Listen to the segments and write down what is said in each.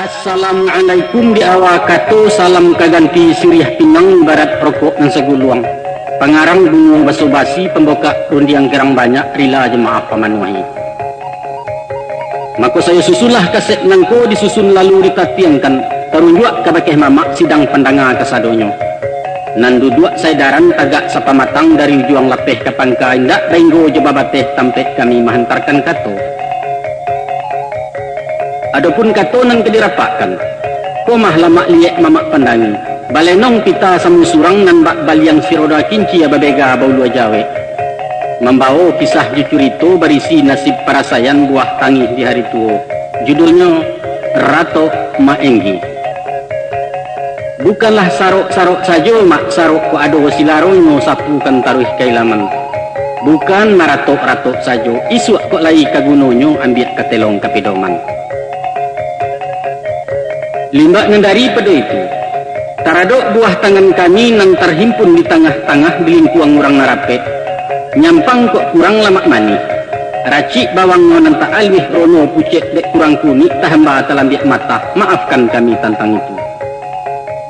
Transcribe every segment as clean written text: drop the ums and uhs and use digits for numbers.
Assalamualaikum di awakato salam kaganti suriah pinang barat rokok dan seguluang pengarang bungung baso basi pembuka rundiang gerang banyak rila jemaah pamanuai maka saya susulah kaset nangko disusun lalu ditatiangkan terunjuk kabakeh mamak sidang pandanga kasadonyo nandu dua saya daran tagak sapa matang dari juang lapeh kapangka indak benggo jebabateh tampek kami menghantarkan kato. Adapun kato nang kedirapakan komah lama liek mamak pandangi balenong pita samu surang nan bak baliang siroda kinci ababega baulu jawe membawa kisah jucurito berisi nasib parasayan buah tangih di hari tua judulnya Rato Maenggi. Bukanlah sarok-sarok saja mak sarok ku ado silaronyo sapu kan taruh kailaman bukan maratok-ratok saja isu kok lai kagunonyo ambiak katelong kapidoman. Limbak ngendari pada itu taradok buah tangan kami nang terhimpun di tengah-tengah bilingkuang orang narapet nyampang kok kurang lama mani racik bawang nonang tak alwih rono pucet dek kurang kunik tahamba talambiak mata maafkan kami tentang itu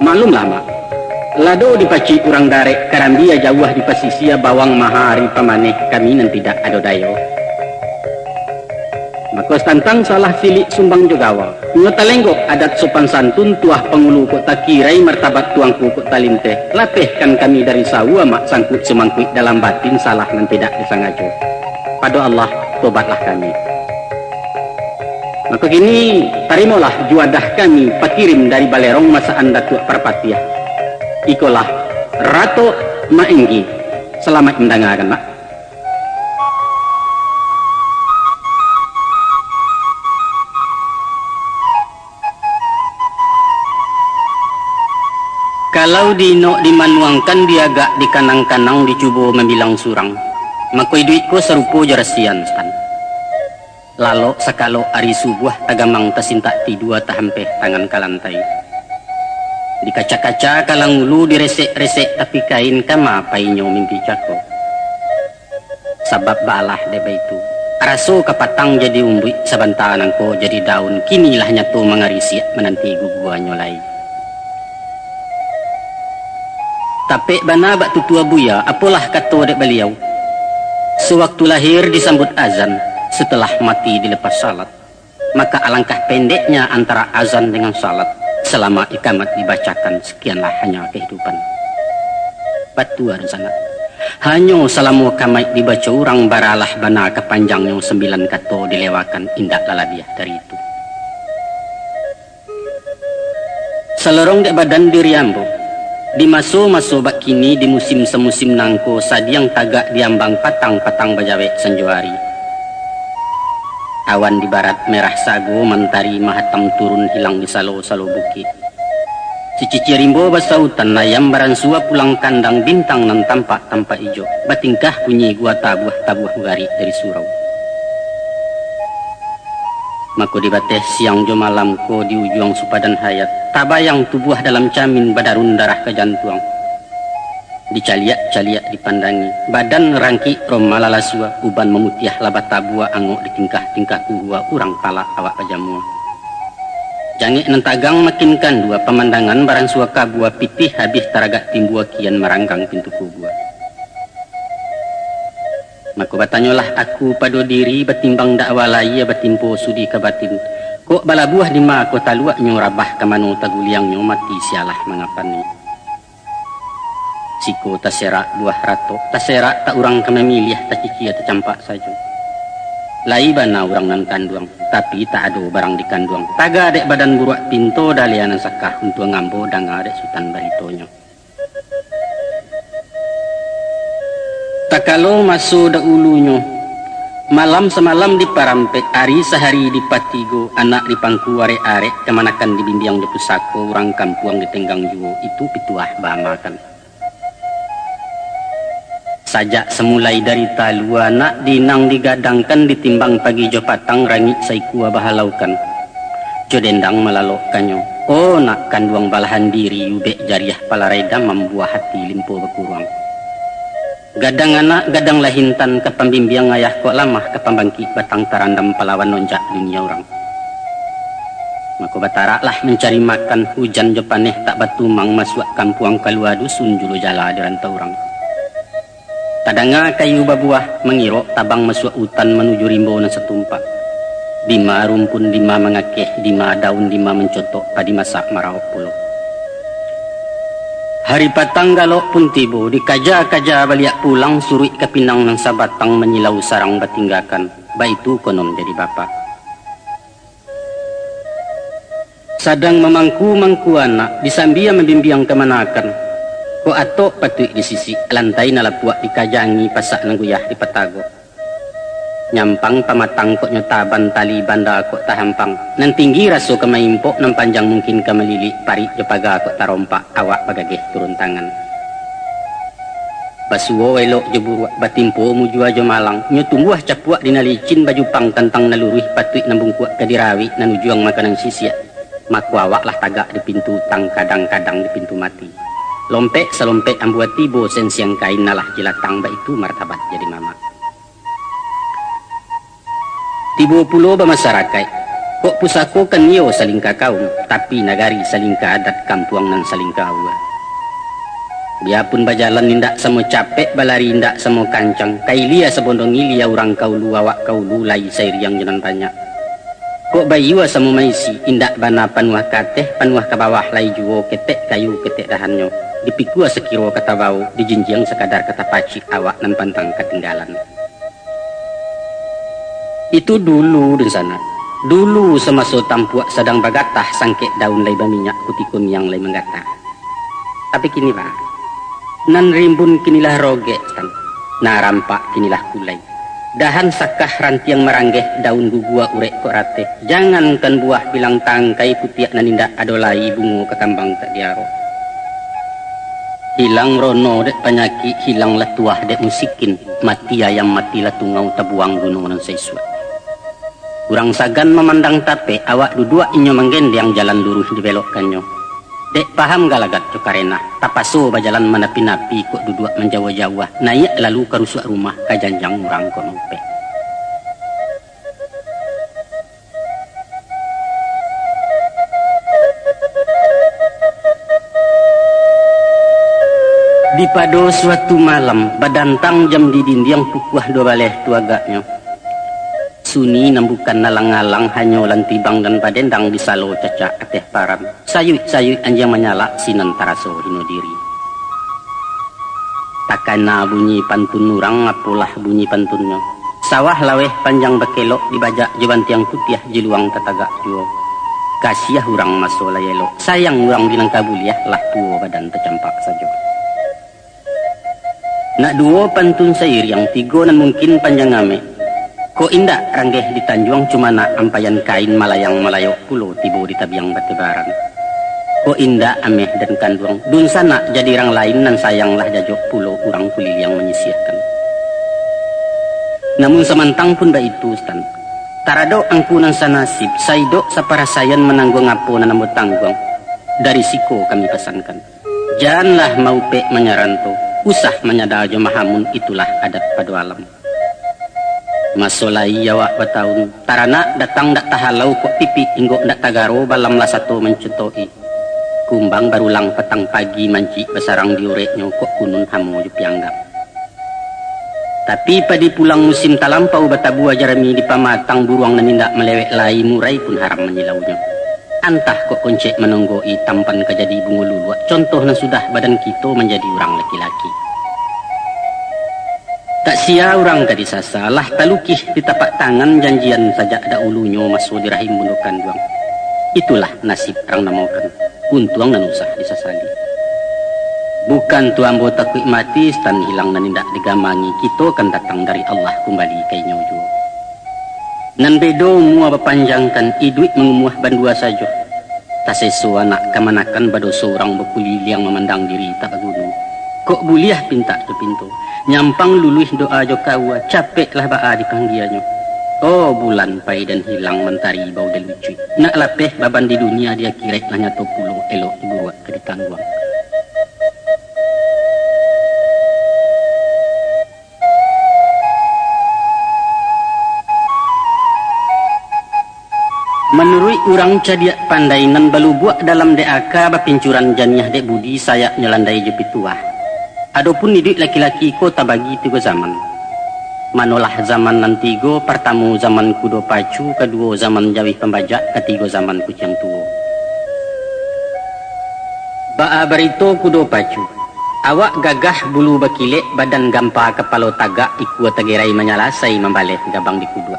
maklum lama lado dipaci kurang darek karambia jauh di pasisia bawang mahari pamaneh kami nan tidak ada dayo maka tantang salah silik sumbang jogawa ngotalenggok adat sopan santun tuah pengulu kok takirai martabat tuangku kok talinteh lapehkan kami dari sawa mak sangkut semangkut dalam batin salah dan tidak disangajo pada Allah tobatlah kami maka kini tarimalah juadah kami pakirim dari balerong masa anda tuak perpatiah ikolah Rato Maenggi. Selamat mendengarkan mak. Kalau dino dimanuangkan diagak di kanang-kanang dicubo membilang surang makoi duitku serupo jarasian stan lalu sakalo ari subuh tagamang tasinta ti dua tahampeh tangan kalantai di kaca-kaca kalang ulu diresek-resek tapi kain kama painyo mimpi cako sabab balah deba itu araso kapatang jadi umbi sabantaan angko jadi daun kinilah nyato mangarisi menanti guguanyo lai. Tapi bana bak tutua buya apalah kato dek beliau sewaktu lahir disambut azan setelah mati dilepas salat maka alangkah pendeknya antara azan dengan salat selama ikamat dibacakan sekianlah hanya kehidupan batuan sana hanya selama kamait dibaca orang baralah bana kepanjangnya 9 kato dilewakan indak lalabiah dari itu selerong dek badan diriambo di maso-maso bak kini di musim semusim nangko sadiang tagak diambang patang-patang bajawe sanjuari awan di barat merah sago mentari mahatam turun hilang di salo-salo bukit cici rimbo basautan layam baransua pulang kandang bintang nan tampak ijo batingkah bunyi gua tabuah gari dari surau mako di bateh siang jo malam ko di ujung supadan hayat tabayang tubuh dalam camin badarun darah ke jantung dicaliak-caliak dipandangi badan rangki romalalasua uban memutiah labat tabua angok di tingkah-tingkah kuhua urang pala awak pajamua jangik nentagang makinkan dua pemandangan barang sua kabua pitih habis taragak timbua kian meranggang pintu kubua maka batanyolah aku pado diri betimbang dakwa laya batimpo sudi kabatin kok bala buah di ma kota luak nyo rabah kamano taguliang nyo mati sialah mengapani siko taserak buah rato taserak tak urang kememilih tak cikia tercampak saja lai bana urang nan kanduang tapi tak ada barang di kanduang taga dek badan buruak pinto dalianan sakah untuk ngambo danga dek sultan baritonyo tak kalau masuk dahulunya malam semalam di parampek hari sehari di patigo anak di pangku arek-arek kemanakan di bimbiang di pusako orang kampuang di tenggang juo itu pituah bamakan sajak semulai dari talu anak dinang digadangkan ditimbang pagi jo patang rangit saikua bahalaukan jo dendang melalokkannya oh nak kanduang balahan diri ubek jariah palaredam membuah hati limpo berkurang gadang anak gadang lahintan ke pembimbiang ayah kok lamah ke pembangkit batang tarandam palawan nonjak dunia orang Maka batara lah mencari makan hujan jepaneh tak batumang masuk kampuang kalua dusun julu jala di rantau orang. Tadanga kayu babuah mengiro tabang masuk hutan menuju rimbo nan setumpak. Dima rumpun dima mengakeh, dima daun dima mencotok padi masak marau pulau. Hari patang galok pun tibo, dikaja-kaja baliak pulang surui ke pinang nang sabatang menyilau sarang batinggakan. Baitu konom jadi bapak. Sadang memangku-mangku anak, disambia membimbiang kemanakan. Ko atok patui di sisi lantai nalapuak dikajangi pasak nangguyah di petago. Nyampang pamatang kok nyotaban tali banda kok tahampang. Nan tinggi raso kemaimpok nan panjang mungkin kemelili pari jepaga kok tarompak awak bagageh turun tangan. Basuo elok jeburu batimpo mujua jo malang nyotumbuah capuak dinalicin baju pang tantang naluruh patui nambungkuak kadirawi nanujuang makanan sisia. Maku awak lah tagak di pintu tang kadang-kadang di pintu mati. Lompek selompek ambuat tibo sen siang kain nalah jelatang itu martabat jadi mama. Tibo pulo bermasyarakat. Kok pusako kan yo salingka kaum, tapi nagari salingka adat kampuang nan salingka awa. Biarpun bajalan nindak samo capek balari nindak samo kancang, kailia sebondong ilia orang kaulu awak kaulu lai sairiang jalan banyak. Kok bayua samo maisi indak bana panuah kateh panuah ke bawah lai juo ketek kayu ketek dahannya. Dipikua sekiro kata bau, dijinjang sekadar kata pacik awak nan pantang ketinggalan. Itu dulu di sana. Dulu semaso tampuak sedang bagatah sangkek daun lai minyak kutikun yang lai menggatah. Tapi kini pak, nan rimbun kinilah roge tan, na rampak kinilah kulai. Dahan sakah rantiang meranggeh daun gugua urek kok rate. Jangankan buah bilang tangkai putiak nanindak adolai bungo kekambang tak diaro. Hilang rono dek penyakit, hilang latuah dek musikin, mati ayam mati latungau tabuang gunung nan seiswa. Kurang sagan memandang tape, awak dudua inyo menggendeng jalan lurus dibelokkannya. Dek paham galagat cokarena, tapaso bajalan manapi-napi kok dudua menjawa-jawa, naik lalu ke rusak rumah kajanjang orang konope. Di pado suatu malam, badantang jam di dinding pukuah dua baleh tuagaknya. Suni nambukan nalang-alang hanyolan tibang dan padendang di salo cacak ateh param. Sayut-sayut anjang menyala sinan taraso hino diri. Takana bunyi pantun nurang apulah bunyi pantunnya. Sawah laweh panjang bekelok dibajak jeban tiang putih jeluang tatagak juo. Kasiah hurang maso layelo. Sayang hurang dinangka buliah lah tuo badan tercampak saja. Nak duo pantun sair yang tigo nan mungkin panjang ame. Ko indak ranggeh di Tanjuang cuma nak ampayan kain malayang malayok pulo tibo di tabiang batebaran. Ko indak ameh dan kanduang dun sana jadi orang lain nan sayanglah jajok pulo urang kulil yang menyisihkan. Namun semantang pun baitu stan. Tarado angkunan sanasib saido saparasayan menanggung apo nanamut tanggung. Dari siko kami pesankan. Janganlah mau pe menyaranto. Usah menyadajo mahamun itulah adat padu alam. Masolai awak bataun tarana datang dak tahalau kok pipi inggo dak tagaro balam lah satu mencetoi. Kumbang barulang petang pagi manci besarang diureknya kok kunun hamu jupianggap. Tapi padi pulang musim talampau batabua jarami di pamatang buruang nanindak melewek lai murai pun haram menyilaunya. Antah kok koncek menonggoi tampan kejadi bungo luluak. Contoh nan sudah badan kita menjadi orang laki-laki. Tak sia orang tadi sasalah talukih di tapak tangan janjian saja ada ulunya masuk di rahim bunukan duang. Itulah nasib orang namakan. Untuang nan usah disasali. Bukan tu ambo takut mati stan hilang nan indak digamangi. Kita kan datang dari Allah kembali kainya jua. Nan bedo mua berpanjangkan iduit mengumuah bandua saja. Tak sesuai anak kemanakan bado seorang berkulil yang memandang diri tak gunung. Kok buliah pinta ke pintu. Nyampang luluh doa jo kawa capeklah baa dipanggiannya. Oh bulan pai dan hilang mentari bau dan lucu. Nak lapeh baban di dunia dia kirek lah nyato pulau elok dibuat ke ditangguang. Menurut orang cadia pandai nan balu buat dalam DAK bapincuran janiah dek budi saya nyelandai jepi tua. Adapun hidup laki-laki ko tabagi tiga zaman. Manolah zaman nan tiga, pertama zaman kudo pacu, kedua zaman jawih pembajak, ketiga zaman kucing tua. Ba'a barito kudo pacu. Awak gagah bulu bakilek badan gampa kepala tagak iku tagerai menyalasai membalik gabang di kudu.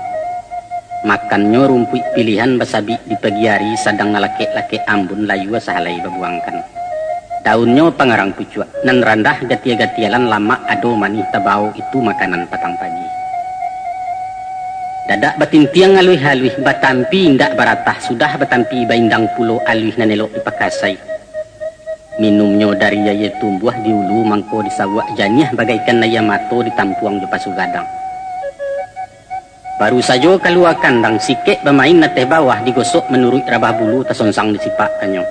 Makannya rumput pilihan basabi di pagi hari sadang ngalake-lake ambun layu sahalai babuangkan. Daunnya pangarang pucuk nan randah gatia-gatialan lama ado manih tabau itu makanan petang pagi. Dadak batintiang aluih-aluih batampi indak baratah sudah batampi baindang pulo aluih nanelok dipakasai. Minumnya dari yaya tumbuh di ulu mangko disawak janiah bagaikan naya mato ditampuang di pasu gadang. Baru saja keluar kandang sikek bermain na teh bawah digosok menurut rabah bulu tasonsang disipak kanyo.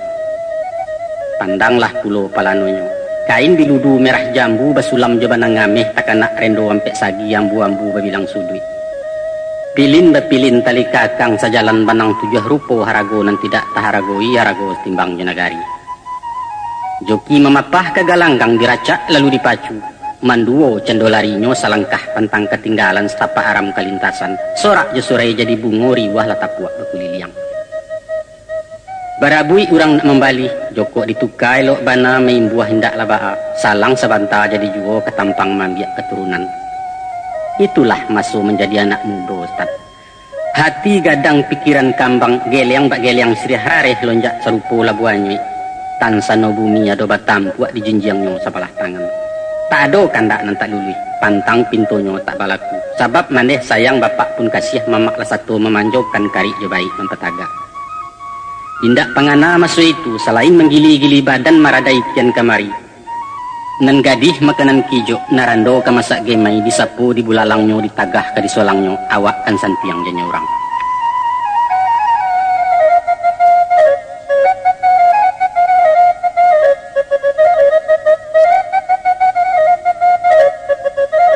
Pandanglah pulo palanonyo. Kain biludu merah jambu basulam jabanang ngameh takanak rendo ampek sagi ambu-ambu babilang sudui. Pilin bapilin tali kakang sajalan banang 7 rupo harago nan tidak taharagoi harago timbang jenagari. Joki memapah ke galanggang diracak lalu dipacu. Manduo cendolarinyo salangkah pantang ketinggalan setapak aram kalintasan. Sorak jesurai jadi bungo riwah latapuak berkuliliang. Barabui urang nak membali. Joko ditukai lok bana main buah hindak labaa. Salang sebanta jadi juo ketampang mambiak keturunan. Itulah maso menjadi anak muda Ustaz. Hati gadang pikiran kambang geliang bak geliang sri hareh lonjak serupo labuanyo. Tansano bumi ado batampuak di jinjiangnya sapalah tangan. Tak ada kandak nan tak lului, pantang pintunya tak balaku. Sebab maneh sayang bapak pun kasih mamak lah satu memanjaukan kari je baik mempetagak. Tindak pangana masuk itu selain menggili-gili badan maradai kian kamari. Nan gadih makanan kijo narando ka masak gemai disapu di bulalangnya ditagah ka disolangnya awak kan santiang janya orang.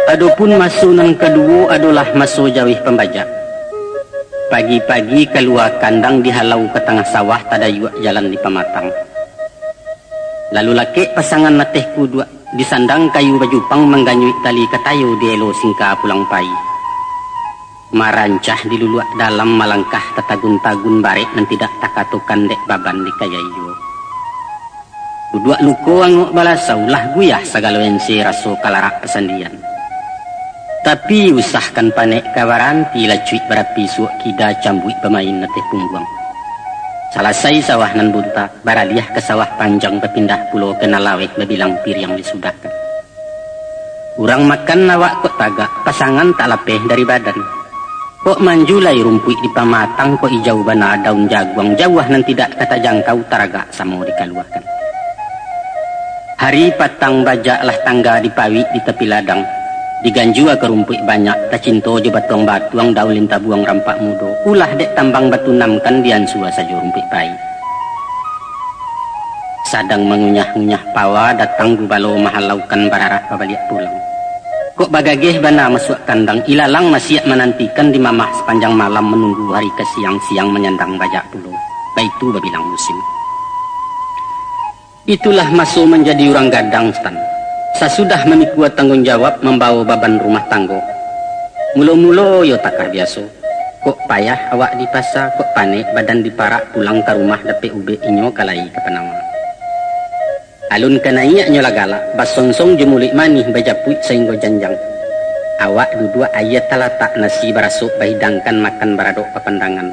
Adapun masu nan kedua adalah masu jawih pembajak. Pagi-pagi keluar kandang dihalau ke tengah sawah tadayuak jalan di pamatang. Lalu laki pasangan nateh kudua disandang kayu bajupang mengganyui tali katayu dielo singka pulang pai. Marancah diluluak dalam malangkah tatagun-tagun barek nan tidak takatukan dek baban di kayayu. Kudua luko angok balasau lah guyah segala wensi raso kalarak pesandian. Tapi usahkan panek kawaranti lacuit berapi suak kida cambuik pemain nateh pungguang. Salasai sawah nan bunta, baraliah ke sawah panjang berpindah pulau ke nalaweh babilang pir yang disudahkan. Urang makan nawak kok tagak, pasangan tak lapeh dari badan. Kok manjulai rumpuik di pamatang, kok ijau bana daun jaguang jauh nan tidak kata jangkau taragak sama dikaluahkan. Hari patang bajaklah tangga dipawi di tepi ladang. Diganjua ke rumput banyak, tak cinto je batuang batuang daun linta buang rampak mudo. Ulah dek tambang batu namkan diansua saja rumput pai. Sadang mengunyah-ngunyah pawa datang gubalo mahalaukan bararah pabaliak pulang. Kok bagageh bana masuk kandang ilalang masih menantikan di mamah sepanjang malam menunggu hari ke siang-siang menyandang bajak pulau. Baitu babilang musim. Itulah masuk menjadi orang gadang stan. Sasudah memikul tanggung jawab membawa beban rumah tangga. Mulo-mulo yo takah biasa. Kok payah awak di pasar, kok panik badan diparak pulang ke rumah dapat ube inyo kalai ke penawa. Alun kanaiak nyola galak, basonsong jemulik manih bajaput sehingga janjang. Awak dudua ayat talatak nasi barasuk bahidangkan makan baradok pepandangan.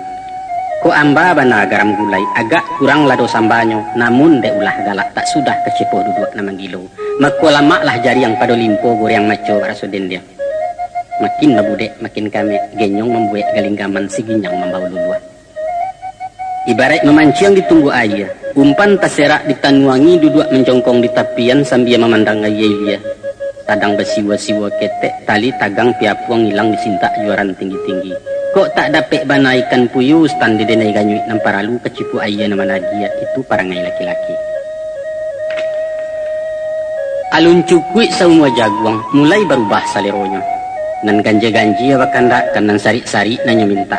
Kok amba bana garam gulai agak kurang lado sambanyo, namun dek ulah galak tak sudah kecepoh duduk na manggilo. Mako lama lah jari yang pado limpo goreng maco raso dendia. Makin babudek makin kami genyong membuat galinggaman si ginyang membawa luluah. Ibarat memancing ditunggu air, umpan taserak ditanuangi duduk menjongkong di tapian sambil memandang ayah. Tadang bersiwa-siwa ketek tali tagang piapuang hilang disintak juaran tinggi-tinggi. Kok tak dapat bana ikan puyuh stand di denai ganyui namparalu kecipu ayah nama nagia itu parangai laki-laki. Alun cukui semua jaguang mulai berubah saleronya. Nan ganja-ganji awakandak kanan sari-sari nanya minta.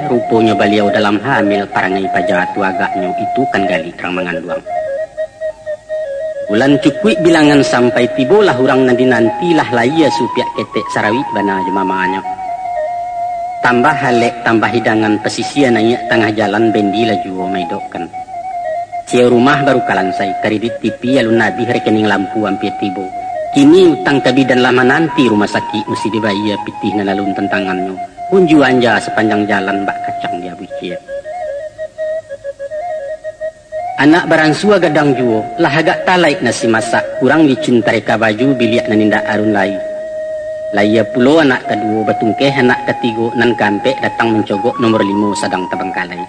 Rupanya beliau dalam hamil parangai pajatu agaknya itu kan gali terang manganduang. Bulan cukui bilangan sampai tibolah hurang nanti-nantilah laia supiak ketek sarawit bana jemamanya. Tambah halek tambah hidangan pesisian nanya tengah jalan bendila juo maidokan. Cia rumah baru kalansai kredit TV alun nabi rekening lampu hampir tibo. Kini utang kabidan lama nanti rumah sakit mesti dibayar pitih nalalun tentangannya. Unju anja sepanjang jalan bak kacang dia bucia. Anak baransua gadang juo lah agak talaik nasi masak kurang dicuntareka baju biliak naninda arun lai. Laia pulo anak kedua batungkeh anak ketiga nan kampek datang mencogok nomor 5 sadang tabangkalai.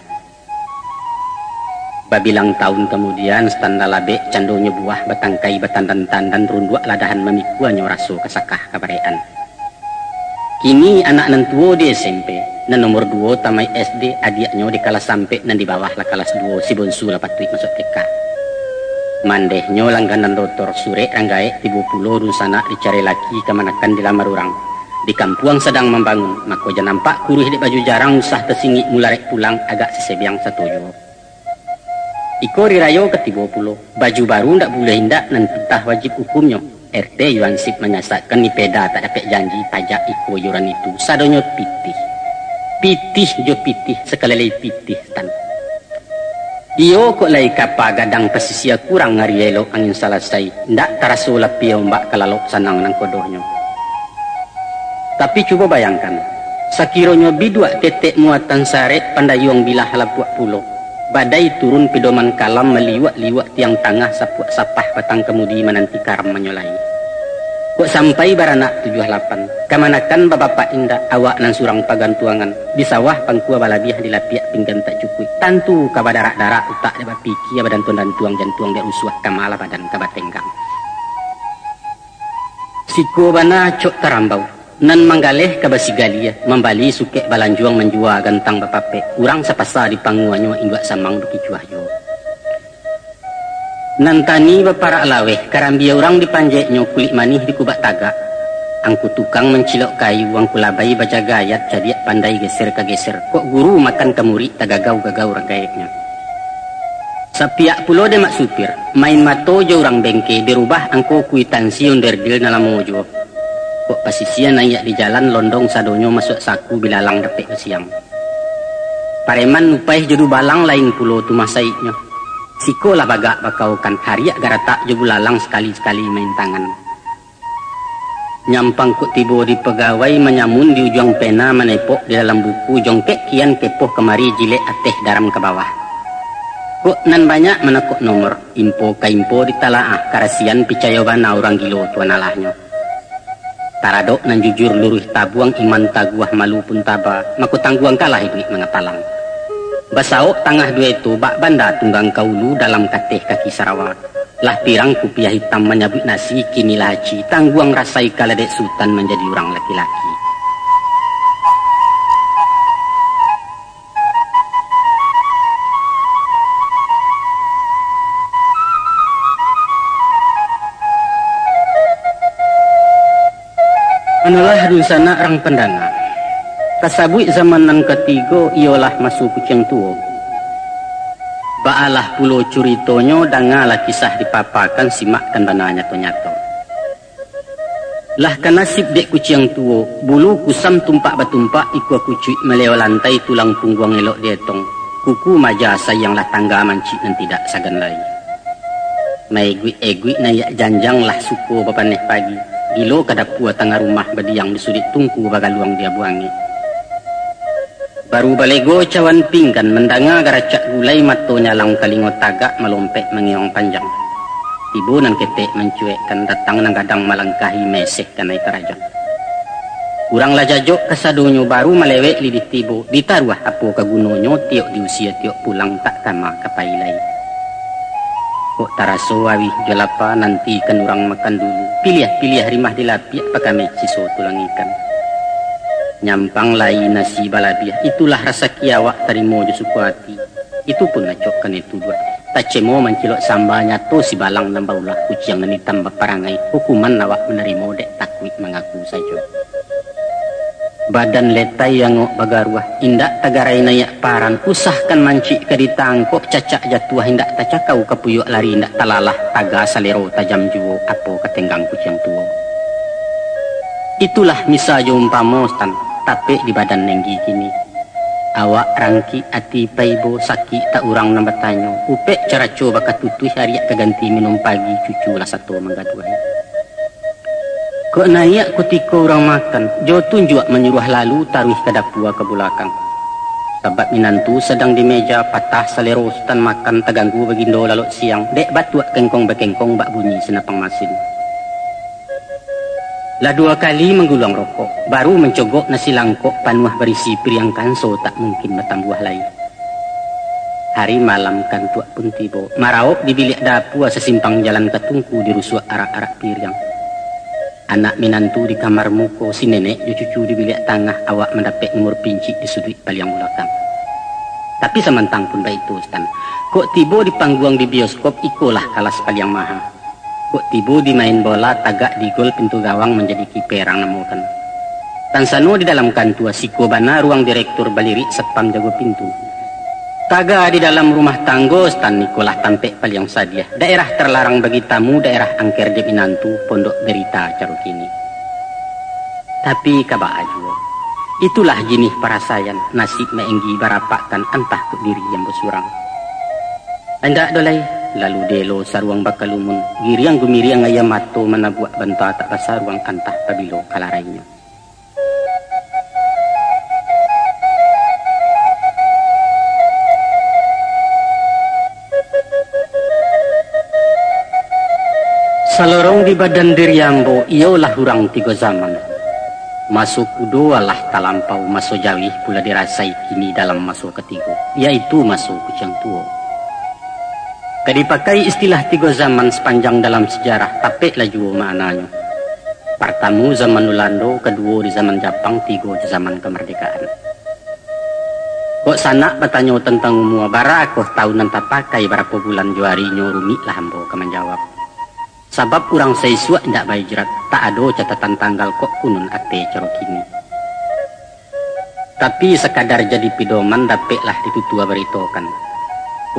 Babilang tahun kemudian standa labe candonya buah batangkai batandan-tandan rundua ladahan memikuannya raso kasakah kabarean. Kini anak nan tuo di SMP, nan nomor 2 tamai SD, adiaknya di kelas sampai nan di bawah lah kelas 2 si bonsu lah patut masuk TK. Mandehnya langganan dokter sure ranggae 30 sana dicari laki kemanakan dilamar orang. Di kampuang sedang membangun, maka jangan nampak kuruh di baju jarang usah tersingit mularek pulang agak sesebiang satuyo. Iko rirayo ke 30, baju baru ndak boleh hindak nan pitah wajib hukumnya. RT Yuansip menyasakkan ni peda tak dapat janji pajak iko yuran itu. Sadonyo pitih. Pitih jo pitih sekali lagi pitih tan. Iyo kok lai kapa gadang pesisia kurang ngari elok angin selesai. Ndak taraso lapio mbak kalalok sanang nang kodohnya. Tapi coba bayangkan. Sakironyo bidua tetek muatan saret pandayong bilah halapuak pulau. Badai turun pedoman kalam meliwak-liwak tiang tangah sapuak sapah batang kemudi menanti karam menyolai. Kok sampai baranak 78. Kamanakan bapak indah awak nan surang pagantuangan. Di sawah pangkua balabiah di lapiak pinggan tak cukup. Tantu kabadarak-darak utak dapat piki badan tuan dan tuang jantuang dia usuah kamala badan kabatenggang. Siko bana cok tarambau. Nan manggaleh kabasigalia membali sukek balanjuang menjua gantang bapape urang sapasa di panguanyo induk samang bekicuah yo. Nan tani bapara laweh karambia urang dipanjeknyo kulit manih di kubak tagak. Angku tukang mencilok kayu angku labai baca gayat jadiak pandai geser ke geser. Kok guru makan kemuri tagagau-gagau ragaeknya. Sapiak pulo demak supir main mato jo urang bengke dirubah angko kuitansi onderdil nalam mojo. Kok pasisian naik di jalan londong sadonyo masuk saku bilalang dapet siang. Pareman upai jodu balang lain pulau tu masaiknya. Siko lah bagak bakaukan hariak garatak jodu lalang sekali-sekali main tangan. Nyampang kok tibo di pegawai menyamun di ujung pena menepok di dalam buku jongkek kian kepoh kemari jilek ateh daram ke bawah. Kok nan banyak menekuk nomor info ka info ditalaah karasian picayobana orang gilo tuan alahnya. Taradok nan jujur luruh tabuang iman taguah malu pun taba maku tangguang kalah ibu mengapalang. Basaok tangah dua itu bak banda tunggang kaulu dalam kateh kaki Sarawak. Lah pirang kupiah hitam menyabut nasi kini laci tangguang rasai kaladek sultan menjadi orang laki-laki. Analah dusana orang pendana. Kasabui zaman nan ketiga ialah masuk kucing tua. Baalah pulau curitonyo dangalah kisah dipapakan simakkan bananya nyato. Lah kanasib dek kucing tua, bulu kusam tumpak batumpak ikut kucuit meleo lantai tulang punggung elok dietong. Kuku maja sayanglah tangga mancik nan tidak sagan lai. Maigui nayak janjang lah suku bapaneh pagi. Gilo kadapua tengah rumah badiang disudit tungku bagaluang dia buangi. Baru balego cawan pinggan mendanga garacak gulai matonya lang kalingo tagak melompek mengiong panjang. Ibu nan ketek mencuekkan datang nang gadang malangkahi meseh kanai kerajaan. Urang lajajok kasadonyo baru malewek lidit tibo ditaruah apo kagunonyo tiok di usia tiok pulang tak kama kapailai. Kok taraso awi jalapa nanti kan orang makan dulu. Pilih rimah dilapiak pakame siso tulang ikan. Nyampang lai nasi balabiah. Itulah rasa kiawak tarimo jo suku hati. Itu pun ngacokkan itu dua. Tacemo mencilok sambanya to si balang nambaulah kucing nani tambah parangai. Hukuman awak menerimo dek takwik mengaku saja. Badan letai yang bagaruah indak tagarai nayak paran usahkan mancik ke ditangkop cacak jatuh hindak tacakau kepuyuk lari indak talalah taga salero tajam juo apo ketenggang kucing tuo. Itulah misa umpamo stan tapi di badan nenggi kini awak rangki ati paibo sakit tak urang nambatanyo upek cara coba katutui hari keganti minum pagi cucu lah satu manggaduai. Kok naik ketika orang makan, jo tunjuk menyuruh lalu taruh ke dapua ke belakang. Sebab minantu sedang di meja patah selero stan makan terganggu begindo lalu siang. Dek batuak kengkong bekengkong bak bunyi senapang masin. Lah 2 kali menggulung rokok, baru mencogok nasi langkok panuah berisi priangkan so tak mungkin bertambuh lain. Hari malam kan tuak pun tiba, maraok di bilik dapua sesimpang jalan ketungku di rusuak arak-arak piriang. Anak minantu di kamar muko, si nenek jo cucu di bilik tengah awak mendapat nomor pinci di sudut paling belakang. Tapi semantang pun baik itu stan. Kok tibo di panggung di bioskop ikolah kalas paling maha. Kok tibo di main bola tagak di gol pintu gawang menjadi kiperang namukan. Tan sano di dalam kantua siko bana ruang direktur balirik setpam jago pintu. Taga di dalam rumah tanggo stan nikolah tampek paling sadiah. Daerah terlarang bagi tamu, daerah angker de minantu, pondok berita carukini. Tapi kaba ajuo. Itulah jenis parasayan nasib meenggi barapakan antah ke diri yang bersurang. Anda dolai lalu delo saruang bakalumun giriang gumiriang ayam mato manabuak banta tak saruang antah pabilo kalarainya. Salorong di badan diri yambo ialah hurang 3 zaman. Masuk kudo alah talampau masuk jawi pula dirasai kini dalam masuk ketiga, yaitu masuk kucing tuo. Kadipakai istilah 3 zaman sepanjang dalam sejarah, tapi laju maknanya. Pertama zaman Ulando, kedua di zaman Jepang, 3 di zaman kemerdekaan. Kok sanak bertanya tentang umur bara, kok tahunan tak pakai berapa bulan juari nyorumi lah hambo kemenjawab. Sebab orang seisuak ndak baik jerat, tak ada catatan tanggal kok kunun ate caro kini. Tapi sekadar jadi pidoman dapatlah ditutua beritokan.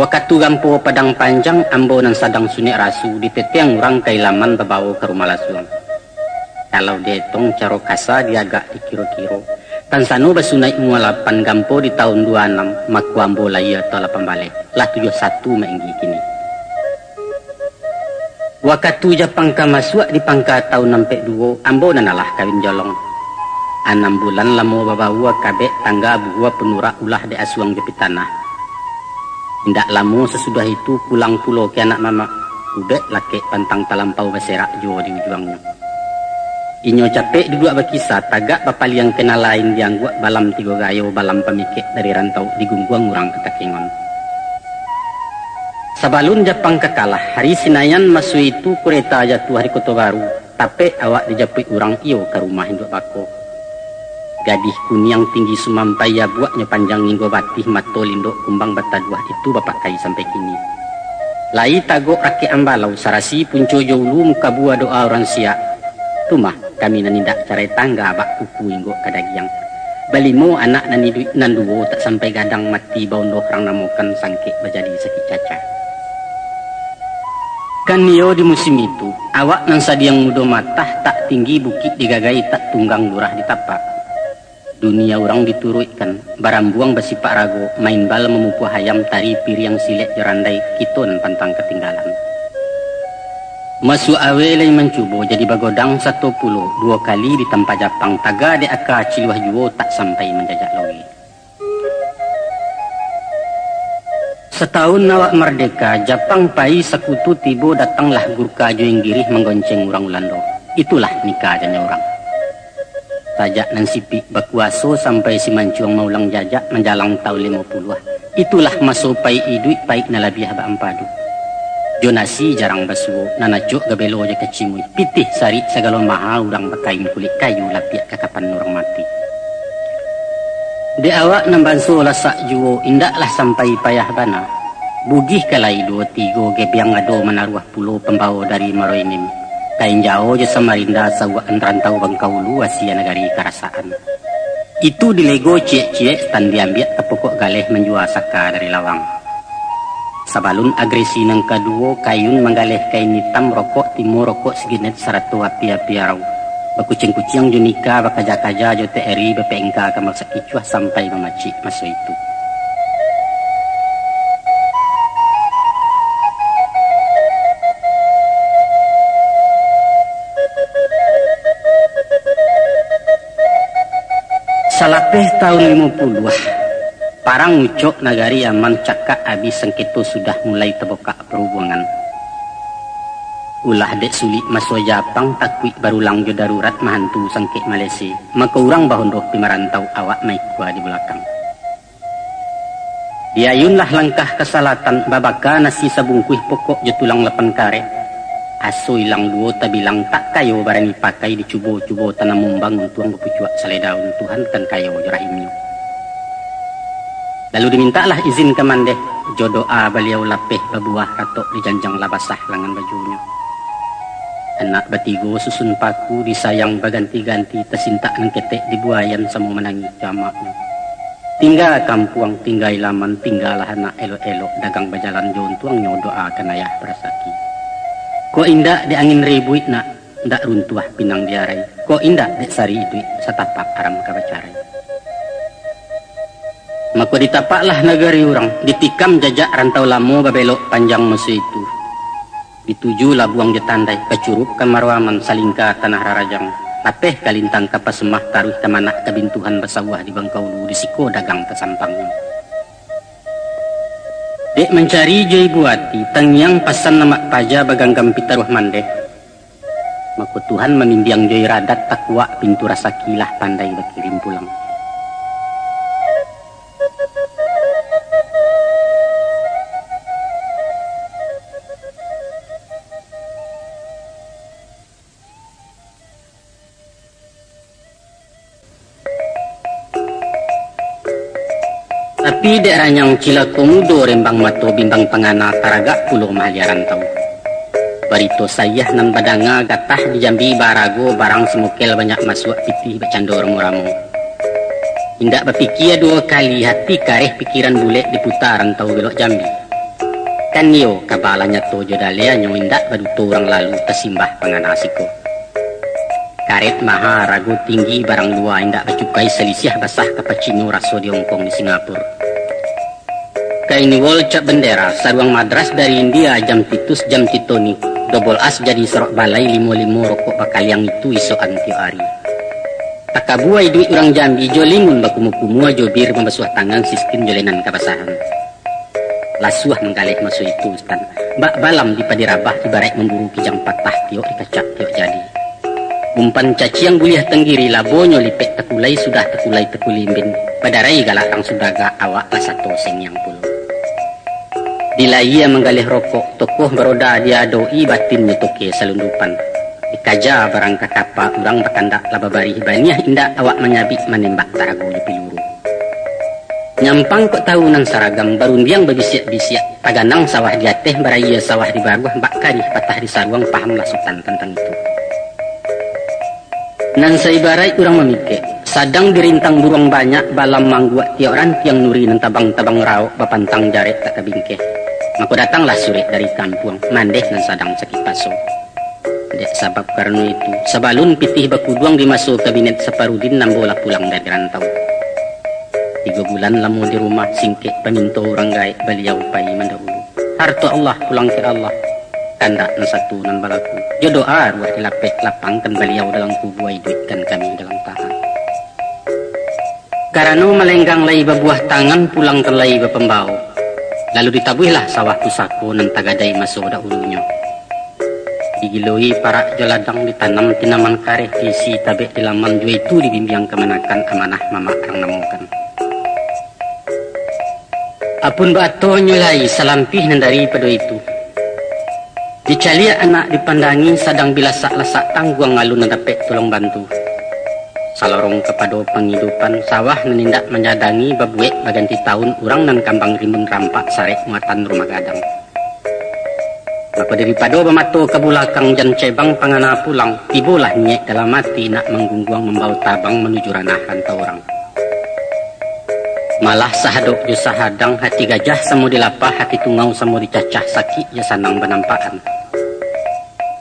Waktu gampo padang panjang ambo nan sadang sunik rasu diteteng orang kailaman bebawa ke rumah lasuang. Kalau detong caro kasa dia agak dikiro-kiro. Tan sano basunai mualapan gampo di tahun 26 maku ambo laya atau 8 balik. Lah 71 maenggi kini. Waktu Jepang masuk di pangka tahun 62 ambo nanalah kawin jolong. 6 bulan lamo babawa kabek tangga buah penura ulah di asuang jepit tanah. Ndak lamo sesudah itu pulang pulau ke anak mama. Ubek laki pantang talampau beserak jo di ujuangnya. Inyo capek duduk berkisah tagak bapal yang kenal lain diangguk balam 3 gayo balam pemikik dari rantau di gungguang urang ketakengon. Sabalun Jepang kekalah, hari Sinayan masuk itu kereta jatuh hari Kota Baru. Tapi awak dijapui orang iyo ke rumah induk bako. Gadih kuning tinggi sumampai ya buatnya panjang nginggo batih mato lindok kumbang bataduah itu bapak kai sampai kini. Lai tagok rakyat ambalau sarasi punco jolu muka buah doa orang siak. Tumah kami nanindak carai tangga bak kuku inggo kadagiang. Balimo anak nanduo tak sampai gadang mati baundo orang namokan sangke berjadi sakit caca. Kan yo di musim itu, awak nan sadiang mudo matah tak tinggi bukit digagai tak tunggang lurah di tapak. Dunia orang diturutkan, barambuang basipak rago, main bal memupu hayam tari piriang silek jerandai kiton pantang ketinggalan. Masuk awelai mencubo jadi bagodang 10 2 kali di tempat Jepang taga de aka ciluah juo tak sampai menjajak logi. Setahun awak merdeka, Jepang pai sekutu tibo datanglah Gurkha Joing Girih menggonceng orang Ulando. Itulah nikah janya orang. Tajak nan sipi berkuaso sampai si mancuang maulang jajak menjalang tahun 50-ah. Itulah masuk pai iduit pai nalabiah ba ampadu. Jonasi jarang basuo, nanacuk gabelo je kecimui. Pitih sari segalon maha urang bakain kulit kayu lapiak kakapan orang mati. Di awak nambanso lasak juo indaklah sampai payah bana. Bugih kalai 2-3 gebiang ado menaruah pulau pembawa dari Maroinim. Kain jauh je Samarinda sawaan rantau Bangkaulu Asia negari Karasaan. Itu dilego ciek-ciek stan diambil ke pokok galeh menjual saka dari lawang. Sabalun agresi nang kedua kayun menggaleh kain hitam rokok timur rokok seginet saratu api-api arau. Bakucing-kucing junika bakaja-kaja jote eri bepengka kamal sakicuah sampai memacik masa itu. Salapeh tahun 50, parang ucok nagari Yaman cakak abis sengketo sudah mulai terbuka perhubungan. Ulah dek sulit masuk Japang takwik barulang jo darurat mahantu sengkek Malaysia. Maka orang bahon roh pimarantau awak maikwa di belakang. Diayunlah langkah kesalatan babaka nasi sabungkuih pokok jo tulang lepan karet. Aso ilang duo tabilang tak kayo barani pakai dicubo-cubo tanam mumbang untuang berpucuak salai daun Tuhan kan kayo jorahimnya. Lalu dimintalah izin ke mandeh jodoa beliau lapeh babuah katok di janjang labasah langan bajunya. Anak batigo susun paku disayang baganti-ganti tersintak nengketek di buayan sama menangi jamaknya. Tinggal kampuang, tinggal laman, tinggallah anak elok-elok dagang bajalan jontuang nyodoa kan ayah berasaki. Ko indah di angin ribuit nak ndak runtuah pinang diarai. Ko indah di sari duit satapak aram kabacarai. Maka ditapaklah negari orang, ditikam jajak rantau lamo babelok panjang masa itu. Dituju labuang jetandai kecurup kamarwaman salingka tanah rarajang. Lapeh kalintang kapasemah taruh kamanak kabintuhan bersawah di Bangkaulu di siko dagang kesampangnya. Dek mencari jai buati tangyang pasan nama paja baganggam pitaruh mandeh. Maka Tuhan memimbiang jai radat takwa pintu rasa kilah pandai berkirim pulang. Tapi dek ranyang cila komudo rembang mato bimbang pangana taragak pulau mahaliaran tau. Barito sayah nan badanga gatah di Jambi barago barang semukel banyak masuk pitih bercandor muramu. Indak berpikir dua kali hati kareh pikiran bulet diputar rantau belok Jambi. Kan yo kabalanya to jodalea nyo indak baduto orang lalu tersimbah pangana siko. Karet maha ragu tinggi barang dua indak bercukai selisih basah kapacino raso di Hongkong di Singapura. Kaini wol cap bendera saruang madras dari India jam titus jam titoni dobol as jadi serok balai limo rokok bakal yang itu iso antio ari. Takabuai duit orang Jambi jolingun bakumukumua jobir membasuh tangan siskin jolenan kabasahan. Lasuah menggalih masuk itu stan. Bak balam di padirabah ibarat memburu kijang patah tiok dikacak tiok jadi. Umpan caciang buliah tenggiri labonyo lipek tekulai sudah tekulai tekulimbin. Padarai galak rang sudaga awak lah satu seng yang puluh. Dilai menggalih rokok tokoh beroda dia doi batin nyetuke selundupan. Dikaja barang kakapa urang berkandak lababari baniah indak awak menyabik menembak tarago di piluru. Nyampang kok tahu nang saragam barundiang babisiak-bisiak paganang sawah di ateh baraya sawah di baguah mbak kari patah di saruang pahamlah sultan tentang itu. Nan saibarai urang memikir sadang dirintang burung banyak balam mangguak tioran tiang nuri nan tabang-tabang rau bapantang jaret tak kabingkeh. Maka datanglah surit dari kampung mandeh nan sadang sakit paso. Dek sabab karena itu sabalun pitih bakuduang dimasuk kabinet Saparudin nambola pulang dari rantau. 3 bulan lamu di rumah singkek peminto orang gaib beliau pai mendahulu. Harto Allah pulang ke Allah. Kandak nan satu nan balaku. Jodoa ruah dilapek lapangkan beliau dalam kubu duitkan kami dalam tahan. Karena melenggang lai berbuah tangan pulang terlai berpembau. Lalu ditabuhlah sawah pusako nan tagadai masuk dahulunya. Digiloi parak joladang ditanam tinaman kareh isi tabek di laman jua itu dibimbiang kemanakan amanah mama orang namukan. Apun bato nyulai salampih nan daripada itu. Dicalia anak dipandangi sadang bilasak-lasak tangguang alun nadapek tolong bantu. Salorong kepada penghidupan sawah menindak menyadangi babuek baganti tahun urang dan kambang rimbun rampak sarek muatan rumah gadang. Maka daripada bemato ke bulakang jan cebang pangana pulang, tibolah nyek dalam mati nak menggungguang membawa tabang menuju ranah rantau orang. Malah sahadok jo sahadang hati gajah samo dilapah hati tungau samo dicacah sakit ya sanang benampaan.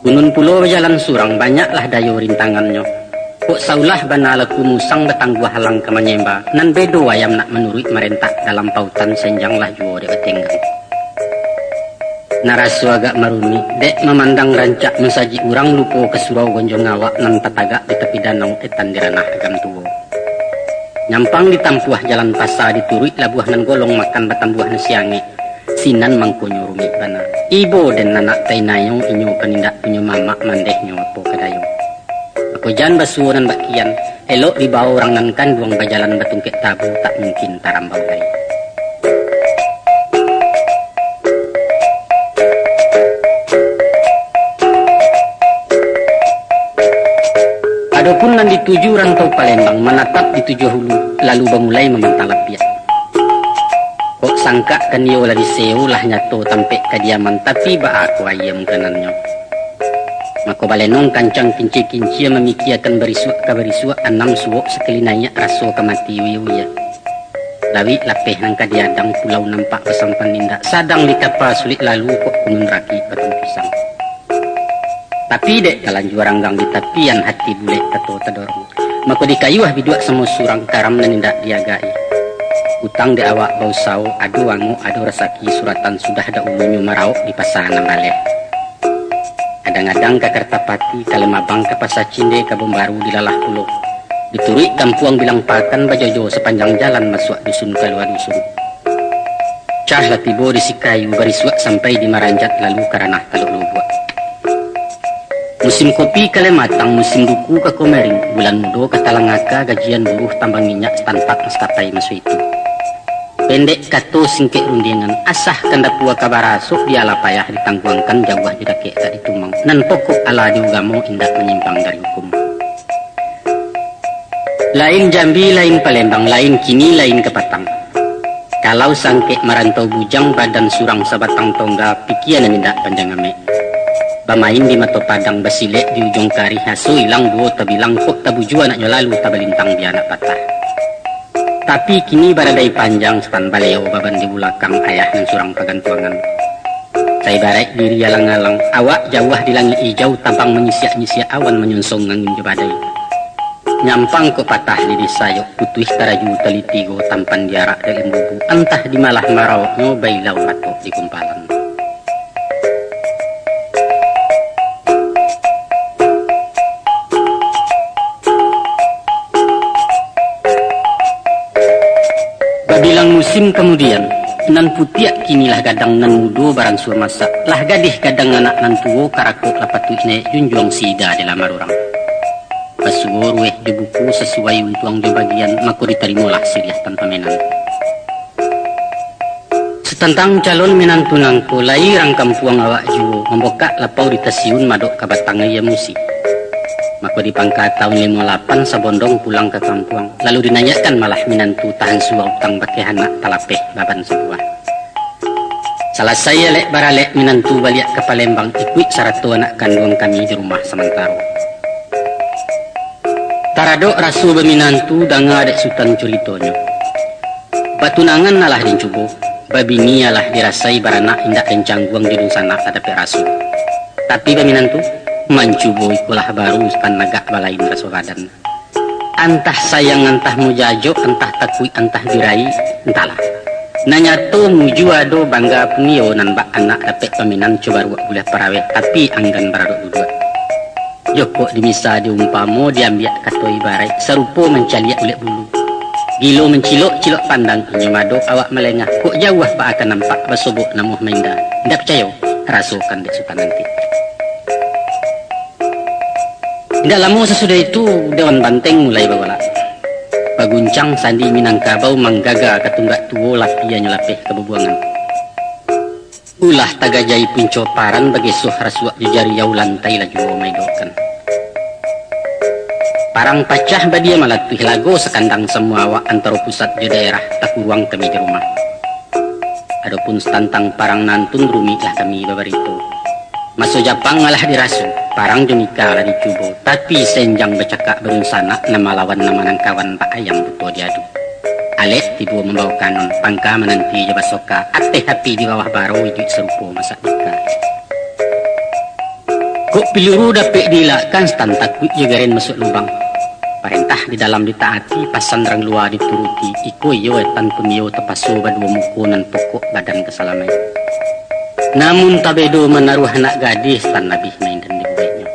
Gunun pulau jalan surang banyaklah dayo rintangannya. Kok saulah bana laku musang betangguh halang ke manyemba nan bedo ayam nak menurut merentak dalam pautan senjanglah juo de betenggang. Narasu agak maruni dek memandang rancak mensaji urang lupo ke surau gonjong ngawak nan patagak di tepi danau etan diranah agam tuwo. Nyampang di tampuah jalan pasa diturut labuah nan golong makan batambuah nasiange. Sinan mangkunyo rumi bana. Ibo den nanak tainayong inyo penindak punyo mamak mandehnya po kadayong. Ako jan basuran bakian, elok di bawah orang nan kanduang bajalan batungkek tabu tak mungkin tarambau gai. Adapun nan dituju rantau Palembang menatap di tujuh hulu lalu bangulai memantang lapiat. Kok sangka kan yo lagi seu lah nyato tampe kediaman tapi ba aku ayam kanannya. Mako balenong kancang kinci-kinci memikiakan berisua anam suwok sekelinanya raso kamati wiya. Lawi lapeh nang kadiadang pulau nampak pasang paninda sadang di kapal sulit lalu kok kunun raki patung pisang. Tapi dek kalan juarang gang di tapian hati bule tato tadorong. Mako di kayuah biduak semua surang karam nanindak diagai. Utang di awak bau sau adu wangu adu rasaki suratan sudah ada ulunya marauk di pasaran baleh. Kadang-kadang ke Kertapati, Kalemabang ke Pasar Cinde, Kabung Baru di Lalah Pulau. Diturui kampuang bilang pakan bajojo sepanjang jalan masuk dusun keluar dusun. Cah latibo di Sikayu berisuak sampai di Maranjat lalu karanah Teluk Lubuak. Musim kopi Kalematang, musim duku ke Komering, bulan mudo ke Talangaka gajian buruh tambang minyak setanpak maskapai masuk itu. Pendek kato singkek rundingan asah kanda pua kabarasuk dia payah ditangguangkan jauh jedake tak ditumang nan pokok ala diugamo indak menyimpang dari hukum. Lain Jambi, lain Palembang, lain Kini, lain Kepatang. Kalau sangkek merantau bujang badan surang sabatang tongga pikian nindak panjangame. Bamain di mato padang basilek di ujung kari hasu ilang duo tabilang kok tabuju anaknya lalu tabalintang di anak patah. Tapi kini baradai panjang sepan baleo baban di bulakang ayah dan surang pagantuangan. Saya barai diri alang-alang, awak jauh di langit hijau tampang menyisiak-nyisiak awan menyunsung ngangin badai. Nyampang ko patah di desa yok putih taraju telitigo tampan diarak dalam bubu entah di malah marau nyobai lau ratok di kumpalan. Babilang musim kemudian, nan putiak kinilah gadang nan mudo barang sur masak, lah gadih gadang anak nan tuwo karakok lapatu ne junjuang sida di lamar orang. Pasuor weh di buku sesuai untuang di bagian mako diterimalah siriah tanpa menan. Setentang calon menantu nangko lai rang kampuang awak juo membokak lapau di tasiun madok kabatang ya musi. Maka di pangkat tahun 58 sabondong pulang ke kampuang. Lalu dinanyakan malah minantu tahan suwa utang pakai anak talapeh baban sebuah. Salah saya lek baralek minantu balik ke Palembang ikut saratu anak kandung kami di rumah sementara. Taradok rasu beminantu danga adek sultan curitonyo. Batunangan nalah dincubo. Babini alah dirasai baranak indak rencangguang di dunsana hadapi rasu. Tapi beminantu mancubo ikulah baru sepan nagak balain rasogadan. Antah sayang antah mujajo antah takui antah dirai entahlah. Nanya to muju ado bangga punio nan bak anak dapat peminan coba ruak boleh paraweh tapi anggan baradok duduk. Joko dimisa diumpamo diambil katoi barai serupo mencaliak ulet bulu. Gilo mencilok cilok pandang nyemado awak melengah kok jauh pak akan nampak basobok namuh mainda. Ndak percaya rasokan dek suka nanti. Tidak lama sesudah itu Dewan Banteng mulai bagola. Paguncang sandi Minangkabau manggaga katunggak tuwo lapia nyelapeh kebebuangan. Ulah tagajai puncoparan bagi suh rasuak jujari yau lantai laju maidokan. Parang pacah badia malatuh lago sekandang semua awak antara pusat di daerah tak ruang kami di rumah. Adapun setantang parang nantun rumi lah kami babarito. Masuk Japang malah dirasu, parang Jonika lah dicubo, tapi senjang bercakap berunsana nama lawan nama nang kawan Pak Ayam buto diadu. Alek tibu membawa kanon pangka menanti jaba soka ate hati di bawah baro itu serupo masa ika. Kok piluru dapet dilakan stan takut jagarin masuk lubang. Perintah di dalam ditaati pasan rang luar dituruti iko yo etan punio tepaso badua mukunan pokok badan kesalamai. Namun tabedo menaruh anak gadis tan lebih main dan dibuatnya.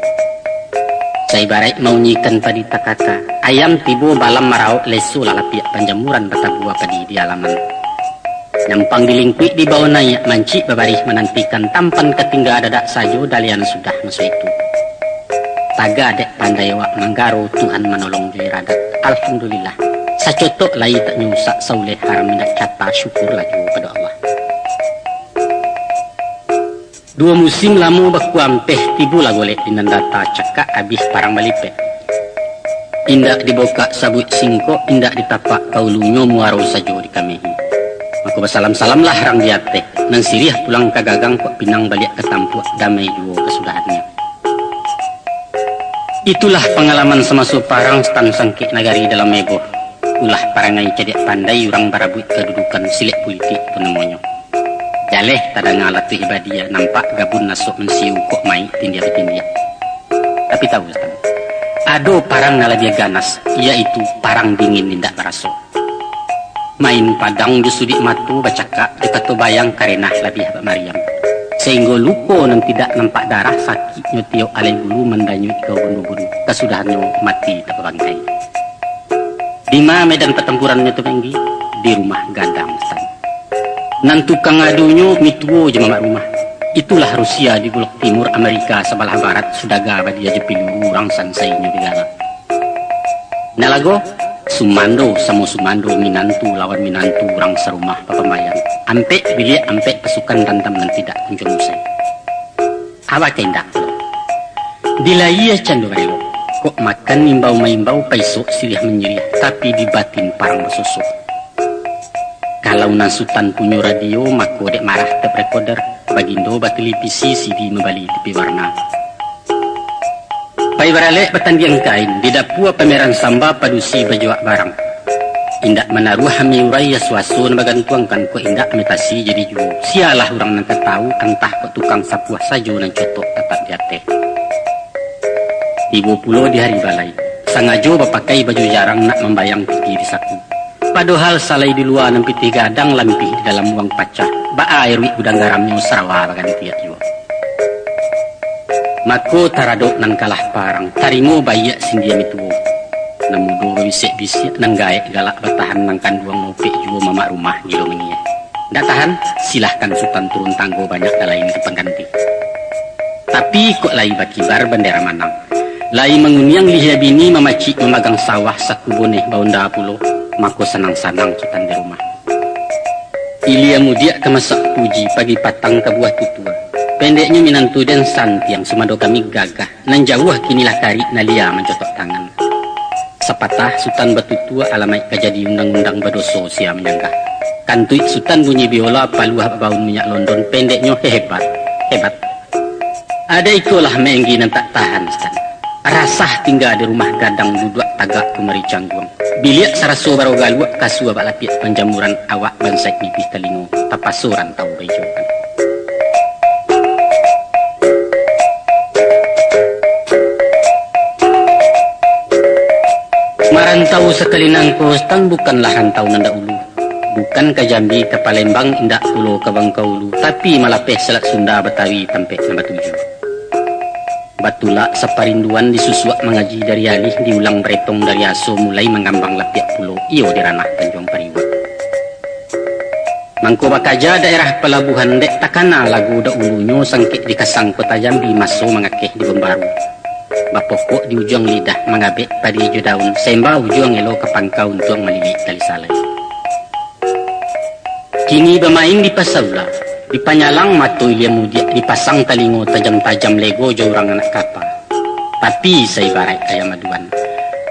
Saya barai mau nyikan padi takata ayam tibu balam marau lesu lalapiak panjamuran batabua padi di alaman. Nyampang dilingkuik di bawah naik manci babarih menantikan tampan ketingga dadak sajo dalian sudah masuk itu. Taga dek pandai wak manggaro Tuhan menolong jui radat. Alhamdulillah. Sacotok lai tak nyusak sauleh haram minat kata syukur laju pada Allah. Dua musim lamu baku ampeh tibu lah golek di nandata cakak habis parang balipe. Indak diboka sabut singko, indak ditapak kaulunyo muaro sajo di kamihi. Aku bersalam-salam lah rang diate. Nang sirih pulang ke gagang kok pinang balik ke tampuak damai juo kesudahannya. Itulah pengalaman semasa parang stan sangkik nagari dalam meboh. Ulah parangai cedik pandai orang barabut kedudukan silik politik pun namanya. Jaleh tada ngalatu ibadia nampak gabun nasuk mensiu kok mai tindia-tindia. Tapi tahu kan, ado parang nalabia ganas, yaitu parang dingin nindak barasok. Main padang di sudik matu bacaka dekat bayang karenah labih Mbak Maryam. Sehingga luko nang tidak nampak darah sakitnya tiok alai bulu mendanyut ke bunu-bunu. Kesudahannya mati tak bangkai. Di mana medan pertempurannya tu Menggi? Di rumah gadang stan. Nan tukang adunya mituo je mamak rumah. Itulah Rusia di Blok Timur Amerika sebelah barat sudah gaba dia je pilu orang sansainya digala. Nalago Sumando sama Sumando Minantu lawan Minantu orang serumah papamayan. Ampe bilik ampe pasukan rantam dan tidak kunjung usai. Awak kendak dilai candu relo. Kok makan imbau-imbau paisok silih menyirih tapi di batin parang besusuk. Kalau nasutan punya radio mako dek marah tep recorder bagindo batili PC CD membali tepi warna. Pai barale petandiang kain di dapua pameran samba padusi bajuak barang. Indak menaruh hami uraya suasun bagantuangkan ko indak ametasi jadi juo. Sialah orang nangka tahu entah ko tukang sapuah sajo nan cotok tetap diate. Ibu pulo di hari balai. Sangajo bapakai baju jarang nak membayang piti di saku. Padahal salai di luar nan piti gadang lampih di dalam uang pacah. Ba air wi udang garamnya sarawa bagan tiak juo. Mako taradok nan kalah parang. Tarimo bayak sindia mituo. Namudo bisik-bisik nang gaek galak bertahan nang kanduang ngopek juo mamak rumah gilo mengia. Ndak tahan, silahkan sultan turun tanggo banyak dalain ke pengganti. Tapi kok lai bakibar bendera manang. Lai menguniang liha bini memacik memagang sawah saku boneh baunda pulo. Mako senang-senang sultan di rumah. Ilia mudia kemasak puji pagi patang ke buah tutua. Pendeknya minantu dan santi yang sumado kami gagah. Nan jauh kinilah kari nalia mencotok tangan. Sepatah Sultan batu tua alamai kejadi undang-undang badoso sia menyanggah. Kantui Sultan bunyi biola paluah baun minyak London pendeknya hebat. Ada itulah Menggi nan tak tahan stan. Rasah tinggal di rumah gadang duduk tagak kumari cangguang. Biliak saraso baro galuak kasua bak lapiak panjamuran awak bansai nipis telingo tapasuran tau bejokan. Marantau sekali nangko stang bukanlah rantau nanda ulu. Bukan ke Jambi ke Palembang indak pulau ke Bangkaulu, tapi malapeh Selat Sunda Betawi tampek nama 7. Batula separinduan disusuak mengaji dari alih diulang beretong dari aso mulai mengambang lapiak pulau iyo di ranah Tanjung Periwa. Mangko bakaja daerah pelabuhan dek takana lagu da ulunyo sangkit di kasang kota Jambi maso mengakeh di Bembaru. Bapokok di ujung lidah mengabek padi hijau daun semba ujung elo ke pangkau untuk melilit tali salai. Kini bermain di pasaula, di panyalang matu ia mudia dipasang talingo tajam-tajam lego jauh-orang anak kapal. Tapi saya barai ayam aduan.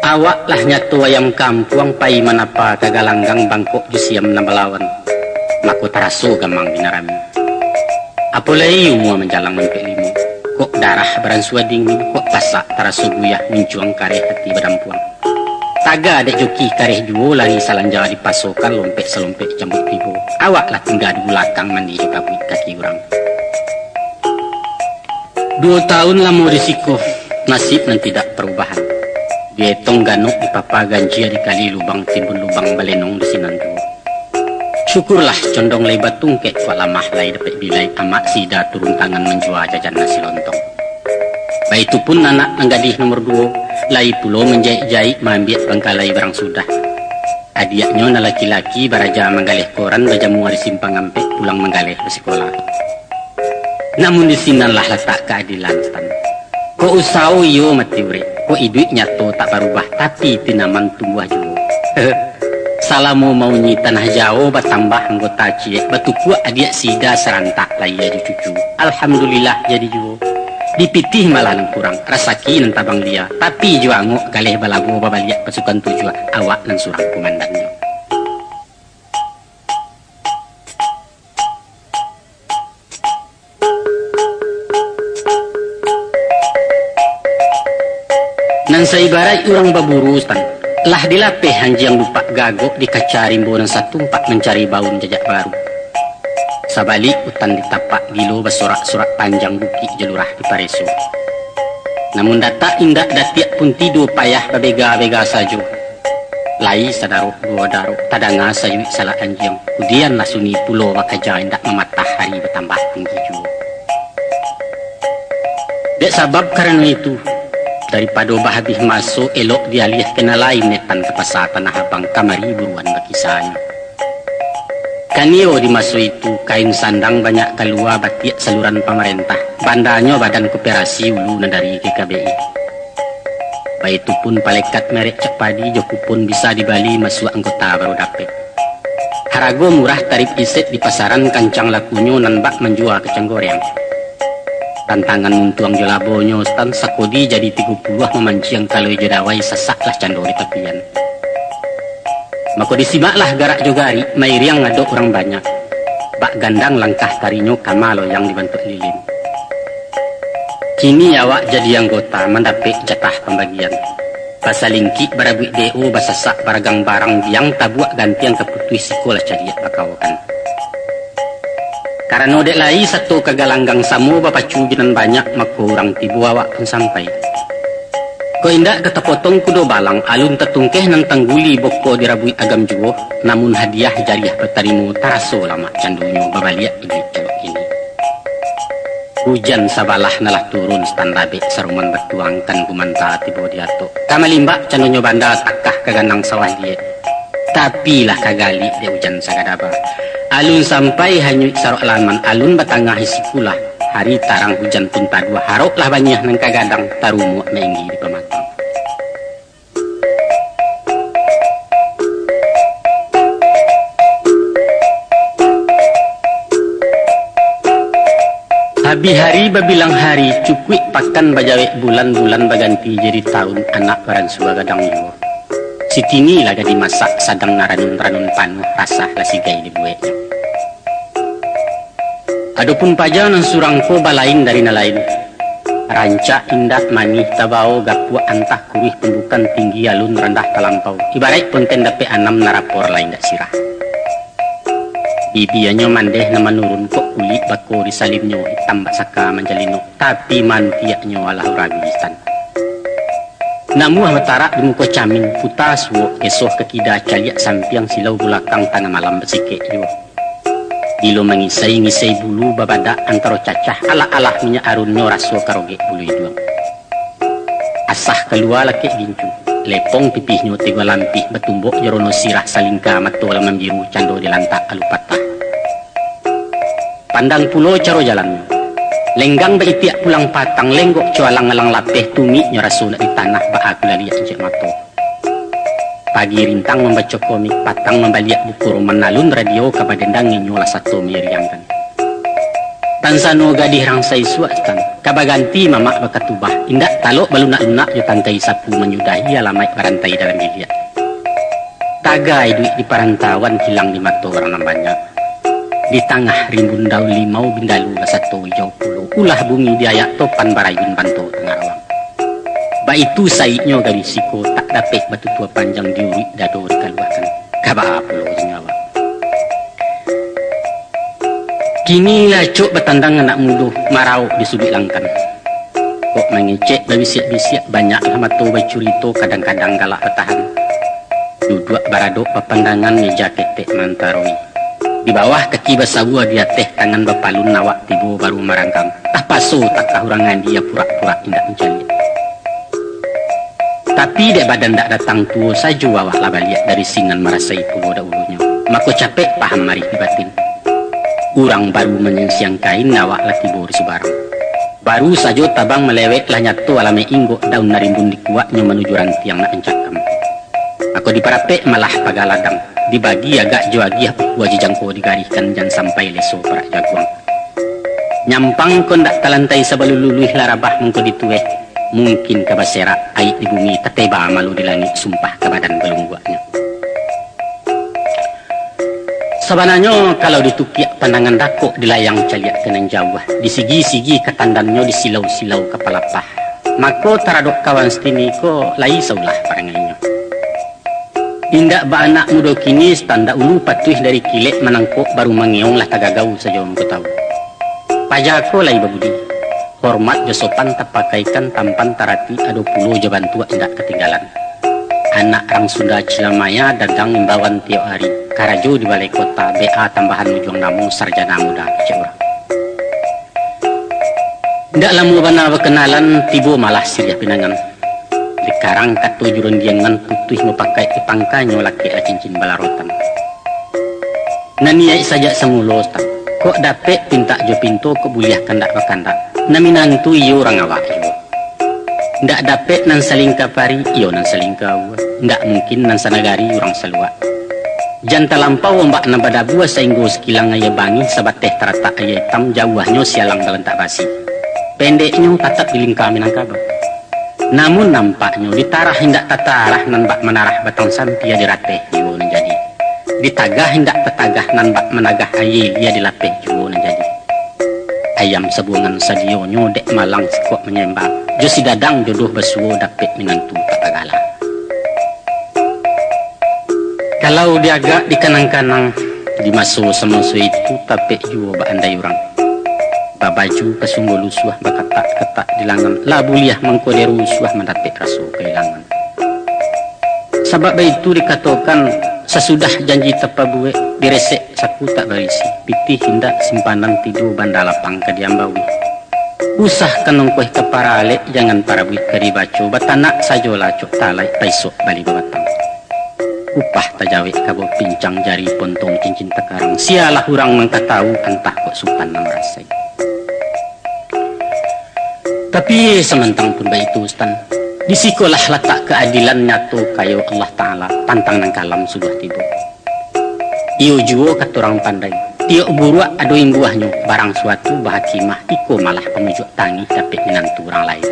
Awak lah nyatu ayam kampung pai manapa kagalanggang bangkok jusiam nambalawan. Mako taraso gamang binarami. Apolai umua menjalang mempek limu. Kok darah beransua dingin, kok pasak taraso guyah mencuang kare hati berdampuang. Taga dek joki kareh juo lari salanja di pasokan lompek selompek jambut pibo. Awak lah tinggal di belakang mandi juga buit kaki orang. 2 tahun lah mau risiko, nasib nan tidak perubahan. Dietong ganuk di papa ganjia di kali lubang timbun lubang balenong di sinan tuo. Syukurlah condong lay batung ke tua lamah lay dapat bilai amak sida turun tangan menjual jajan nasi lontong. Baik itu pun anak anggadih nomor 2 lai pulo menjahit-jahit mambiat bangkalai barang sudah. Adiaknya na laki-laki baraja menggalih koran bajamu di simpang ampek pulang menggalih ke sekolah. Namun di sinalah letak keadilan stan. Ko usau yo mati urip, ko iduit nyato tak berubah tapi tinaman tumbuh juga. Salamu mau nyi tanah jauh bertambah anggota cie batu kuat adiak sida serantak lai jadi cucu. Alhamdulillah jadi juga. Dipitih malah nang kurang rasaki nang tabang dia tapi jua ngok galeh balago babaliak pasukan tujuan awak nang surang komandannya. Nan saibarai orang baburu stan lah dilapeh hanjiang lupa gagok dikacari mbo nang satu empat mencari baun jejak baru. Sabalik hutan ditapak gilo bersorak-sorak panjang bukit jelurah di Pareso. Namun data indak datiak pun tidur payah babega-bega saja. Lai sadaruk dua daruk tadanga sayu salah anjing. Kemudian nasuni pulau wakaja indak mematah hari bertambah tinggi juga. Dek sabab karena itu daripada habis masuk elok dialih kena lain netan ke pasar Tanah Abang kamari buruan bakisanya. Kanio di masa itu kain sandang banyak keluar batik saluran pemerintah. Bandanya Badan Koperasi Ulu dari GKBI. Baik itu pun palekat merek Cepadi Joku pun bisa di Bali masuk anggota baru dapet. Harago murah tarif iset di pasaran kancang lakunyo nan bak menjual kecang goreng. Tantangan muntuang jolabonyo stan sakodi jadi 30 memancing kalau jedawai sesak lah cando di tepian. Maka disimaklah garak jogari, mairiang ngadok orang banyak. Bak gandang langkah tarinyo kamalo yang dibantu lilin. Kini awak jadi anggota mendapat jatah pembagian. Basa lingki barabuik DO basasak baragang barang yang tabuak gantian keputui sekolah cadiak bakawakan. Karena dek lai satu kegalanggang samu bapacu jinan banyak maka orang tibu awak pun sampai. Ko indak kata potong kudo balang alun tetungkeh nang tangguli boko dirabui agam juo namun hadiah jariah petarimu taraso lama candunyo babaliak duit celok ini. Hujan sabalah nalah turun standabe saruman bertuangkan kumanta tibo diato. Kamalimbak candunyo banda takah kaganang sawah dia. Tapi lah kagali de hujan sagadaba. Alun sampai hanyut sarok laman alun batangah isikulah. Hari tarang hujan pun padua harok lah banyak nang kagadang tarumu menggi di pematang. Habi hari babilang hari cukui pakan bajawek bulan-bulan baganti jadi tahun anak baran suwa gadang yo. Sitini laga dimasak sadang naranun-ranun panu rasa lasigai dibuatnya. Adapun paja nang surangko balain dari nalain. Ranca indah manih tabao gapua antah kurih pendukan tinggi alun rendah talampau. Ibarat ponten dape anam narapor lain dak sirah. Bibianyo mandeh nama nurun kok kulit bako disalimnyo tambah saka manjalino. Tapi mantiaknyo alah uragistan. Namu matara di muka camin putas wo kesoh kekida caliak sampiang silau bulakang tanah malam bersike yo. Dilo mengisai-ngisai bulu babada antara cacah ala-ala minyak arunnya raso karoge bulu itu. Asah keluar laki gincu. Lepong pipihnya tiga lampih betumbuk jerono sirah salingka matola membiru cando di lantak alupatah. Pandang pulo caro jalannya. Lenggang baitiak pulang patang lenggok cualang-alang lapeh tumi nyoraso di tanah ba aku laliak cek mato. Pagi rintang membaca komik, patang membaliak buku roman nalun radio kabadendang nyola satu meriangkan. Tansano gadih rangsai suatan, kabaganti mamak bakatubah, indak talok balunak-lunak yo tangkai sapu menyudahi alamai barantai dalam bilik. Tagai duit di parantawan hilang di mata orang banyak. Di tengah rimbun daun limau bindalu satu hijau pulau, ulah bumi diayak topan barayun bantu tengah awang. Ba itu saiknya dari siko tak dapat batu tua panjang diuri dado dikaluakan. Kaba pulau senyawa. Kini lah cok bertandang anak muda marau di sudut langkan. Kok mengecek berbisiak-bisiak banyak lah mato bercurito kadang-kadang galak bertahan. Duduk baradok pepandangan meja ketek mantaroi. Di bawah kaki basawua di atas tangan bapalun nawak tibu baru marangkang. Tak paso tak kahurangan dia pura-pura indak mencari. Tapi dek badan tak datang tua saja wawah lah baliak dari sinan merasai pulau dahulunya. Mako capek paham mari di batin. Urang baru menyensiang kain nawak lah tibu di sebarang. Baru saja tabang melewek lah nyato alame inggok daun narimbun di kuatnya menuju rantiang nak encakam. Aku diparapek malah pagaladang. Dibagi agak joagiah wajah jangko digarihkan jangan sampai leso para jaguang. Nyampang kon dak talantai sabaluluih larabah mengko ditueh. Mungkin kabasera air di bumi teteba malu di langit sumpah ke badan belungguaknya. Sebenarnya kalau ditukiak pandangan dakok di layang caliak kenan jauh. Di sigi-sigi ketandannya di silau-silau kepala pah. Mako taradok kawan stini ko lai saulah parangainya. Indak ba anak muda kini standa ulu patuh dari kilek menangkok baru mengeong lah tagagau saja aku tahu. Pajako lai babudi. Hormat josopan tapakaikan tampan tarati ado pulo jabantua indak ketinggalan. Anak orang Sunda Cilamaya dagang imbawan tiap hari. Karajo di balai kota BA tambahan ujung namu sarjana muda kecewa. Ndak lama bana berkenalan tibo malah siriah pinangan. Sekarang katu jurun giangan putih memakai ipangkanyo laki cincin balarotan. Naniai saja semulos tak. Kok dapet pinta jo pinto kebuliah kandak kandak. Naminantu iyo orang awak iyo. Ndak dapet nan saling kapari iyo nan saling kau. Ndak mungkin nan sanagari orang salua. Janta lampau mbak nambah dabua sainggo sekilang ayah bangi sabat teh terata ayah hitam jauhnya sialang dalam tak basi. Pendeknya tatap biling kami nang kabel. Namun nampaknya ditarah hendak tatarah nan bak menarah batang sampia dirateh jiwa menjadi. Ditagah hendak tetagah nan bak menagah ayil ia dilapeh jiwa menjadi. Ayam sebuangan sadionyo dek malang sekok menyembah. Jo si dadang jodoh besuo dapet minantu tatagala. Kalau diagak di kanang-kanang di maso semoso itu tapek jiwa bak andai orang. Babaju kesunggul usuah bakatak-katak di langan labuliah mengkoderu usuah mendatik rasu kehilangan. Sebab itu dikatakan sesudah janji tepa buek diresek saku tak berisi pitih hindak simpanan tidur banda lapang ke diambawi. Usah kenongkoh ke para alek jangan para buik keri baco batanak sajola cok talai paisok bali babatang. Upah tajawik kabo pincang jari pontong cincin tekarang sialah orang mengkatahu entah kok supan namrasai. Tapi sementang pun baik itu Ustaz. Disikolah letak keadilan nyatu kayo Allah Ta'ala pantang nang kalam sudah tiba. Iyo juo katurang pandai. Tiok buruak ado imbuahnya barang suatu bahakimah iko malah pemujuk tangi tapi minantu orang lain.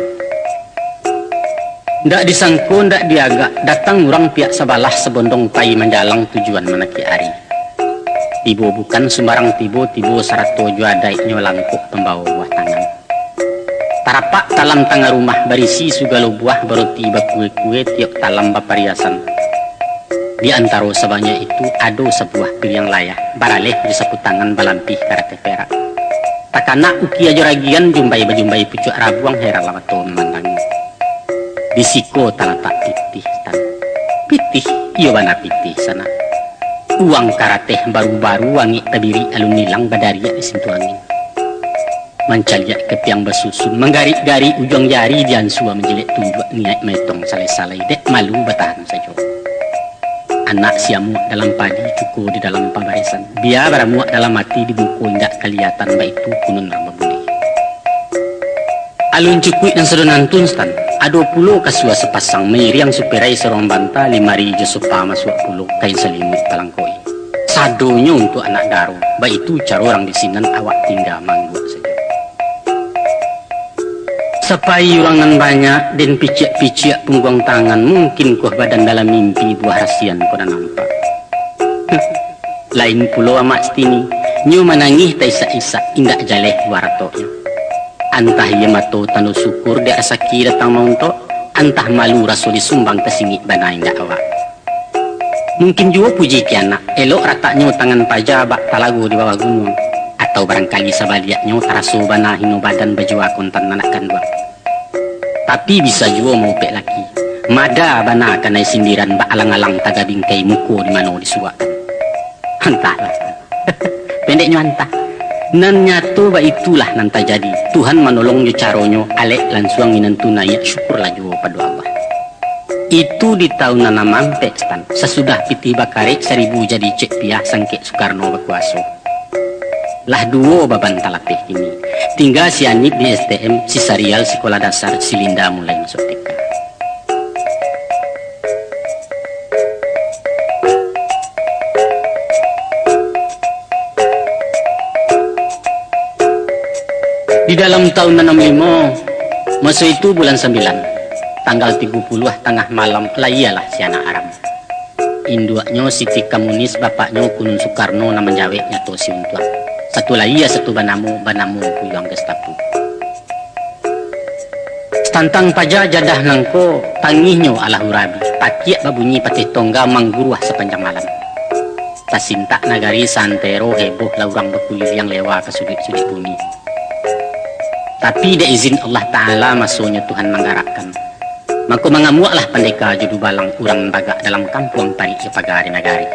Ndak disangko ndak diagak datang orang pihak sebalah sebondong pai menjalang tujuan menaki ari. Tibo bukan sembarang tibo sarato juadai nyolangkuk pembawa buah tangan. Tarapak talam tangga rumah berisi segala buah beroti kue-kue tiap talam bapariasan. Di antara sebanyak itu ada sebuah piring layah baraleh di sapu tangan balampih karate perak. Takana uki aja ragian jumbai pucuk rabuang heran lamato memandangi. Di siko talatak pitih tan. Pitih iyo bana pitih sana. Uang karate baru-baru wangi tabiri alun nilang badaria di sentuh angin. Mencaliak kepiang bersusun menggarik-garik ujung jari dan sua menjelit tunjuk niat metong salai-salai dek malu bertahan saja. Anak siamuak dalam padi cukup di dalam pabarisan biar beramuak dalam mati di buku indak kelihatan baik itu kunun nama budi. Alun cukui dan sedonan tunstan ado pulo kasua sepasang meriang superai serong banta 5 jesopa masuk pulo kain selimut palangkoi. Sadonya untuk anak daru baik itu cara orang di sinan awak tinggal mangguak saja. Sapai urangan banyak dan picik-picik punggung tangan mungkin kuah badan dalam mimpi buah rasian kau dah nampak. Lain pulau amat stini nyu menangih tak isak-isak indak jaleh waratoknya. Antah ia mato tanu syukur dia asaki datang mauntok antah malu rasul disumbang tesingi banain dakwa. Mungkin juga puji kiana elok rataknya tangan paja bak talagu di bawah gunung, atau barangkali sabaliaknya tarasu bana hino badan baju kontan anak dua. Tapi bisa juga mau pek laki mada bana kanai sindiran bak alang-alang taga bingkai muko di mana disuakan. Entahlah. Pendeknya entah. Nan nyato ba itulah nanta jadi Tuhan menolong jo caronyo alek lansuang minantuna ya syukurlah jo pada Allah. Itu di tahun nana mampe stan sesudah piti bakare 1000 jadi cek piah sangke Soekarno berkuasa. Lah duo baban talapeh ini tinggal si Anip di STM, si Sarial sekolah dasar, si Linda mulai masuk TK. Di dalam tahun 65, masa itu bulan 9, tanggal 30 tengah malam lah iyalah si anak Aram. Induaknya Siti Komunis, bapaknya Kunun Soekarno nama jaweknya to si Untuang. Satu lah iya satu banamu kuyang Gestapo. Tantang paja jadah nangko tangihnyo ala hurabi. Pakiak babunyi patih tongga mangguruah sepanjang malam. Tasintak nagari santero heboh laurang bekulil yang lewa ke sudut-sudut bumi. Tapi de izin Allah Ta'ala masuknya Tuhan menggerakkan. Maka mengamuaklah pendeka judu balang urang bagak dalam kampung pari pagari nagari.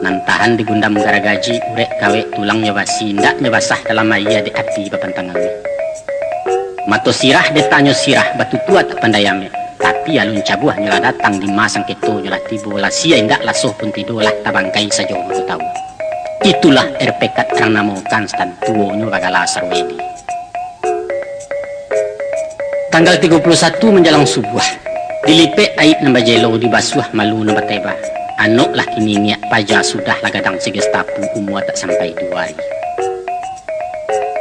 Nantahan digundam garagaji urek kawe tulang nyawasi ndak nyawasah dalam maya de api bapantangannya. Mato sirah de tanyo sirah batu tua tak pandayame. Tapi alun cabuah nyala datang di masang keto nyala tibo la sia indak lasoh pun tidolah tabangkai saja aku tahu. Itulah RPK terang namo Kanstan tuonyo bagala sarwedi. Tanggal 31 menjelang subuh, dilipek aib namba jelo di basuh malu namba teba. Anok lah kini niat paja sudah lagadang si Gestapo umur tak sampai 2 hari.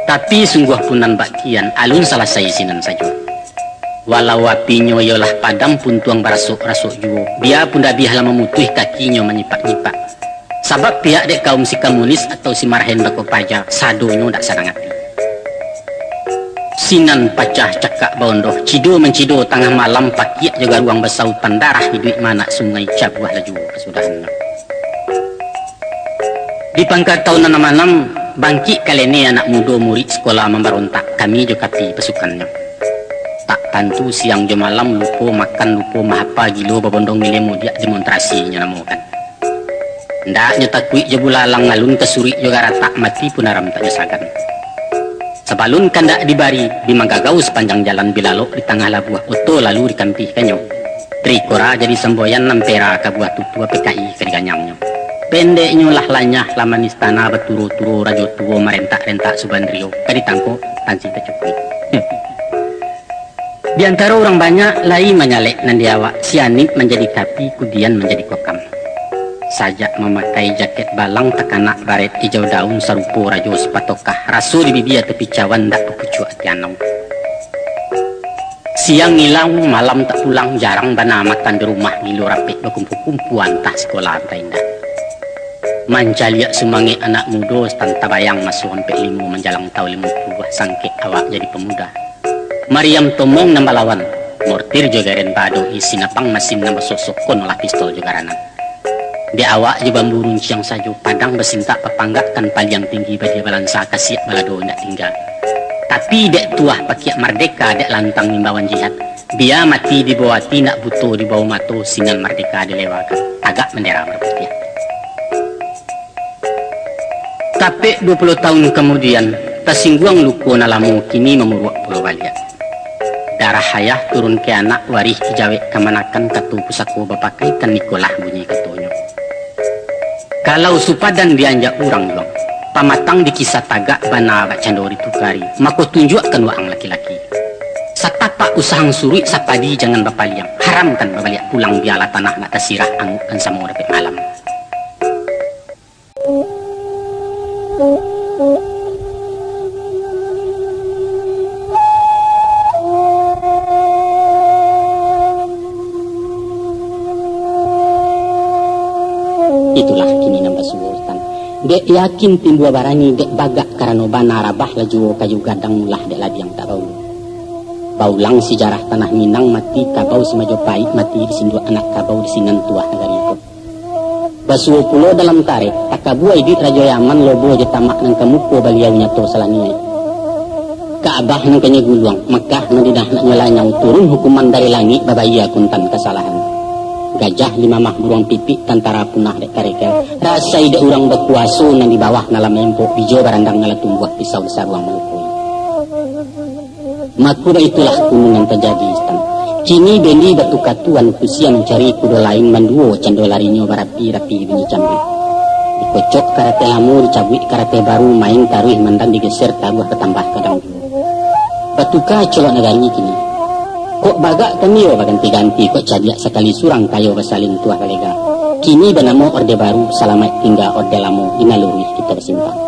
Tapi sungguh punan bakian alun salah saya sinan saja. Walau apinya yolah padam pun tuang barasuk-rasuk juo. Dia pun dah bihala memutuh kakinya menyipak-nyipak. Sebab pihak dek kaum si Komunis atau si Marhen bako paja sadonyo dak sadang hati. Sinan pacah cakak bondo, cido mencido tengah malam pakiak juga ruang besautan darah di duit mana sungai cabuah laju kesudahan. Di pangkat tahun 66 bangkit kalene anak muda murid sekolah memberontak kami juga kapi pasukannya. Tak tentu siang jam malam lupa makan lupa mahapa gilo babondong milemu dia demonstrasinya namukan. Ndaknya takui jebulalang ngalun kesuri juga rata mati pun aram tak nyesakan. Sebalun kandak dibari dimagagau sepanjang jalan bilalok di tengah labuah oto lalu dikampih kanyo. Trikora jadi semboyan nampera ke buah tutua PKI ke diganyangnya. Pendeknya lah lanyah laman istana beturu-turu rajo tuo merentak-rentak subandrio ke ditangko tansi tercukui. Di antara orang banyak lai menyalek nandiawa si Anip menjadi kapi kudian menjadi kokam. Sajak memakai jaket balang tekanak baret hijau daun sarupo rajo sepatokah rasu di bibia tepi cawan dak pepucu atianong. Siang ngilang malam tak pulang jarang bana matan di rumah gilo rapek berkumpu-kumpuan tah sekolah tak indah. Mancaliak semangat anak muda tanta bayang masuhan pek limu menjalang tahun 50 sangke awak jadi pemuda. Mariam tomong nambah lawan mortir juga ren bado isi napang mesin nambah sosok kon olah pistol juga ranan. Di awak je bambu runcang sajo padang bersintak pepanggakan paliang tinggi bagi balansa kasiak balado ndak tinggal. Tapi dek tuah pakiak merdeka dek lantang mimbawan jihad. Dia mati di bawah nak buto di bawah mato sinan merdeka dilewakan. Agak mendera berputih. Tapi 20 tahun kemudian tersingguang luku nalamu kini memuruak pulau Baliak. Darah hayah turun ke anak warih kijawek kemanakan katu pusako bapakai kan Nikolah bunyi ketonyo. Kalau supadan dianjak urang dong, pamatang di kisah tagak bana bak candori tukari, maka tunjukkan waang laki-laki. Satapak usahang suri sapadi jangan bapaliang, haramkan babaliak pulang biala tanah nak tersirah anggukan sama repek malam. Itulah kini nambah sultan. Dek yakin timbua barani dek bagak karena bana rabah laju kayu gadang mulah dek lagi yang tak tahu. paulang sejarah tanah Minang mati kabau si Majapahit mati di sindu anak kabau di sinan tuah negari ko. Basuo pulo dalam tarik takabu idit Raja Yaman lobo aja tamak nang kamuko baliau nyato salaniai. Kaabah nang kanya guluang Mekah nang didah nak nyalanyang turun hukuman dari langit babaya kuntan kesalahan. Gajah lima mah buruang pipik tantara punah dek karekel rasai dek urang berkuaso nang di bawah nalam empok bijo barandang nala tumbuh pisau besar uang melukui. Makura itulah gunung yang terjadi istan. Kini bendi batu katuan kusia mencari kuda lain manduo cando larinyo barapi rapi bunyi cambil. Dikocok karate lamu dicabui karate baru main taruh mandan digeser taruh ketambah kadang dulu. Batuka colok negari kini. Kok bagak kami baganti-ganti kok cadiak sekali surang kayo basalin tuah kalega. Kini benamo orde baru selamat tinggal orde lamo dinaluri kita bersimpang.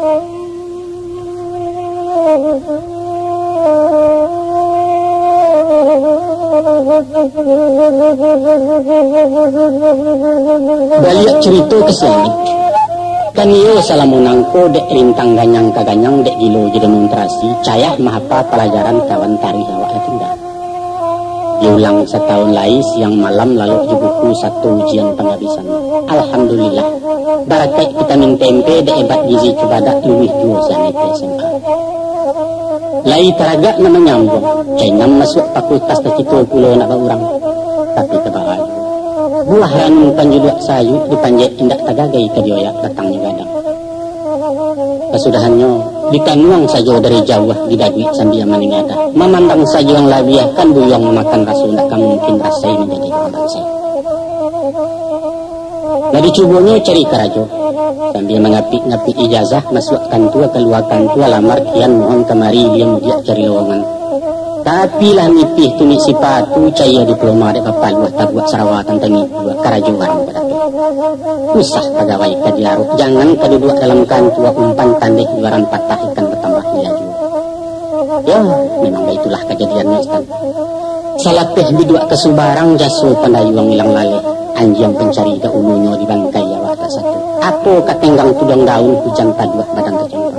Baliak cerita keselip kan iyo salamunangko dek rintang ganyang kaganyang dek gilo jadi demonstrasi cayah mahapa pelajaran kawan tarikh awak tinggal. Diulang setahun lagi siang malam lalu di buku satu ujian penghabisan. Alhamdulillah barakai vitamin tempe dek ebat gizi cubadak luwih dua sanit SMA. Lai teragak nama nyambung Cainam masuk fakultas tercitu pulau nak berurang. Tapi kebawah buah ranum panjuduk sayu dipanjek indak tagagai ke dioyak datangnya gadang. Kesudahannya ditanuang saja dari jauh didagui sambil maningada. Memandang saja yang labiah kan buyong memakan rasul nak mungkin rasai menjadi orang bangsa. Dari cubunya cari karajo sambil mengapik-ngapik ijazah masuk kantua keluar kantua lamar kian mohon kemari dia mudiak cari lowongan. Tapi lah nipih tunik sipatu caya diploma dek bapak luah tabuak sarawatan tangi dua karajoan pada tu. Usah pegawai kadiaruk jangan keduduk dalam kantua umpan tandek luaran patah ikan bertambah laju. Ya memang itulah kejadiannya Ustaz. Salapeh bidua kesubarang jasu pandayuang ilang lale. Anjing pencari ke ulunya di bangkai awak tak satu. Apa katenggang tudang daun hujan paduah badan tercampur.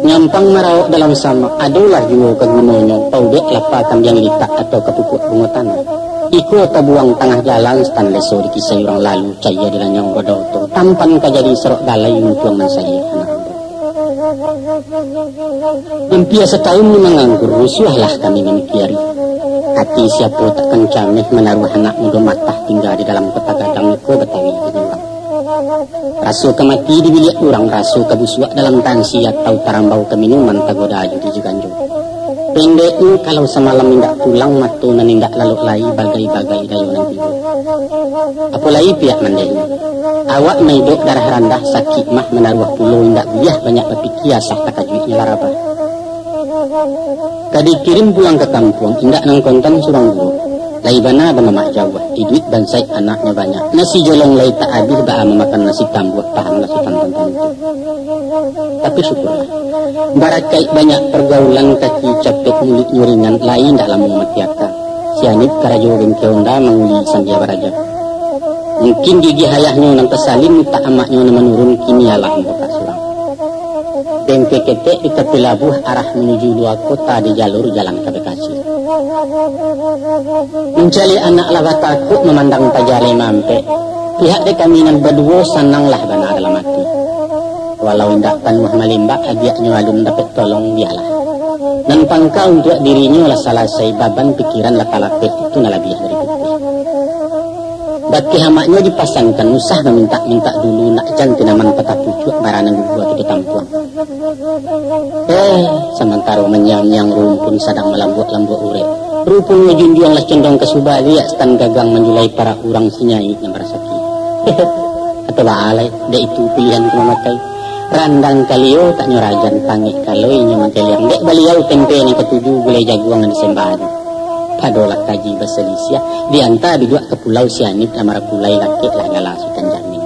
Nyampang merauk dalam sama. Adalah juga ke gunanya. Paudek lapa kambiang litak atau ke pupuk bunga tanah. Iku tabuang tengah jalan stan leso di kisah orang lalu. Caya di lanyang godauto. Tampan kajadi serok galai untuang saya anak. Impia setahun menganggur. Rusuhlah kami menikiari. Hati siapa takkan camih menaruh anak muda matah tinggal di dalam kota gadang ko Betawi Banyuwangi. Rasu kemati di bilik orang, rasu kebusuak dalam tangsi atau tarambau keminuman tagoda aju di Juganjo. Pendek kalau semalam indak pulang matu nan indak lalu lai bagai-bagai dayunan tidur. Apalagi pihak mandai. Awak meidok darah rendah sakit mah menaruh pulau indak biah banyak berpikir sah takajuitnya larabah. Kadi kirim pulang ke kampung, indak nang kontan surang dulu. Lai bana bermamak jauh, duit bansai anaknya banyak. Nasi jolong lai tak habis baha memakan nasi tambuh paham nasi tantan itu. Tapi syukurlah, barakai banyak pergaulan kaki capek mulut nyuringan lain dalam mematiaka. Sianip karajo bengkeonda menguli sandia baraja. Mungkin gigi hayahnya nang tersalin tak amaknya menurun kini alah membuka surang. Bengke ketek di tepi labuh arah menuju dua kota di jalur jalan ke Bekasi. Mencari anak lawat takut memandang tajale mampe. Pihak dekaminan berdua sananglah bana dalam hati. Walau indak panuh melimbak hadiahnya alun dapat tolong dialah. Dan pangkal untuk dirinya lah salah baban pikiran lakalapet itu nalabiah dari putih. Baki hamaknya dipasangkan usah meminta-minta dulu nak jantinaman peta pucuk baranang buat itu tampuan. Sementara menyang-nyang rumpun sadang melambuk-lambuk urep. Rupanya junjung lah condong ke subali stan gagang menjulai para orang sinyai yang merasaki. Atau baalai, dek itu pilihan memakai. Randang kalio tak nyurajan pangit kaloi nyamantel yang dek baliau tempe yang ketujuh gulai jaguang di sembahan. Padolah kaji berselisih diantara dua ke pulau Sianip amara pulai laki lah galah sukan jamin.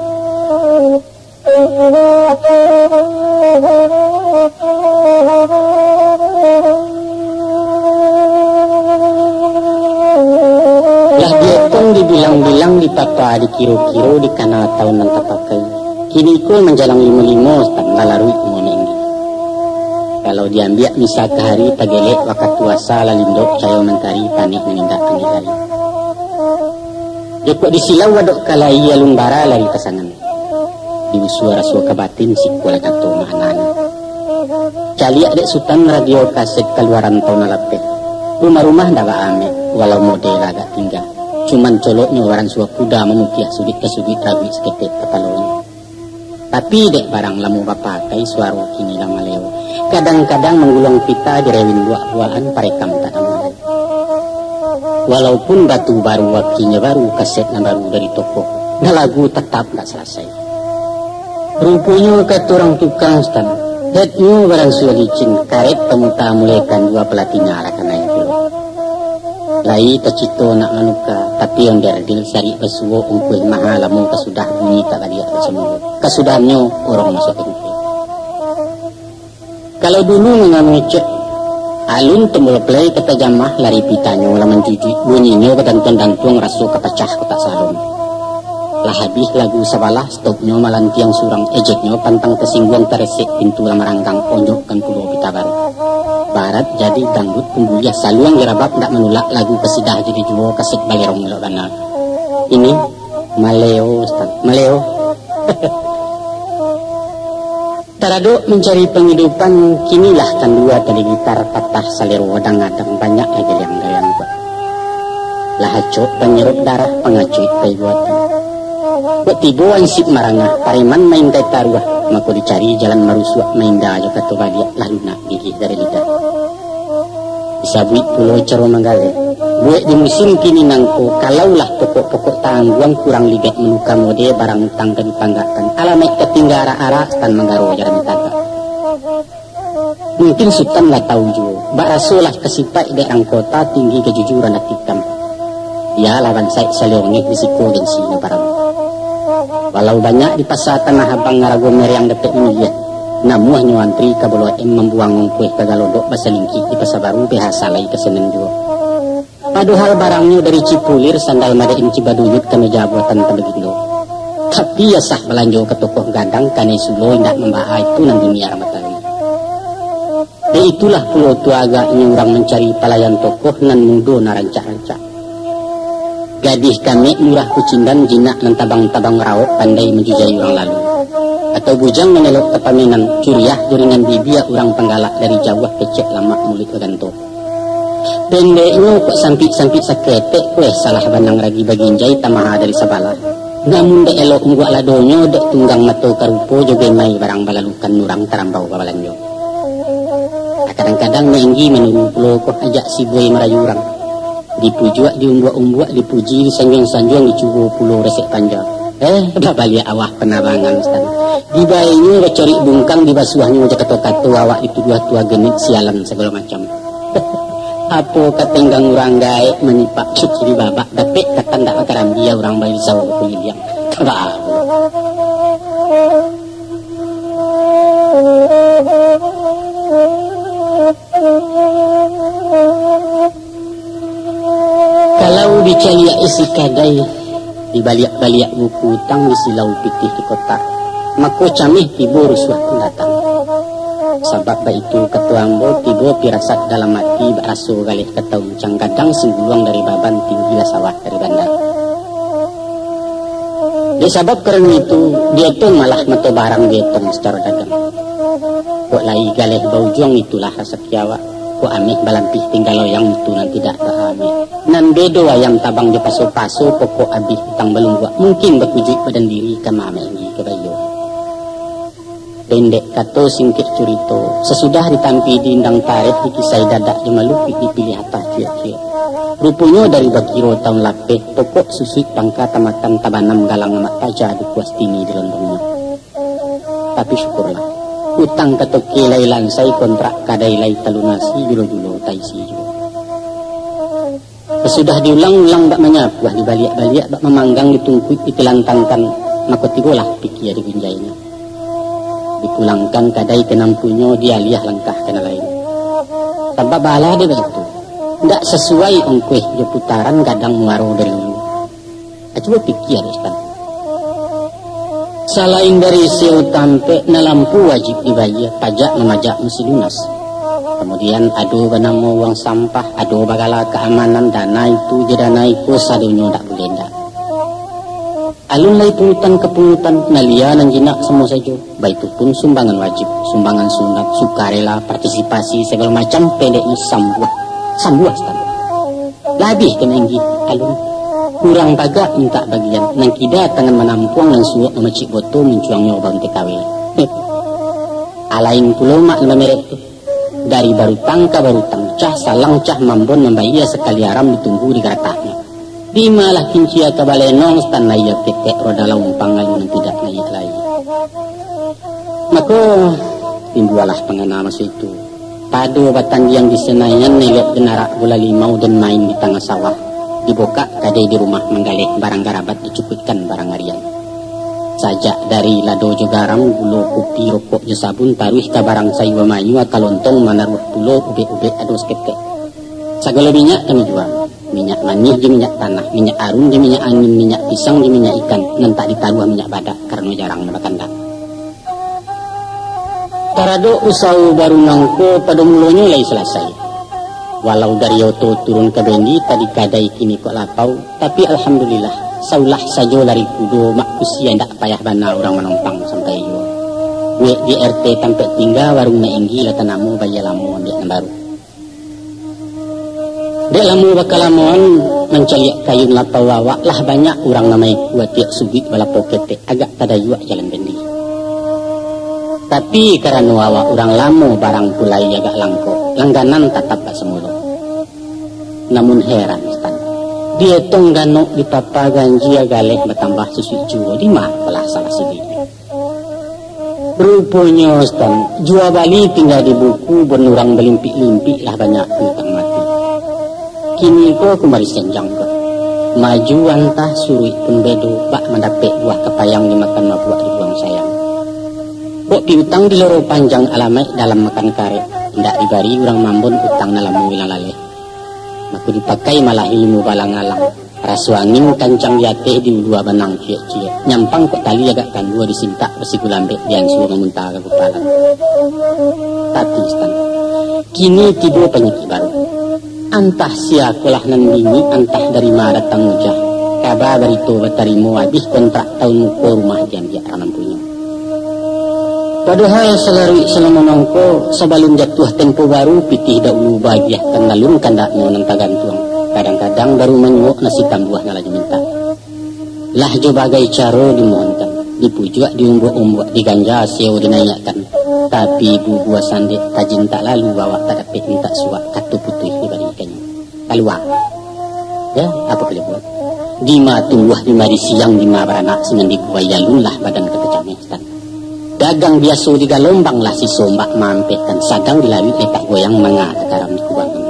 Lah diotong dibilang-bilang dipapa dikiro-kiro di kana tahun nan tapakai. Kini ko menjalang limo-limo stan lalarui monenggi. Kalau diambil misal ke hari tagelek wakat tuasa lalindok cayo mentari panik menindak angin hari. Jepok di silau wadok kalai alung bara lari pasangan. Di suara suaka batin si kuala kato mahanana. Caliak dek sultan radio kaset keluaran tahun alapet. Rumah-rumah dawa ame walau model agak tinggal. Cuman coloknya waran suap kuda memutiak sudit ke sudit rabi seketek kepalanya. Tapi dek barang lamu bapakai suara kini lama leo. Kadang-kadang menggulung pita direwin buah-buahan parekam tak aman. Walaupun batu baru wakinya baru kaset baru dari toko. Nah lagu tetap tak selesai. Rupanya kata orang tukang stan. Headnya barang sudah licin karet pemuta mulaikan dua pelatihnya arahkan naik dulu. Lai tercito nak manuka tapi yang derdil sari pesuo ungkuh mahal lamun kesudah bunyi tak kaliak semua. Kesudahnya orang masuk ungkuh. Kalau dulu ngecek alun tembul play kata jamah lari pitanya laman jujui bunyinya kedantung-dantung rasu kepecah kotak salon. Lah habis lagu sabalah stopnya malan tiang surang ejeknya pantang kesingguang teresik pintu lamaranggang onjok kan pulau pita baru. Barat jadi dangdut pembulia saluang gerabak ndak menolak lagu kesidah jadi juo kasih balerong ngelok kana. Ini maleo Ustaz, maleo. Tarado mencari penghidupan kinilah kan dua tali gitar patah salero wadang-adang banyak gayang-gayang buat. Lahacok penyerut darah pengacuit pay buatan. Buat tibuan sip marangah pariman main kay taruah mako dicari jalan marusua main dayo kato baliak lalu nak gigih dari lidah. Isabuit pulau caro manggale. Buat di musim kini nangko kalaulah pokok-pokok tangguang kurang ligat menuka mode barang utang dan dipanggakan. Alamek ketinggara arah stan manggaro jalan taga. Mungkin sultan lah tahu juga. Bak rasulah kesipai daerah kota tinggi kejujuran dan hitam. Dia lawan saya seliongi risiko gengsi barang. Walau banyak di pasar tanah abang ngarago meriang detek ini ya. Namun nyuantri kabolo membuang ngongkuih kagalodok basalingki di pasar baru behasa lagi kesenen juga. Padahal barangnya dari Cipulir sandal madain Cibaduyut ke meja buatan Tabegindo. Tapi ya sah belanjo ke tokoh gadang kane sulo tidak membahas itu nang dunia ramatari. Dan itulah pulau tua agaknya orang mencari pelayan tokoh nan mudo narancak-rancak. Gadis kami murah kucindan jinak nan tabang-tabang raok pandai menjujai orang lalu. Atau bujang menelok kepaminan curiah jaringan bibia orang penggalak dari Jawa kecek lama mulut keganto. Pendeknya kok sampik-sampik saketek kue salah banang ragi baginjai tamaha dari sabalah. Namun dek elok ungguk ladonyo dek tunggang mato karupo joge mai barang balalukan nurang tarambau kabalanyo. Kadang-kadang menggi menurut pulau kok ajak si boy merayurang. Dipujuak diumbuak-umbuak dipuji disanjung-sanjung dicubo pulau resek panjang. Babalia awah penabangan Ustaz. Dibayanya kecori bungkang dibasuahnya aja kato-kato awak itu dua-tua genit sialan segala macam. Apa katenggang orang gaek menipak cuci di babak dapet kata ndak makaram dia orang bayi sawo kuliang. Tahu. Kalau dicalia isi kadai di baliak-baliak buku utang di silau pitih di kota, mako camih tibo rusuh pendatang. Sebab itu ketua ambo tibo pirasat dalam hati beraso galih ketau cangkadang singguluang dari baban tinggi sawah dari bandar. Di sebab karena itu dia tuh malah meto barang getong secara dagang. Kok lai galih bau juang itulah rasa kiawa. Kok amih balampih tinggal yang itu nanti tidak terhamil. Nan bedo ayam tabang di paso-paso pokok abih utang belum buat mungkin berpujuk badan diri kama amih ini ke bayo. Pendek kato singkit curito sesudah ditampi di indang tarif dikisai dadak di malupi dipilih atas cia-cia. Rupanya dari bakiro tahun lapeh pokok susut pangka tamatan tabanam galang amat taja di kuastini di londongnya. Tapi syukurlah utang katoke lai lansai kontrak kadai lai talunasi julo-julo taisi juga. Sesudah diulang-ulang bak menyapuah di baliak-baliak bak memanggang ditungkuit ditilantangkan makotigolah pikir digunjainya. Dipulangkan kadai kenampunya dia liah langkah kena lain. Tanpa bala dia begitu. Tidak sesuai ongkuih dia putaran kadang muaro dari dulu. Coba pikir Ustaz. Selain dari seo tampe na lampu wajib dibayar, pajak memajak mesti lunas. Kemudian ado banamo uang sampah, ado bagala keamanan, dana itu dana itu sadonyo tak boleh ndak. Alun lai pungutan nalia nan jinak semua saja. Baik itu pun sumbangan wajib, sumbangan sunat, sukarela, partisipasi segala macam pendeknya sambuah standar. Labih kenenggi alun kurang bagak minta bagian nang kida tangan menampuang nang suak memecik boto mencuangnya obang TKW. Alain pulau mak merek tu dari baru tangka baru tangcah salang cah mambon membayar sekali aram ditunggu di karatahnya. Di malah kincia kabalenong stan laya ketek roda laumpang alun tidak naik lagi. Maka timbualah pengana masa itu. Tado batan yang disenayan nelok genarak gula limau dan main di tengah sawah. Dibuka kadai di rumah menggalih barang garabat dicukutkan barang harian. Sajak dari lado jo garam, gulo, kopi, rokok, jo sabun, taruh ke barang sayur mayu, kalontong, menaruh pulo, ube-ube, ados ketek. Segala minyak kami jual. Minyak manis je minyak tanah, minyak arum je minyak angin, minyak pisang je minyak ikan. Nanti ditaruh minyak badak karena jarang nabakandak. Tarado usau baru nangko pada mulanya lai selesai. Walau dari Yoto turun ke Bendi tadi kadai kini kok lapau, tapi alhamdulillah saulah sajo lari kudo mak usia ndak payah bana orang menumpang sampai yo. We di RT tempat tinggal warung na inggi la tanamu baya lamu ambil baru. Dek lamu bakal lamuan mencaliak kayun lapau wawa lah banyak orang namai kuat tiak subit bala pokete agak tada yuak jalan Bendi. Tapi karena wawa orang lamu barang pulai agak langko, langganan tetap tak semula. Namun heran stan, dia tonggano di papa ganji galeh bertambah susu jual di mana pelah salah sedih. Rupanya stan, jual bali tinggal di buku bernurang belimpik-limpik lah banyak hutang mati. Kini ko kembali senjang ko. Maju antah surui pun bedo bak mendapat buah kepayang dimakan mabuak di buang sayang. Kok piutang di loro panjang alamat dalam makan karet. Tidak dibari orang mambon utang dalam wilang laleh. Maku dipakai malah ilmu balang-alang. Rasu angin kancang yateh di dua benang cie-cie. Nyampang kok tali agak kandua disintak bersikulambe dian suruh memuntah ke kepala. Tapi stan, kini tiba penyakit baru. Antah siakulah nan bini, antah dari mana datang ujah. Kabar berito batarimo habis kontrak tahun muka rumah diam-diam ranam punya. Padahal selama nongko sebelum jatuh tempo baru pitih dahulu bahagia kendalun kandaknya nang tagantuang. Kadang-kadang baru menyuak nasi tambuah nalaju minta. Lah jo bagai cara dimohonkan, dipujuk diumbuk-umbuk diganja seo dinayakkan. Tapi buah sandek tajin tak lalu bawa tak dapat minta suak katu putih dibandingkannya. Keluar. Ya, apa boleh buat? Dima tungguh lima di siang lima beranak senang dikuayalun lah badan kekecamitan. Dagang biasa di galombang lah si sombak mampet dan sadang dilalui letak goyang manga kekaram di kubangan.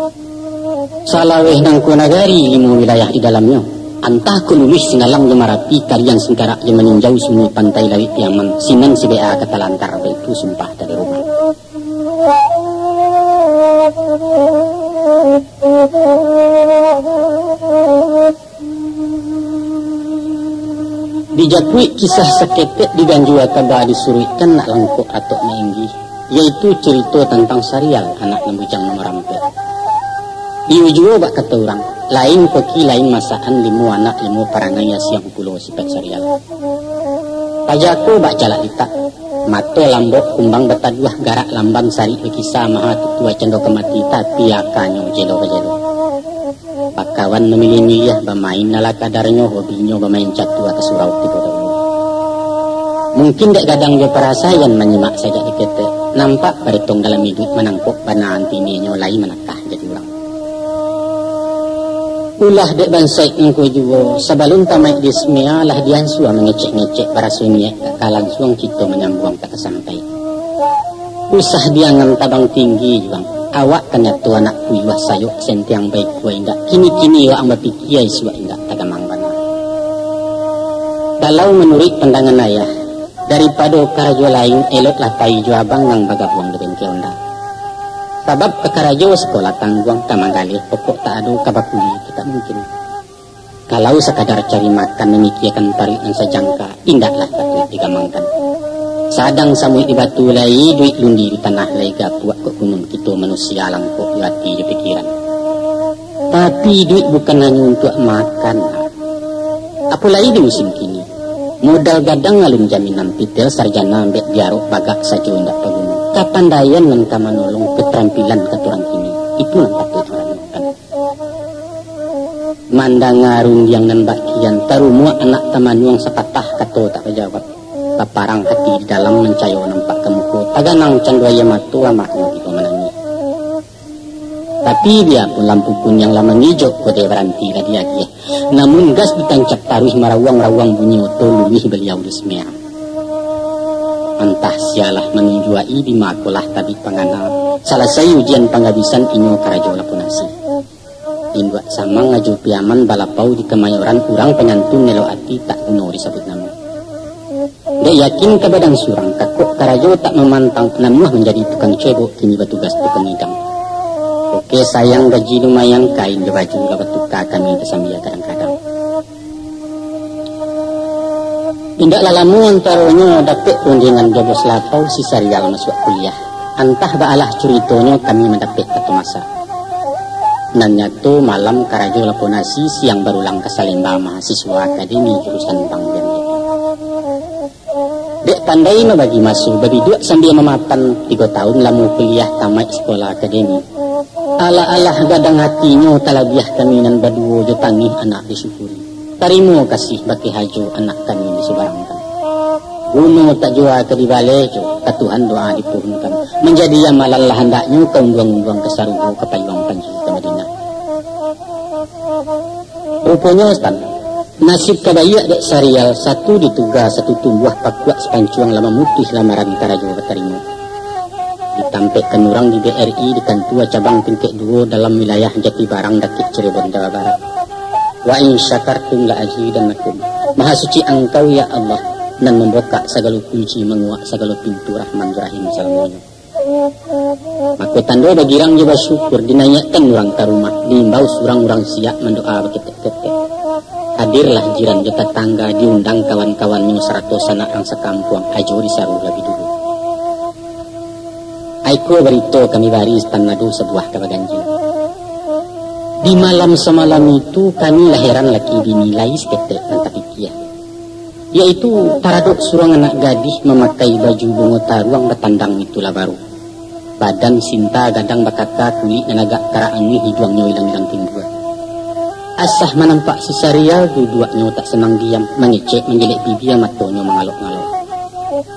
Salaweh nang kunagari lima wilayah di dalamnya. Antah ku lulus sinalang jemarapi kalian sengkarak yang meninjau semua pantai lawit Yaman. Sinan si BA kata lantar itu sumpah dari rumah. Dijakui kisah seketek di Ganjua kabar disuruhkan nak langkuk atau mainggi, yaitu cerita tentang Sarial anak lembujang nomor rampet. Iu juga bak kata orang, lain koki lain masakan limu anak limu parangai siang pulau sipek Sarial. Pajaku bak jalak litak, mato lambok kumbang betaduah garak lambang sari kisah maha tutua cendok kemati tapi akanyo jelo-jelo. Pakawan memilih-milih bermain nala kadarnya hobinya bermain catur atas surau tiba dahulu. Mungkin dek gadang dia perasaan menyimak saja dikete. Nampak beritong dalam hidup menangkuk bana antininyo lain menakah jadi ulang. Ulah dek bansai engkau juga sebelum tamat di semia lah diansua mengecek-ngecek para sunyi kakalan suang kita menyambung tak kesampai. Usah diangan tabang tinggi bang. Awak kena tu anak kuiwah sayuk sentiang baik kuah indak. Kini-kini awak berpikir suah indak tagamang bana. Kalau menurut pandangan ayah, daripada karajo lain eloklah pai jo abang nang bagabuang dengan keonda. Sebab kekarajo sekolah tangguang kamanggalih pokok tak ada kabakuli kita mungkin. Kalau sekadar cari makan memikirkan tarik dan sejangka, indahlah patut digamangkan. Sadang samui di batu lai, duit lundi di tanah lai gapuak ke gunung kita manusia langkok hati di pikiran. Tapi duit bukan hanya untuk makan. Apalagi di musim kini, modal gadang ngalun jaminan titel sarjana ambek diarok bagak saja ndak pagunung. Kapandayan dan kamanolong keterampilan keturang kini, itu yang patut dilakukan. Mandang ngarung yang nan bakian tarumua anak tamanuang sepatah kato tak berjawab. Paparang hati di dalam mencayo nampak kemuko taganang canduaya matu amaknya kita menangi. Tapi dia pun lampu pun yang lama ngijok kode berhenti lagi lagi. Namun gas ditancap taruh marawang-rawang bunyi oto luwih beliau dismea. Entah sialah menunjuai di makolah tabi pangana. Selesai ujian penghabisan inyo karajo lapunasi. Induk samang ngaju piaman balapau di kemayoran kurang penyantun nelo ati tak kuno disebut nama. Dia yakin ke badan surang kakuk karajo tak memantang penamuh menjadi tukang cebok kini bertugas tukang idam. Oke sayang gaji lumayan kain di baju gabatukah kami kesambia kadang-kadang. Tidak lalamu antaranya dapat rundingan jobos lapau si serial masuk kuliah. Antah baalah curitonya kami mendapat satu masa. Nanya tu malam karajo laponasi siang berulang ke Salemba mahasiswa akademi jurusan Bang Bian. Dek pandai membagi masuk babi dua sambil memapan 3 tahun lamu kuliah tamat sekolah akademi. Ala-alah gadang hatinya talabiah kami nan berdua jotangi anak disyukuri. Tarimo kasih baki hajo anak kami disebarangkan. Bunuh tak jua ke di balai jo, Tuhan doa dipuhunkan. Menjadi yang malalah hendaknya keungguang-ungguang ke sarugo ke payuang panji ke Madinah. Rupanya Ustaz, nasib kabayak dek sarial satu ditugas satu tumbuh pakuak sepancuang lama mutih lamaran karajo bertarimo. Ditampekkan orang di BRI di kantua cabang Tingkek 2 dalam wilayah Jatibarang Dakik Cirebon Jawa Barat. Wa in syakartum la azidannakum. Maha suci engkau ya Allah dan membokak segala kunci menguak segala pintu Rahman Rahim salamunya. Maka tanda bagirang juga syukur dinayakkan orang tarumah diimbau surang orang siap mendoa berketek-ketek. Hadirlah jiran jota tangga diundang kawan-kawannya 100 anak yang sekampung ajo disaruh lebih dulu. Aiko berito kami baris tanadu sebuah kabaganji. Di malam semalam itu kami lahiran laki dinilai seketek dan tapikia. Yaitu taradok surang anak gadis memakai baju bunga taruang bertandang itulah baru. Badan sinta gadang bakaka kulit dan agak karaangi hiduangnya hilang-hilang tinggal. Asah menampak si Sarial dua-duanya tak senang diam mengecek menjelek bibi matonya mengalok-ngalok.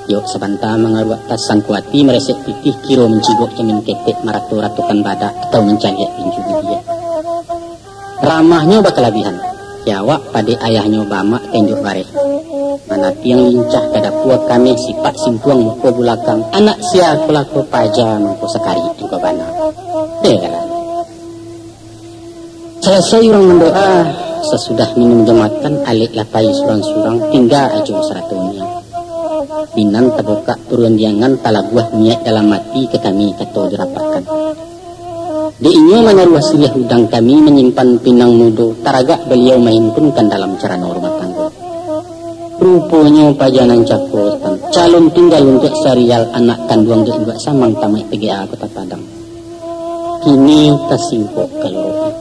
Yuk sebantah mengaruak tas sangkuati meresek pipih kiro mencigok cemin ketek marato-ratukan badak atau mencaliak pinju bibi. Ramahnya bakalabihan. Jawab pada ayahnya bamak tenjuk bareh. Mana tiang lincah kada puak kami sifat simpuang muka bulakang. Anak sia kulaku paja mangko sekari juga bana. Degalah. Selesai orang mendoa, sesudah minum jemaatan alik lapai surang-surang tinggal aja seratunya. Binan terbuka turun diangan talabuah niat dalam mati ke kami kata dirapatkan. Di inyo menaruh silih udang kami menyimpan pinang mudo taragak beliau mainkunkan dalam cara rumah tangga. Rupanya pajanan cakor calon tinggal untuk Sarial anak kandung di dua samang tamai PGA Kota Padang. Kini tersimpuk keluar.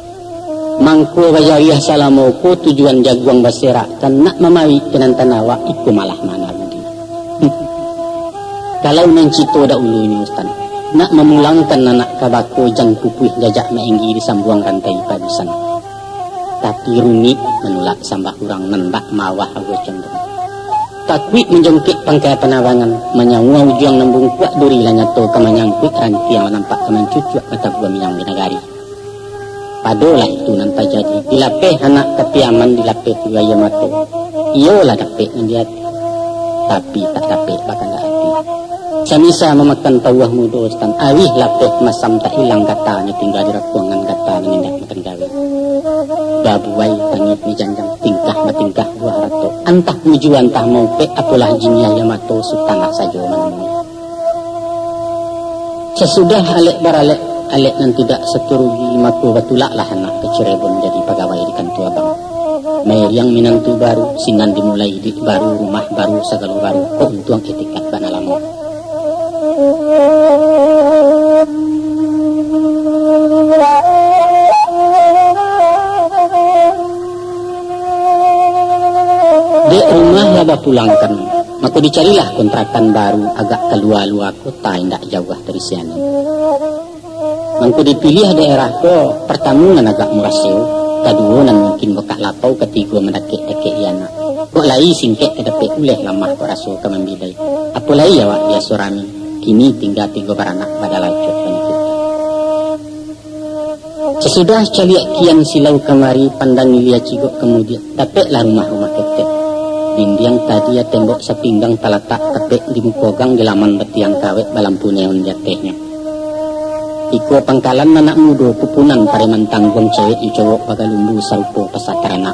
Mangko bayariah salamoko tujuan jaguang baserak kan nak memawi kenan tanawa iku malah mana lagi. Kalau nancito da ulunya Ustaz. Nak memulangkan anak kabako jang pupuih jajak mainggi di sambuang rantai padusan. Tapi rumit menolak sambah kurang nembak mawah ago cenderung. Takwik menjongkik pangkai penawangan menyangua ujung nembung kuat duri lanyato kamanyangkut ranti yang menampak kemencucuk kata gua miyang binagari. Padolah itu nanti jadi dilapeh anak tapi aman dilapeh juga ya mato. Iyolah dapet mendiati. Tapi tak dapet bahkan dah hati. Samisa memakan tawah muda Ustaz. Awih lapeh masam tak hilang katanya tinggal di rakuangan kata menindak makan gawe. Babuai tangit ni janjang tingkah matingkah buah rato. Antah muju antah mau pe apalah jinyah yamato sutanah saja menemui. Sesudah alek baralek alek nan tidak seturugi mako batulak lah anak ke Cirebon jadi pegawai di kantor abang. Mayriang minantu baru, sinan dimulai hidup baru, rumah baru, segala baru. Kok untuang etikat bana lama. Dek rumah laba pulangkan, maka dicarilah kontrakan baru agak keluar kota indak jauh dari sini. Maka dipilih daerah ko pertama nan agak murah sewa, kedua nan mungkin bekak lapau, ketiga mendakik-dakik iana. Kok lai singkek ke depan uleh lamah kok raso ke membidai. Apa lai ya wak dia surami, kini tinggal 3 beranak pada lacuk penikut. Sesudah caliak kian silau kemari pandang lihat cigok kemudian, dapatlah rumah-rumah ketek. Dinding tadi ya tembok sepinggang talatak tepek di mukogang di laman betiang kawet balampu neon jatehnya. Iko pangkalan anak muda pupunan pareman tanggung cewek yu cowok bagalumbu sarupo pasakarana.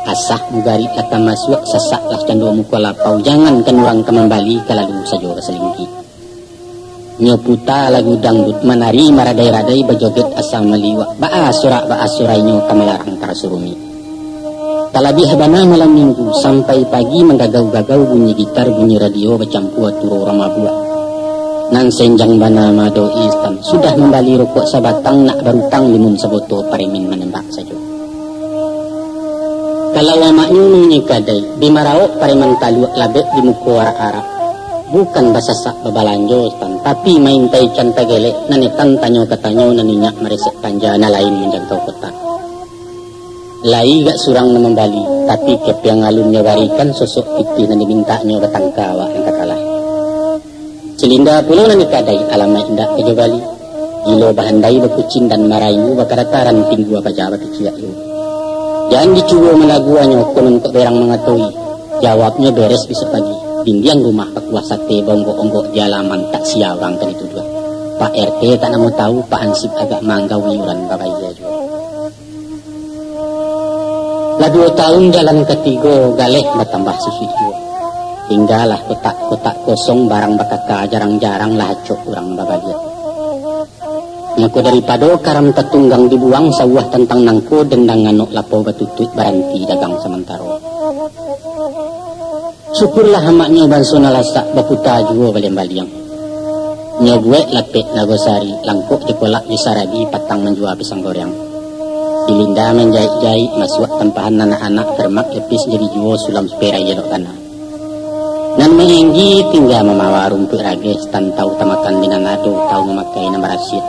Asah mugari kata masuk sasak lah candua muka lapau, jangan kan orang kembali kalalu sajo keselingki. Nyoputa lagu dangdut menari maradai-radai bajoget asal meliwak baasurai-nyo kamalarang karasurumi. Talabih bana malam minggu sampai pagi menggagau-gagau bunyi gitar, bunyi radio bercampur turu ramabua. Nan senjang bana mado istan sudah membali rokok sabatang nak barutang limun saboto paremin menembak saja. Kalau lamaknya nunyi kadai bimaraok pareman taluak labek di muko arak-arak. Bukan basasak babalanjo istan, tapi main taichan tagelek nanetan tanyo katanyo naninyak meresek panja na lain menjangkau kota. Lai gak surang na membali, tapi kep yang alunnya warikan sosok piti na dimintanya batangka wak yang kakalah. Cilinda pulau na nikadai alamai indah kejobali. Gilo bahandai bakucin dan marayu bakarataran tinggu bajabat kiciak yu. Jangan dicubo melaguannya konon kok berang mengatui. Jawabnya beres bisa pagi. Bindiang rumah pakuah sate bonggok-onggok di alaman tak siawang kan itu dua. Pak RT tak mau tahu Pak Hansip agak manggau iuran babaya juga. Lah 2 tahun jalan ketiga galeh bertambah susu. Tinggalah kotak-kotak kosong barang bakaka jarang-jarang lah cok kurang babalia. Ngaku daripada karam tetunggang dibuang sawah tentang nangko dendang nganok lapo batutut baranti dagang sementara. Syukurlah hamaknya bansona lasak baputa juga baliang-baliang. Nyobuek lapek nagosari langkuk jekolak disarabi patang menjual pisang goreng. Ilinda menjahit-jahit masuk tempahan anak-anak termak lepis jadi juo sulam supera jelok tanah. Nan mengenggi tinggal memawa rumput rages tan tahu tamakan dinanado tahu memakai nama rasid.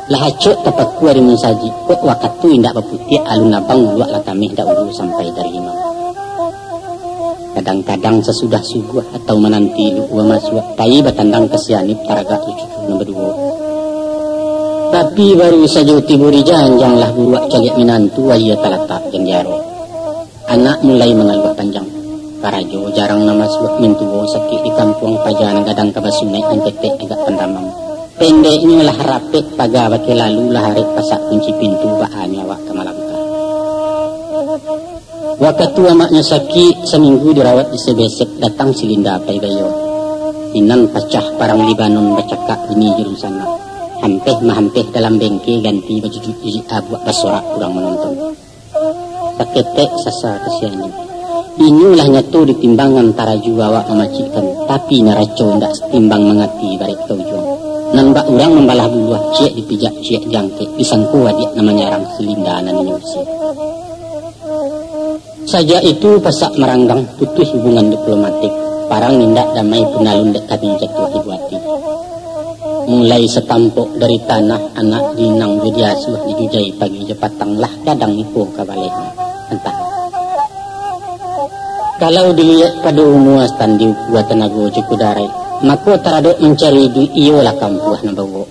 Lahacuk tepat kuari mensaji kok wakatu indak baputi alun abang luak latamih dak ulu sampai dari imam. Kadang-kadang sesudah subuh atau menanti luwa masuk tai batandang kesianip taraga cucu nomor 2. Tapi baru saja tiburi janjanglah buruak caliak minantu wajah talatak yang jaro. Anak mulai mengaluh panjang. Karajo jarang nama suak mintuwo sakit di kampung pajanang gadang kabasunai yang ketek agak pendamang. Pendeknya lah rapet paga baki lalu lah harap pasak kunci pintu bahannya wak kemalangka. Waktu amaknya sakit seminggu dirawat di sebesek datang Silinda pai gayo. Inan pecah parang Libanon bercakap ini jurusan. Hampeh dalam bengke ganti baju cuci buat basorak kurang menonton. Saketek sasa kesiannya. Inilah nyatu ditimbangan tara juga wak memacikan, tapi naraco ndak setimbang mengati barik kau juang. Nambak orang membalah buah ciek dipijak ciek jangkek disangku adik namanya orang Silinda nanyusi. Saja itu pasak meranggang putus hubungan diplomatik. Parang nindak damai punalun dekat jatuh ibuati. Mulai setampuk dari tanah anak dinang jadi asuh dijujai pagi jepatang lah kadang ipuh kabalehnya entah. Kalau dilihat pada umuas tandi buat tenaga cukudarai maka taradok mencari du iyo lah kampuah nabawo.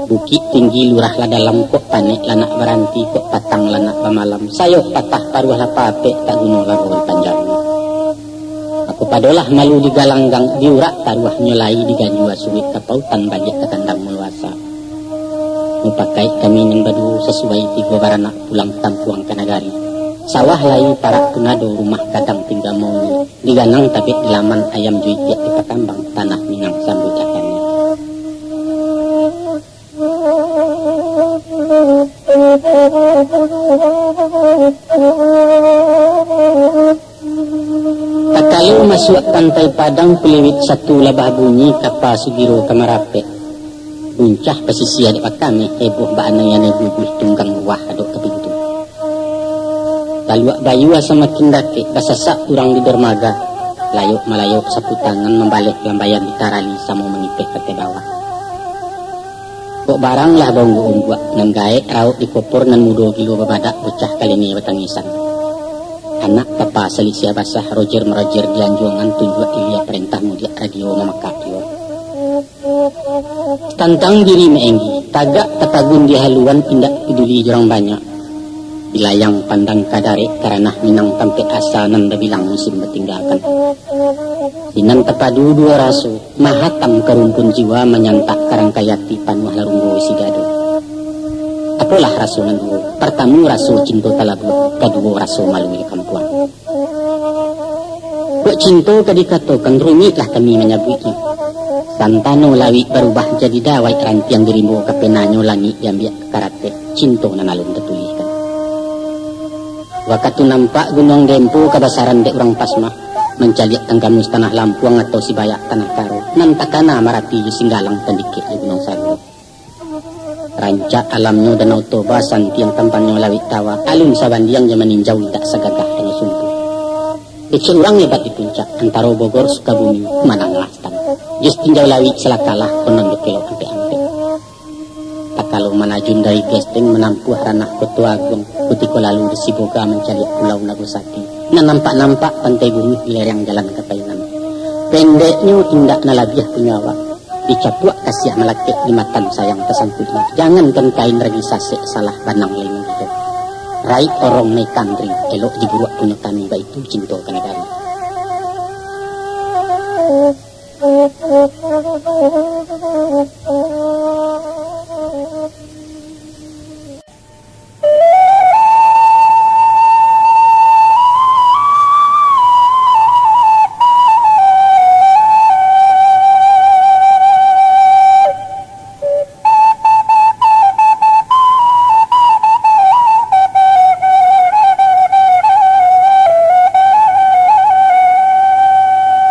Bukit tinggi lurah lah dalam kok panik lanak beranti kok patang lanak pemalam sayok patah paruh lah papek tak guna lagu panjangnya. Aku padolah malu digalanggang diurak taruh nyelai digajua sulit kapautan balik ke kandang meluasa. Mupakai kami nembadu sesuai 3 baranak pulang tampuang ke nagari. Sawah lai para punado rumah kadang tinggal mau diganang tapi di laman ayam juitiak di patambang tanah minang sambut akannya. Takalu masuk pantai Padang Peliwit satu labah bunyi kapal Sugiro Kamarape. Buncah pesisir di pakame heboh bana yang bubuh tunggang wah aduk ke pintu. Lalu bayu asa makin dake basasak kurang di dermaga. Layuk malayuk sapu tangan membalik lambayan ditarali sama mengipeh ke bawah. Kok barang lah bonggo umbuak nan gae rauk di kopor nan mudo kilo babadak bocah kalini batangisan. Anak papa selisia basah Roger merojer dianjongan tunjuk Ilya perintah mudia radio memakat yo. Tantang diri meenggi, tagak tatagun di haluan tindak peduli jorang banyak. Dilayang pandang kadare karena minang tampe asa nan bilang musim bertinggalkan. Sinan tepadu dua rasu, mahatam kerumpun jiwa menyantak karangkayati panuh larunggo sigado. Apalah rasu nan dua, pertama rasu cinta talabu, kedua rasu malu milik kampuan. Kok cinta kadikatokan rumitlah kami menyabuki. Santano lawi berubah jadi dawai rantiang dirimbo kepenanyo langit yang biak karate cinta nan alun tertuliskan. Waktu nampak gunung Dempo kebasaran dek orang pasmah mencaliak tangkamus tanah Lampuang atau Sibayak tanah Karo nan takana marati singgalang tandikit di gunung Sagu. Rancak alamnya Danau Toba santiang tampannya lawi tawa alun sabandiang yang meninjau tak segagah dan sumpu. Kecil orang lebat di puncak antara Bogor Sukabumi Manang Lastan. Just tinjau lawi selakalah penonjok kelo ampe-ampe. Tak kalau manajun dari Gesteng menampuh ranah Koto Agung kutiko lalu di Siboga mencari pulau Nagosati. Nah nampak-nampak pantai bumi di lereng jalan Kapainan. Pendeknya tindak nalabiah penyawa. Dicapuak kasih melakik di matan sayang tersangkutnya. Jangankan kain ragi sasek salah banang lengan itu. Rai orong naik kandri elok dibuat punya kami itu cinta ke negara.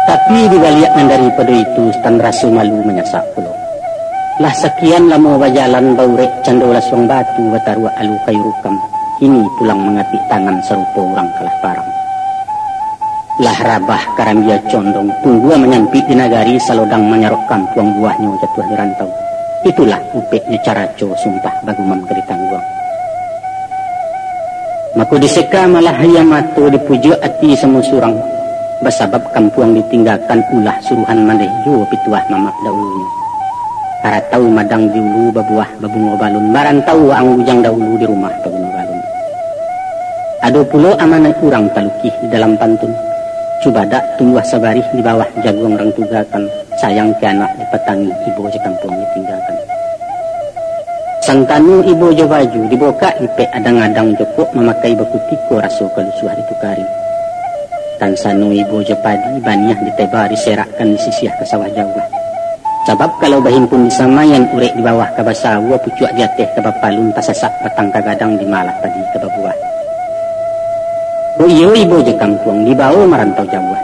Tapi dibalik daripada itu stan rasu malu menyasak pulau. Lah sekian lama bajalan baurek candola suang batu batarua alu kayu rukam. Kini pulang mengatik tangan serupa orang kalah parang. Lah rabah karambia condong tunggua menyampi di nagari salodang menyarok kampuang buahnya jatuh di rantau. Itulah upeknya caraco sumpah bagumam keritangguang. Maku diseka malah hayamato dipuja ati semusurang. Basabab kampuang ditinggalkan ulah suruhan mandeh jo pituah mamak dahulunya. Karatau madang diulu babuah babungo balun. Marantau ang ujang dahulu di rumah babungo balun. Ado pulo amanai kurang talukih di dalam pantun. Cubadak tumbuh sabarih di bawah jaguang orang tugakan. Sayang ke anak dipetangi ibu je kampung ditinggalkan. Santanu ibu jo baju diboka ipe adang-adang jokok memakai bakutiko raso kalusuah ditukari. Tansanu ibu jepadi baniah diteba diserakkan disisiah ke sawah jauh. Sebab kalau bahin pun disamayan urek di bawah kabasawa pucuak diateh kabapalun pasasak patang kagadang di malah padi kababuah. Bu iyo ibu je kampung dibawa merantau jauh.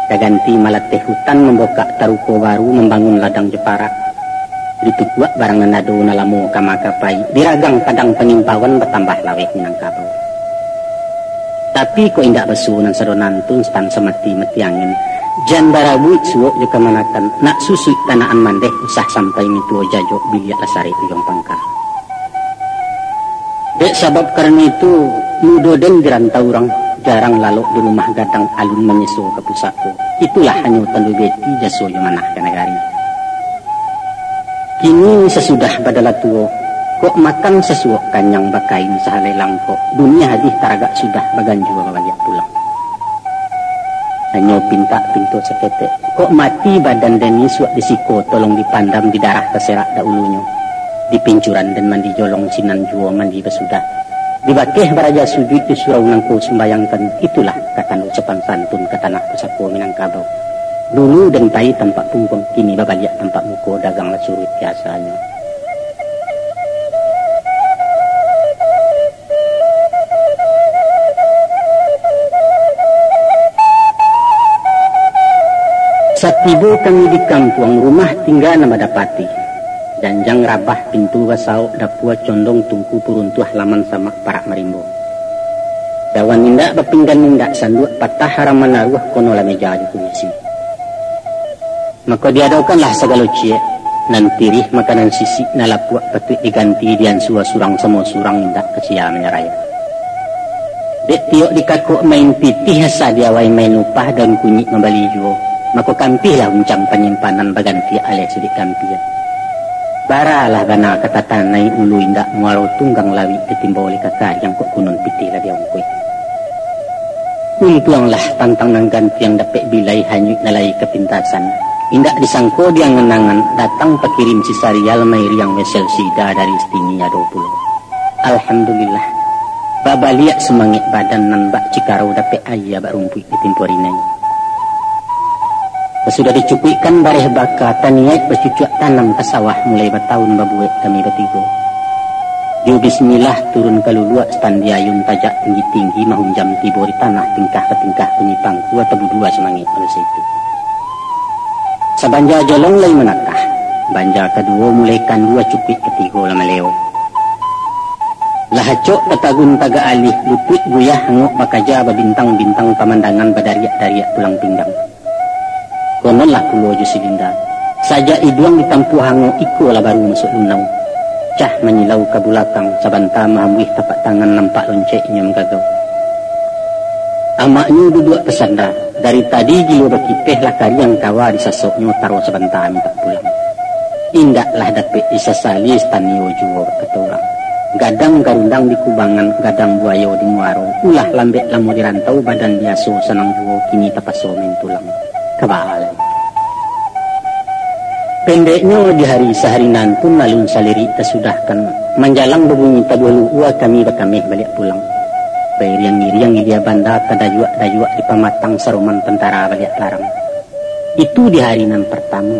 Kaganti malateh hutan membuka taruko baru membangun ladang Jepara. Ditukuak barang nado nalamo kamakapai diragang padang pengimpawan bertambah laweh minangkabau. Tapi kok indak besu nan sadonantun stan semati meti angin. Jan barabu suok juga manakan nak susu tanaan mandeh usah sampai mitu jajo biliak lasari ujung pangkal. Dek sabab karena itu mudo den dirantau orang jarang lalu di rumah gadang alun menyesu ke pusako. Itulah hanya tandu beti jaso yang manah ke negari. Kini sesudah badala tuo kok makan sesuok kanyang bakain sahalai langkok. Dunia hadih taragak sudah baganjua babaliak pulang. Hanya pinta-pintu sekete. Kok mati badan deni suak disiko tolong dipandam di darah keserak dahulunya. Di pincuran dan mandi jolong sinan juo mandi besudah. Dibakeh baraja sujud di surau nangku sembayangkan. Itulah kata ucapan santun ke tanah pusako Minangkabau. Dulu dan pai tampak pungkong, kini babaliak tampak muko dagang surut biasanya. Satibo kami di kampung, rumah tinggal nama dapati. Janjang rabah pintu wasau dapua condong tungku puruntuh laman sama parak marimbo. Dawan nindak bapinggan nindak sanduk patah haraman naruh kono la meja di kunisi. Maka diadakanlah segala cie nantirih makanan sisi nalapuak petuik diganti dian sua surang semua surang nindak kesia menyeraya. Dek tiok dikakuk main pitih sadiawai main upah dan kunyit membali juo. Maka kampilah uncang penyimpanan baganti alih sudik kampia. Baralah gana kata tanai ulu indak muaro tunggang lawi ketimbau oleh kakak yang kok kunun pitih lah dia ongkui. Untuanglah tantang nang ganti yang dapat bilai hanyut nalai kepintasan. Indak disangko dia ngenangan datang pekirim sisarial mairi yang mesel sida dari Stinia 20. Alhamdulillah. Baba liat semangit badan nan bak cikarau dapat ayah bak rumpui di timpurinai. Sudah dicukuikan bareh baka taniat bercucuk tanam ke sawah mulai bertahun babuek kami bertiga. Ju bismillah turun ke luluak standiayun tajak tinggi-tinggi mahum jam tibo di tanah tingkah ke tingkah penyipangku atau berdua semangit pada situ. Sabanja jolong lain menakah. Banja kedua mulaikan dua cupik ketiga lama leo. Lahacok tatagun taga alih luput guyah hanguk bakaja babintang-bintang pemandangan badariak-dariak tulang pinggang. Kononlah pulau jo silinda. Saja iduang ditampu hango iko lah baru masuk lunau. Cah menyilau ke belakang sabanta mahamwih tapak tangan nampak lonceknya menggagau. Amaknya duduk pesanda. Dari tadi gilo berkipeh lah kari yang kawa disasoknya taruh sabanta minta pulang. Indaklah dapet isasali stanio juo kata orang. Gadang garundang di kubangan, gadang buayo di muaro. Ulah lambek lamu dirantau badan biaso senang juo kini tapaso main tulang. Kebalai. Pendeknya di hari sehari nantun alun saliri tersudahkan. Menjalang berbunyi tabuh ua kami berkamih balik pulang. Bayriang-iriang ilia banda kadayuak-dayuak di pamatang saruman tentara balik larang. Itu di hari nan pertama.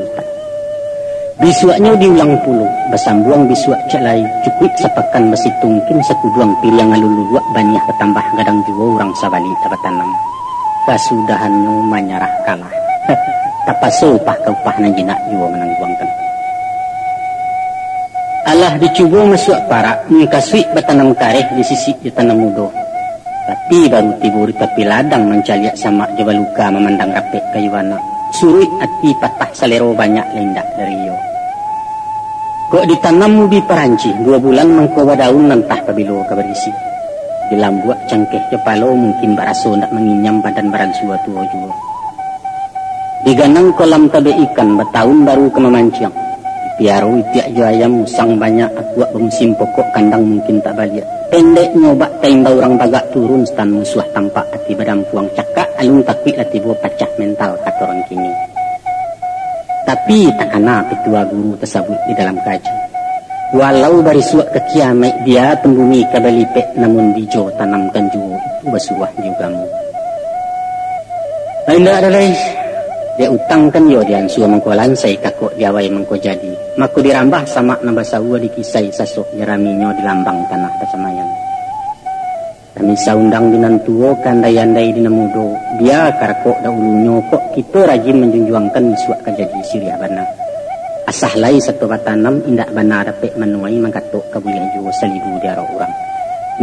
Bisuaknya diulang puluh. Besambuang bisuak celai cukup sepakan besi tungkin sekuduang piliang aluluak banyak ketambah gadang juo orang sabali dapat tanam. Kasudahannya menyerah kalah. Tapaso upah ke upah nan jinak jua menangguangkan. Allah dicuba masuk parak mengkasui bertanam kareh di sisi di tanam mudo. Tapi baru tibur tapi ladang mencaliak sama jawab luka memandang rapek kayuana. Surut hati patah salero banyak lendak dari yo. Kok ditanam di Peranci 2 bulan mengkowa daun nantah kabilo kabarisi. Di lambuak cangkeh kepalo mungkin baraso ndak menginyam badan baran suatu jua. Diganang kolam tabe ikan bertahun baru ke memancing. Piaro itiak jo ayam musang banyak akuak bermusim pokok kandang mungkin tak balik. Pendek nyobak tembak orang bagak turun stan musuh tampak hati badan puang cakak alung takwi lah tiba pacah mental kata orang kini. Tapi tak kena petua guru tersebut di dalam kaji. Walau bari suak ke kiamat dia tembumi kabalipek namun dijo tanamkan juo itu basuah juga mu. Tidak ada lagi. Dia utangkan yo dian suah mengkolan saya kakok diawai mengko jadi. Maku dirambah sama nambah sawa dikisai sasok jeraminyo di lambang tanah pasamayan. Kami saundang dinan tuo kandai-andai dinamudo. Dia karkok daulunyo kok kita rajin menjunjuangkan suak kajadi siri abana. Asah lai satu batanam indak bana dapet menuai mangkatok kabulian juo salibu diaro orang.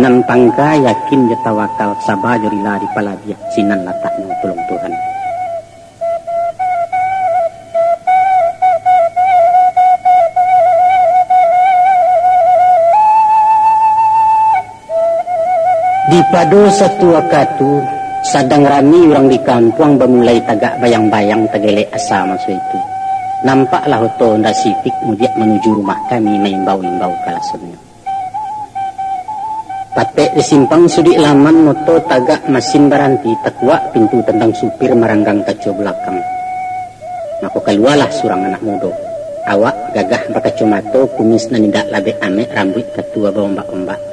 Nan pangka yakin jetawakal sabah jorila di palabiak sinan lataknya tolong Tuhan. Di padu satu waktu sadang rami orang di kampung bermulai tagak bayang-bayang tegelek asa masa itu. Nampaklah hoto nda sipik mudiak menuju rumah kami mengimbau-imbau kalasunnya. Patek disimpang sudik laman moto tagak mesin beranti tekuak pintu tendang supir meranggang kaca belakang. Maka keluarlah surang anak muda. Awak gagah bakacomato kumis nanidak labek amek rambut ketua bombak-ombak.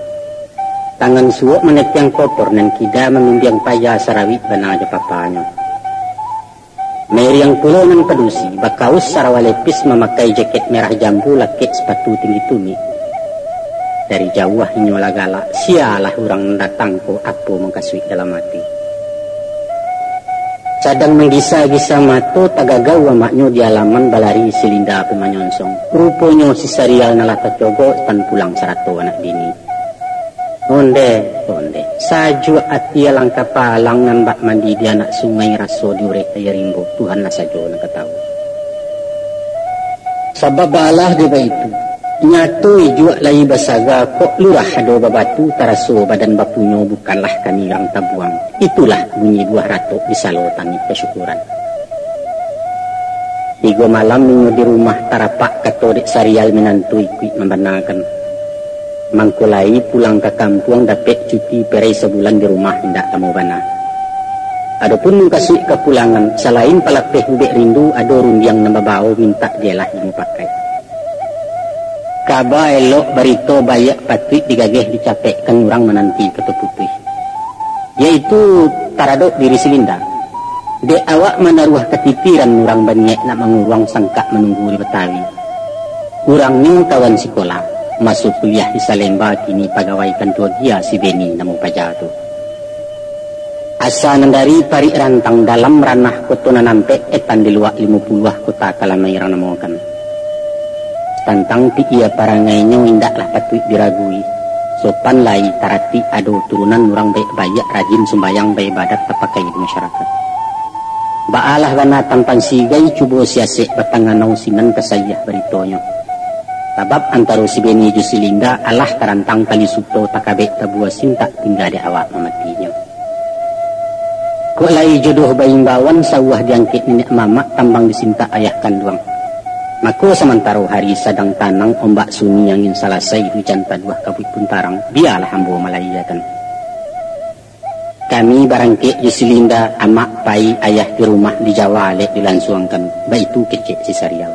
Tangan suok menetiang kotor dan kida memimpiang payah sarawit benang aja papanya. Meri yang pulau nan pedusi, bakaus sarawalepis memakai jaket merah jambu lakit sepatu tinggi tumi. Dari jauh hinyola galak, sialah orang datang ko aku mengkasui dalam hati. Sadang menggisa-gisa mato tagagaw amaknyo di alaman balari silinda pemanyonsong. Ruponyo si Sarial nalata cogo pan pulang sarato anak bini. Onde. Saju atia langka palang nan bak mandi di anak sungai raso diurek kaya rimbo. Tuhan lah sajo nak ketahu. Sabab balah dia itu. Nyatu ijuak lai basaga kok lurah ado babatu taraso badan bapunyo bukanlah kami yang tabuang. Itulah bunyi buah ratok di salo tangit kesyukuran. 3 malam minggu di rumah tarapak katodik Sarial menantui kuit membenakan. Mangkulai pulang ke kampung dapat cuti perai sebulan di rumah hendak tamu bana. Adapun kasih kepulangan selain palapeh ubek rindu ado rundiang nambabao minta dialah yang pakai. Kaba elok barito bayak patrik digageh dicapekkan orang menanti keteputih. Yaitu taradok diri silinda. De awak menaruh ketitiran orang banyak nak menguruang sangka menunggu di Betawi. Urangnya kawan sekolah, masuk kuliah di Salemba kini pegawai kantor dia si Beni namu pajatu. Asa nandari parik rantang dalam ranah kota nanampe etan di luar 50 kota kalamairan namokan. Tantang ti ia parangainya indaklah patut diragui. Sopan lai tarati ado turunan orang baik bayak rajin sembayang baik badat terpakai di masyarakat. Baalah gana tampan sigai cubo siasek batanganau sinan kesayah beritonyo. Sebab antara si Beni ju silinda alah tarantang kali supto takabek tabua sinta tinggal di awak mematinya. Kok lai jodoh bayimbawan sawah diangkit nenek mamak tambang disinta ayah kanduang. Maka sementara hari sadang tanang ombak sunyi angin salasai hujan paduah kabut puntarang, biarlah ambo malayakan. Kami barangkit Yusilinda amak pai ayah di rumah di Jawa lek dilansuangkan, baitu kecek si Sarial.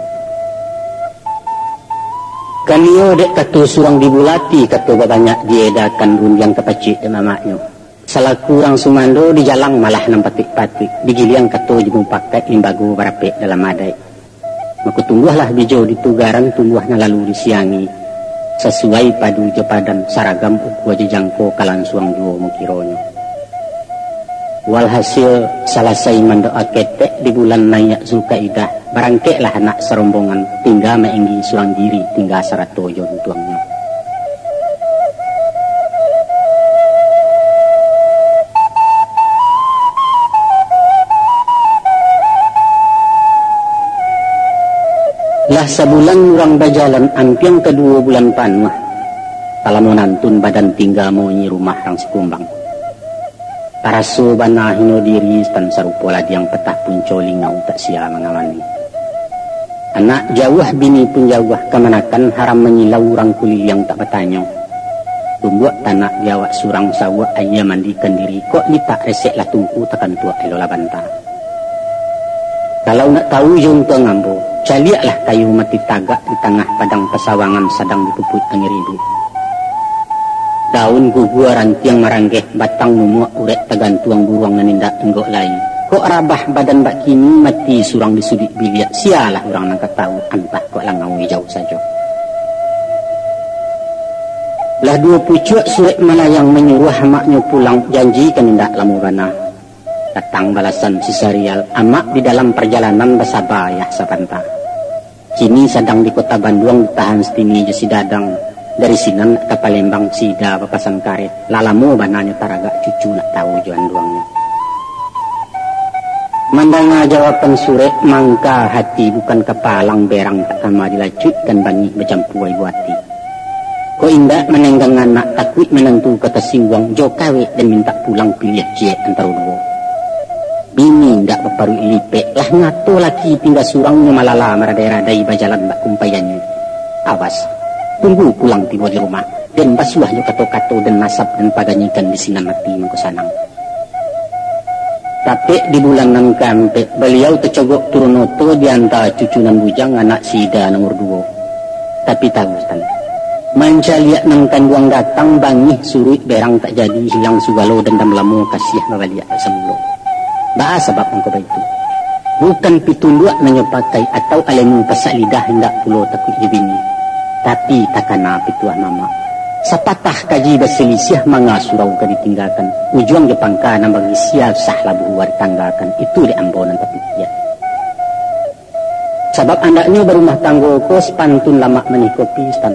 Kanio dek katu surang dibulati katu banyak diedakan rundiang kepacik dan mamaknya. Salah kurang sumando di jalang malah nampatik-patik, digiliang katu jemung pakai limbago barapek dalam adai. Maka tungguhlah bijo di tugaran tungguhnya lalu disiangi sesuai padu jepadan saragam ukwa jejangko kalansuang juo mukironyo. Walhasil salasai mendoa ketek di bulan Nayak Zulkaidah barangkeklah anak serombongan tinggal meinggi surang diri tinggal saratoyo tuangnya. Lah sebulan orang bajalan ampiang kedua bulan panwah. Kalau mau nantun badan tinggal mau nyi rumah rang sekumbang. Taraso bana hino diri tan sarupola diang petah puncoling ngau tak sia mengamani. Anak jauh bini pun jauh kemanakan haram menyilau orang kuli yang tak bertanya. Tumbuh tanah diawak surang sawah ayah mandikan diri kok litak resek lah tungku tekan tua elola bantah. Kalau nak tahu jonto ngambo, caliaklah kayu mati tagak di tengah padang pesawangan sedang dipuput angin rindu. Daun gugua rantiang maranggeh batang mumuak urek tegantuang buruang nanindak enggok lain. Kok rabah badan bak kini mati surang di sudut biliak sialah orang nangka tahu antah kok langawi jauh saja. Lah 2 pucuk surat malayang menyuruh hamaknya pulang janji kenindak lamu bana. Datang balasan si Sarial amak di dalam perjalanan bersabayah sabanta. Kini sedang di kota Bandung ditahan setini jesi dadang. Dari sinan ke Palembang sida papasan karet. Lalamu bananya taraga cucu nak tahu juan duangnya. Mandanga jawaban surat mangka hati bukan kepalang berang tak kama dilacut dan bani bercampuai buati. Ko indah menenggang anak takut menentu kata singwang jo kawe dan minta pulang pilih cie antara dua. Bini ndak berparu ilipek lah ngato laki tinggal surangnya malala meradai-radai bajalan bak kumpayannya. Awas, tunggu pulang tiba di rumah dan basuahnya kato-kato dan nasab dan paganyikan di sinan mati mengkosanang. Tapi di bulan nang kampe beliau tercogok turunoto di antara cucunan bujang anak sida nomor 2. Tapi tahu tan, mancaliak nang kanduang datang bangih surut berang tak jadi hilang sugalo dan damlamu kasih mawaliak semula. Bahasa sebab engkau itu bukan pitunduk menyepakai atau alemu pasak lidah hendak pulau takut jebini, tapi takana pituah mama Sapatah kaji berselisih manga surau ka ditinggalkan. Ujung Jepang ka nang bagi sial sah labu war tanggakan. Itu di ambonan tapi ya. Sebab andaknya berumah tanggo ko sepantun lama menih kopi stan.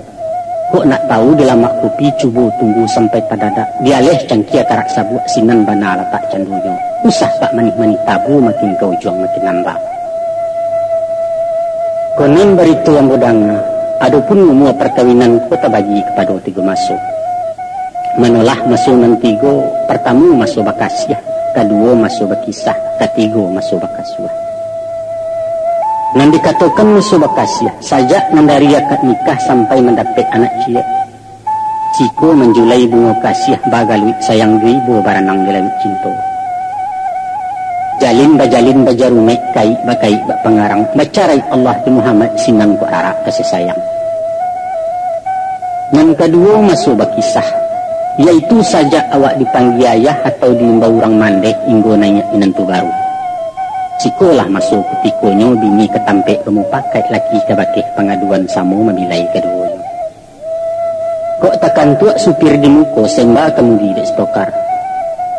Kok nak tahu di lama kopi cubu tunggu sampai tadada. Dialeh cangkia karak sabuk sinan bana letak canduyo. Usah pak manih-manih tabu makin ke ujung makin nambah. Konon beritu yang bodangna. Adapun semua perkawinan kota bagi kepada tiga masuk. Menolah masuk nantigo. Pertama masuk bakasiah. Kedua masuk bakisah. Ketiga masuk bakasuah. Nan dikatakan masuk bakasiah. Sajak nandari akad nikah sampai mendapat anak cia. Ciko menjulai bunga kasiah bagalui sayang dui buah baranang di langit cinta. Jalin bajarumek kai bakai bak pengarang bacarai Allah di Muhammad sinang ko ara kasih sayang. Yang kedua masuk bakisah, yaitu saja awak dipanggil ayah atau diimbau orang mandek inggo nanya inantu baru. Sikolah masuk ketikonyo bini ketampe kemupakai laki kabakeh pengaduan samu memilai keduanya. Kok takkan tuak supir di muko semba kemudi dek stokar.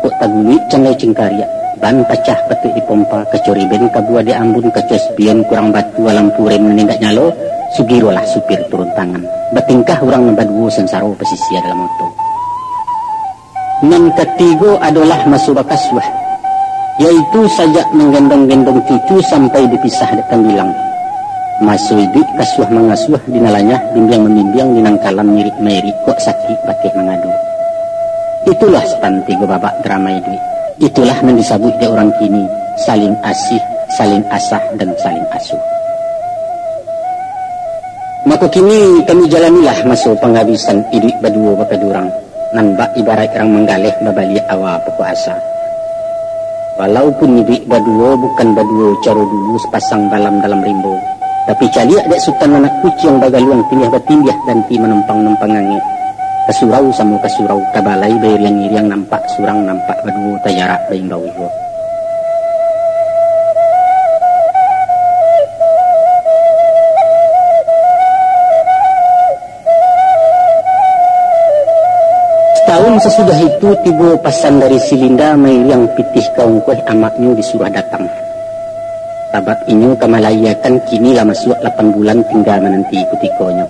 Kok taguli canai cingkarya. Ban pecah petik di pompa, kecuri ben kabua di ambun, kecos pion kurang batu lampu rem menindak nyalo, sugirolah supir turun tangan. Betingkah orang membadwo sensaro pesisia dalam moto. Yang ketiga adalah masuk bakaswah, yaitu sajak menggendong-gendong cucu sampai dipisah datang bilang. Masuk hidup kaswah mengasuh dinalanya, bimbing membimbing dinangkalam mirip-mirip kok sakit pakai mengadu. Itulah sepanti go babak drama hidup. Itulah yang disebut di orang kini, saling asih, saling asah, dan saling asuh. Maka kini kami jalanilah masuk penghabisan hidup berdua bakadurang. Nambak ibarat orang menggalih babalik awal pokok asa. Walaupun hidup berdua bukan berdua caro dulu sepasang balam dalam rimbo. Tapi caliak dek sultan anak kucing bagaluang tindah batindah dan ti menempang-nempang angin. Kasurau sama kasurau kabalai bayang-iriang nampak surang nampak berdua tayarak bayang bawiwo. Setahun sesudah itu tiba pasan dari Silinda yang pitih kaum kueh amaknya disuruh datang. Tabak inyo kamalayakan kini lah masuk 8 bulan tinggal menanti putikonya.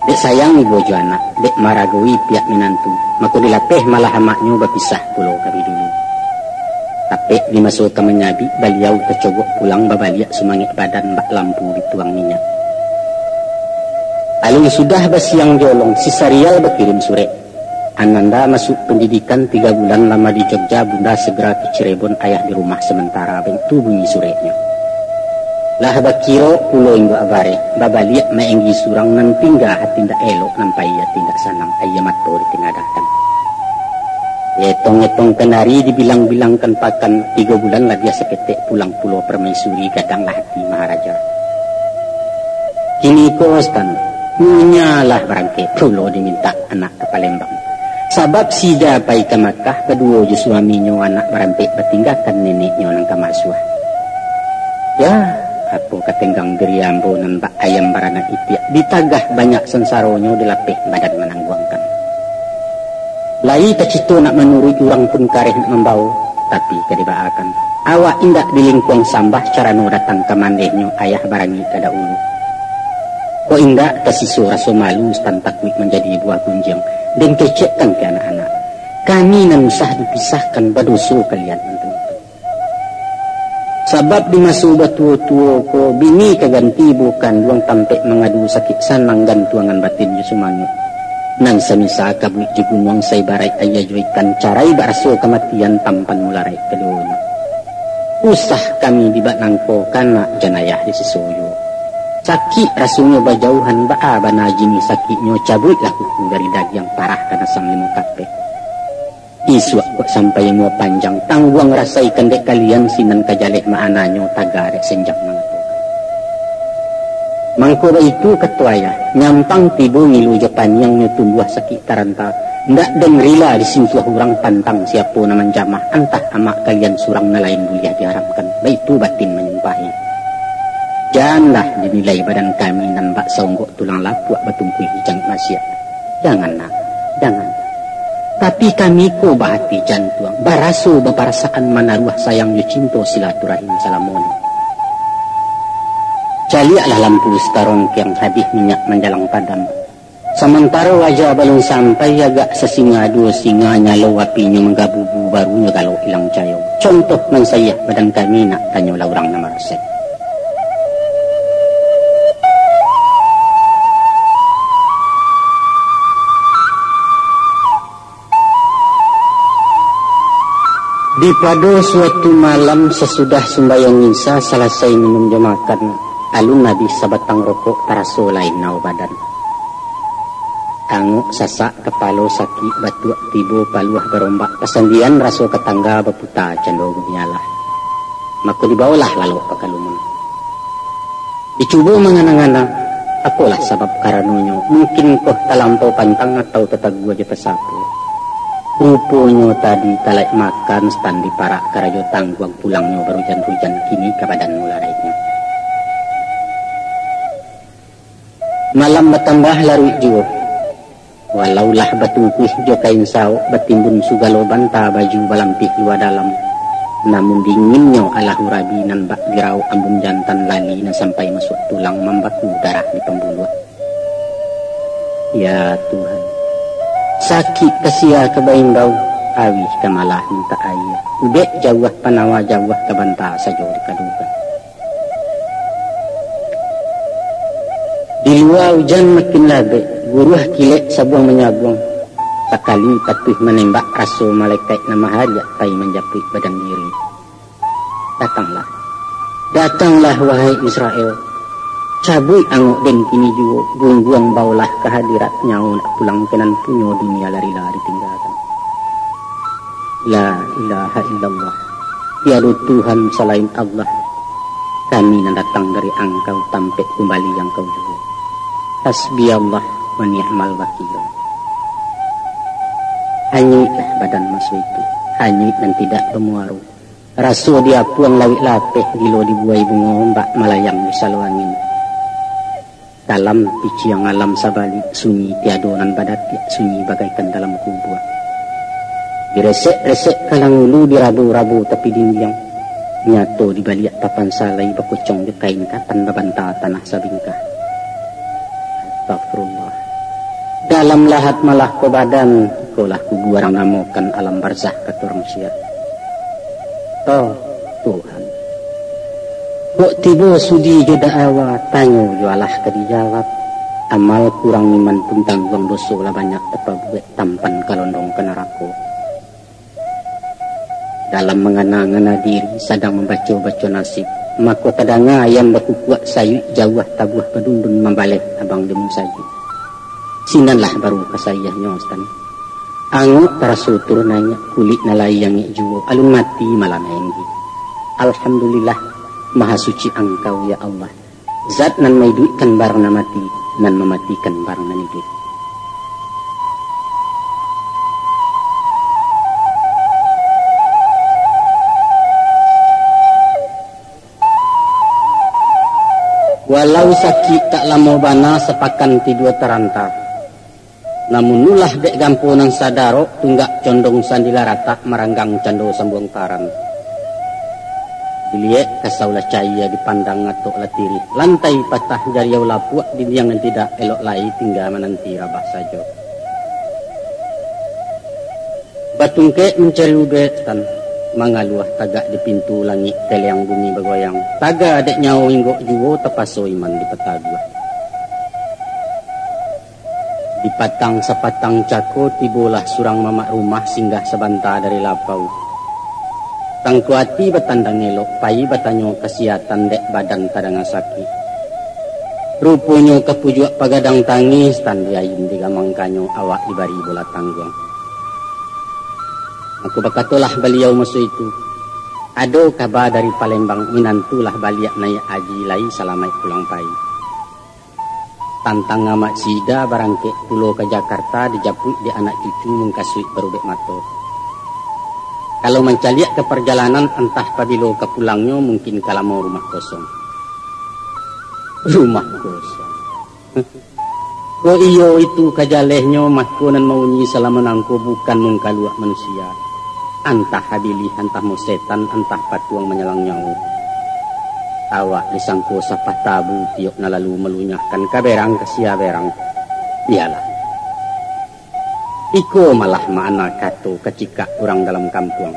Dek sayang ibu jo anak, dek maragoi pihak minantu. Maka dilatih malah amaknya berpisah pulau kami dulu. Tapi di masuk ke menyabi, beliau tercogok pulang babaliak semangit badan bak lampu dituang minyak. Lalu sudah basiang jolong, si Sarial berkirim surat. Ananda masuk pendidikan 3 bulan lama di Jogja, bunda segera ke Cirebon, ayah di rumah sementara. Bentu bunyi suratnya. Lah bakiro pulo inggo abare babaliak maenggi surang nan tingga hatinda elok nampai ya tindak sanang ayamato ditingadakan. Etong-etong kenari dibilang-bilangkan pakan 3 bulan lah dia seketek pulang pulau permaisuri gadang lah hati Maharaja. Kini kostan nyalah barangke pulo diminta anak ke Palembang. Sabab si japai ke Makkah kedua je suaminya anak barampe bertinggalkan neneknya nang kamasuah. Ya apa katenggang geriambo nan bak ayam barana itiak ditagah banyak sensaronyo dilapih badan menangguangkan. Lai tacito nak menurut orang pun kareh nak membau tapi kedibaakan. Awak indak di lingkuang sambah cara no datang ke mandehnya ayah barangi kada ulu. Ko indak tasiso rasa malu sepantakwik menjadi buah kunjang dan kecekkan ke anak-anak. Kami nan usah dipisahkan badoso kalian tentu. Sebab di masa tua-tua ko bini keganti bukan luang tampek mengadu sakit sanang gantuangan batin jusumangit. Nang semisa kablik jugunwang say barai ayah juikan carai baraso kematian tampan mularai keduanya. Usah kami dibat nangko kana janayah di sesoyo. Sakit rasunya bajauhan baa banajini sakitnya cabut lah kuku dari daging parah karena sang limo kape. Isuak kok sampai mua panjang tangguang rasai kendek kalian sinan kajalek maananyo tagarek senjak mangko. Mangko itu ketuaya nyampang tibu ngilu Japan yang tumbuh sakit taranta. Ndak dengrila disintuah orang pantang siapa naman jamah antah amak kalian surang na lain buliah diharamkan. Baitu batin menyumpahi. Janganlah dinilai badan kami nan bak songgok tulang lapuak batungkui hijang masyarakat. Jangan nak, jangan. Tapi kami ko bahati jantuang, baraso baparasaan manaruah sayang yu cinto silaturahim salamoni. Caliaklah lampu starong yang habis minyak menjalang padam. Sementara wajah balon sampai agak sesinga dua singa nyalo apinya menggabubu barunya kalau hilang cayo. Contoh mensayah badan kami nak tanya orang nama resep. Di pada suatu malam sesudah sembahyang isya selesai minum jemakan, alun Nabi sabatang rokok taraso lain nau badan. Anguk sasak kepalo sakit batuak tibo paluah berombak pesandian raso ketangga beputa cendo gunialah. Maka dibawalah lalu ke kalumun. Dicuba menganang-anang, apalah sebab karanonyo, mungkin koh talampau pantang atau tetap gua aja tersapu. Rupanya tadi talai makan standi parak karajo tangguang pulangnya berujan-hujan kini ke badan mulainya. Malam bertambah larut jua. Walaulah batungkuih jo kain sao betimbun sugalo banta baju balampih luar dalam. Namun dinginnya alah urabi nan bak dirau ambun jantan lali na sampai masuk tulang membaku darah di pembuluh. Ya Tuhan, sakit kesia kebaing bau awih kemalah minta ayah. Ubek jauh panawa jauh ke banta sajo dikadukan. Di luar hujan makin labe, buruh kilek sabuang menyabuang. Sekali patuh menembak rasul malaikat nama hariak tai menjapit badan diri. Datanglah, datanglah wahai Israel. Cabui anguk den kini juga buang-buang baulah kehadirat nyawa nak pulang kenan punyo dunia lari-lari tinggalkan. La ilaha illallah, tiada Tuhan selain Allah. Kami yang datang dari engkau tampek kembali yang kau juga. Hasbi Allah wa ni'mal wakil. Hanyutlah badan masuk itu, hanyut dan tidak bermuaru. Rasul dia puang lawik lapeh gilo dibuai bunga ombak melayang di saluangin. Dalam piciang alam sabali sunyi tiadonan badat sunyi bagaikan dalam kubur. Diresek-resek kalang ulu dirabu-rabu tapi dinding. Nyato di baliak papan salai bakucong di kain katan babanta tanah sabingkah. Astagfirullah. Dalam lahat malah ko badan, kolah kubu orang namokan alam barzah katurang siap. Toh Tuhan. Kok tiba sudi joda awa, tanyo jualah ke dijawab. Amal kurang iman pun tanggung dosa lah banyak tepa buat tampan kalondong ke neraka. Dalam mengana-ngana diri, sedang membaca-baca nasib. Maka kadang ayam berkukuak sayuk jauh tabuh pedundun membalik abang demu saja. Sinanlah baru kasayahnya Ustaz. Anguk terasutur nanya kulit nalai yang juo alun mati malam enggi. Alhamdulillah maha suci engkau ya Allah. Zat nan maiduikan barang na mati nan mematikan barang nan hidup. Walau sakit tak lama bana sepakan tidur teranta. Namun nulah dek gampunan sadaro tunggak condong sandila rata meranggang cando sambung karan. Dilihat kasaulah cahaya dipandang ngatok latiri. Lantai patah dari yau lapuak di yang tidak elok lai tinggal menanti rabah saja. Batungke mencari ubetan. Mangaluah tagak di pintu langit teleang bumi bergoyang. Taga adek nyawa inggok juwo tepaso iman di peta dua. Di patang sepatang cako tibolah surang mamak rumah singgah sebanta dari lapau. Tangkuati batandang elok, pai batanyo kesiatan dek badan tadang sakit. Rupunyo kepujuak pagadang tangis tandi ayun di gamangkanyo awak dibari bola tangguang. Aku berkatalah beliau masa itu. Ada kabar dari Palembang minantulah baliak naik haji lai salamai pulang pai. Tantang amat sida barangke pulau ke Jakarta dijaput di anak cucu mengkasuit berubek mato. Kalau mencaliak ke perjalanan entah pabilo ke pulangnya mungkin kalau mau rumah kosong. Rumah kosong. Ko iyo itu kajalehnya mahkunan maunyi salamanangko bukan mengkaluak manusia. Antah habilih, antah mau setan, antah patuang menyelang nyawa. Awak disangko sapah tabu tiok na lalu melunyahkan kaberang kesia berang. Iyalah. Iko malah mana kato kecika orang dalam kampung.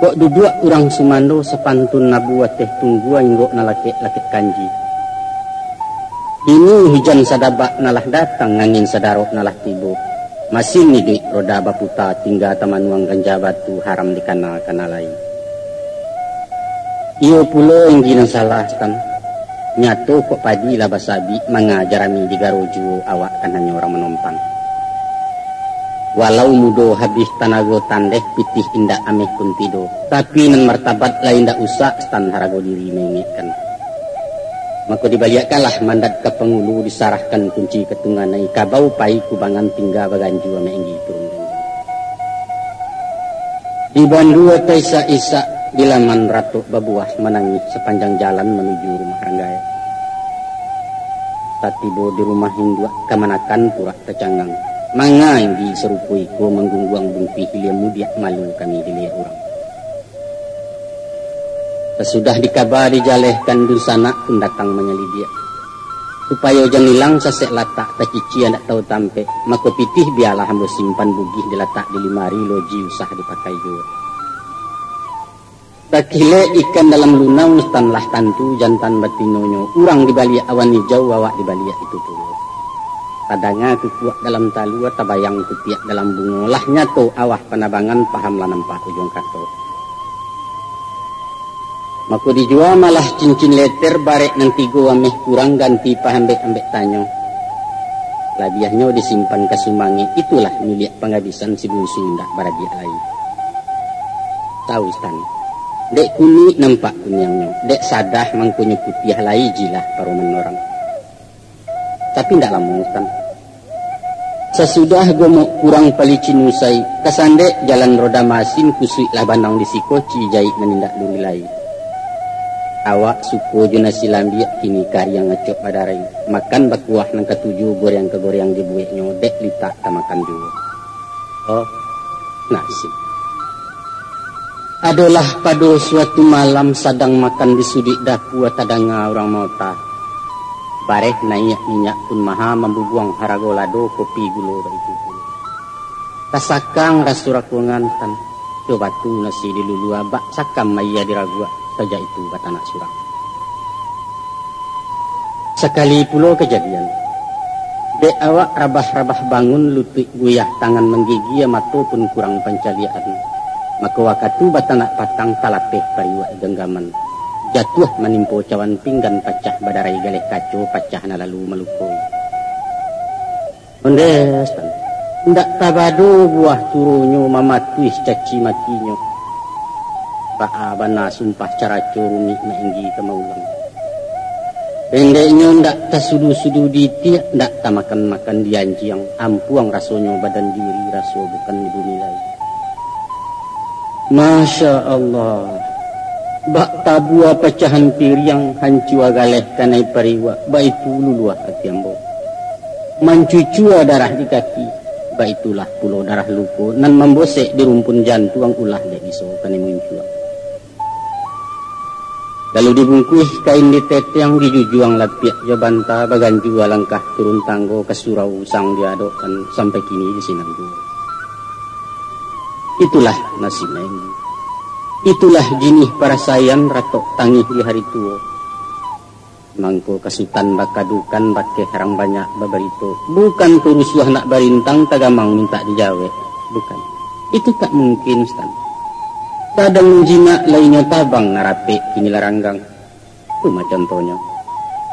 Kok duduk orang Sumando sepantun nabuat teh tunggu inggok na lakit kanji. Ini hujan sadabak nalah datang ngangin sadarok nalah tibo. Masih ni duit roda baputa tinggal taman uang ganja batu haram di kana lain. Iyo pulo yang gina salah tan. Nyato kok padi lah basabi mengajarami di garoju awak kan hanya orang menompang. Walau mudo habis tanago tandeh pitih indah ameh pun tido. Tapi nan martabat lain dak usah stan harago diri mengingatkan. Maka dibaliakanlah mandat ke pengulu disarahkan kunci ketunganai kabau pai kubangan tinggal baganju ame enggi turun. Di bandua taisa isa di laman ratu babuah menangis sepanjang jalan menuju rumah Ranggaya. Tatibo di rumah Hindua kamanakan pura tercangang. Manga yang diserupui ko menggungguang bungpi hilia mudiak malu kami dilihat orang. Sesudah dikabari jalehkan dusana pun datang menyelidia. Supaya jangan hilang sesek latak tak cici anak tahu tampe. Maka pitih biarlah hamba simpan bugih diletak di limari loji usah dipakai juga. Takile ikan dalam lunau stanlah tantu jantan batinonyo. Urang di balik awan hijau awak di balik itu pula. Kadangnya kukuak dalam talua tabayang kutiak dalam bunga. Lahnya to awah penabangan pahamlah nampak ujung kato. Maka dijual malah cincin letter barek nanti gua ameh kurang ganti pahambek-ambek tanyo. Labiahnya disimpan ke sumangi. Itulah milik penghabisan si bungsu ndak baradia lain. Tahu stan. Dek kuni nampak kunyangnya. Dek sadah mangkunya putih lai jilah paru menorang. Tapi ndak lama stan. Sesudah gua mau kurang palicin usai. Kesandek jalan roda masin kusui lah banang di sikoci jahit menindak duri lai. Awak suku juna silambi kini karyang ngecok padarai. Makan bakuah nang ketujuh goreng ke goreng dibuat nyodek litak tamakan juga. Oh, nasib. Adalah pada suatu malam sedang makan di sudik dapur tadanga orang mauta. Bareh naik minyak pun maha membubuang harago lado kopi gulo itu. Kasakang rasurakungan tan. Coba tu nasi di lulu abak sakam maya diragua. Saja itu kata anak surang. Sekali pulau kejadian. Dek awak rabah-rabah bangun lutut guyah tangan menggigi mato pun kurang pencalian. Maka wakatu batanak patang talapeh pariwak genggaman. Jatuh menimpo cawan pinggan pecah badarai galeh kaco pecah na lalu melukoi. Ondes tan. Ndak tabado buah turunyo mamatuis caci makinyo. Pak bana sumpah cara curumi mainggi kemaulang. Pendeknya ndak tasudu-sudu ditiak ndak tamakan-makan dianjiang ampuang rasonyo badan diri raso bukan ibu nilai. Masya Allah. Bak tabua pecahan piriang hancua galeh kanai pariwa baitu luluah hati ambo. Mancucua darah di kaki baitulah pulau darah luko nan membosek di rumpun jantuang ulah dek iso kanai muncua. Lalu dibungkus kain ditete yang dijujuang lapiak jabanta baganju langkah turun tanggo ke surau sang diadokkan sampai kini di Sinanggu. Itulah nasib mainggi. Itulah jinih para sayan ratok tangih di hari tua. Mangko kasutan bakadukan bake harang banyak babarito. Bukan turusuah nak barintang tagamang minta dijawe. Bukan. Itu tak mungkin stan. Kadang jina lainnya tabang narape kini laranggang. Itu macam contohnya.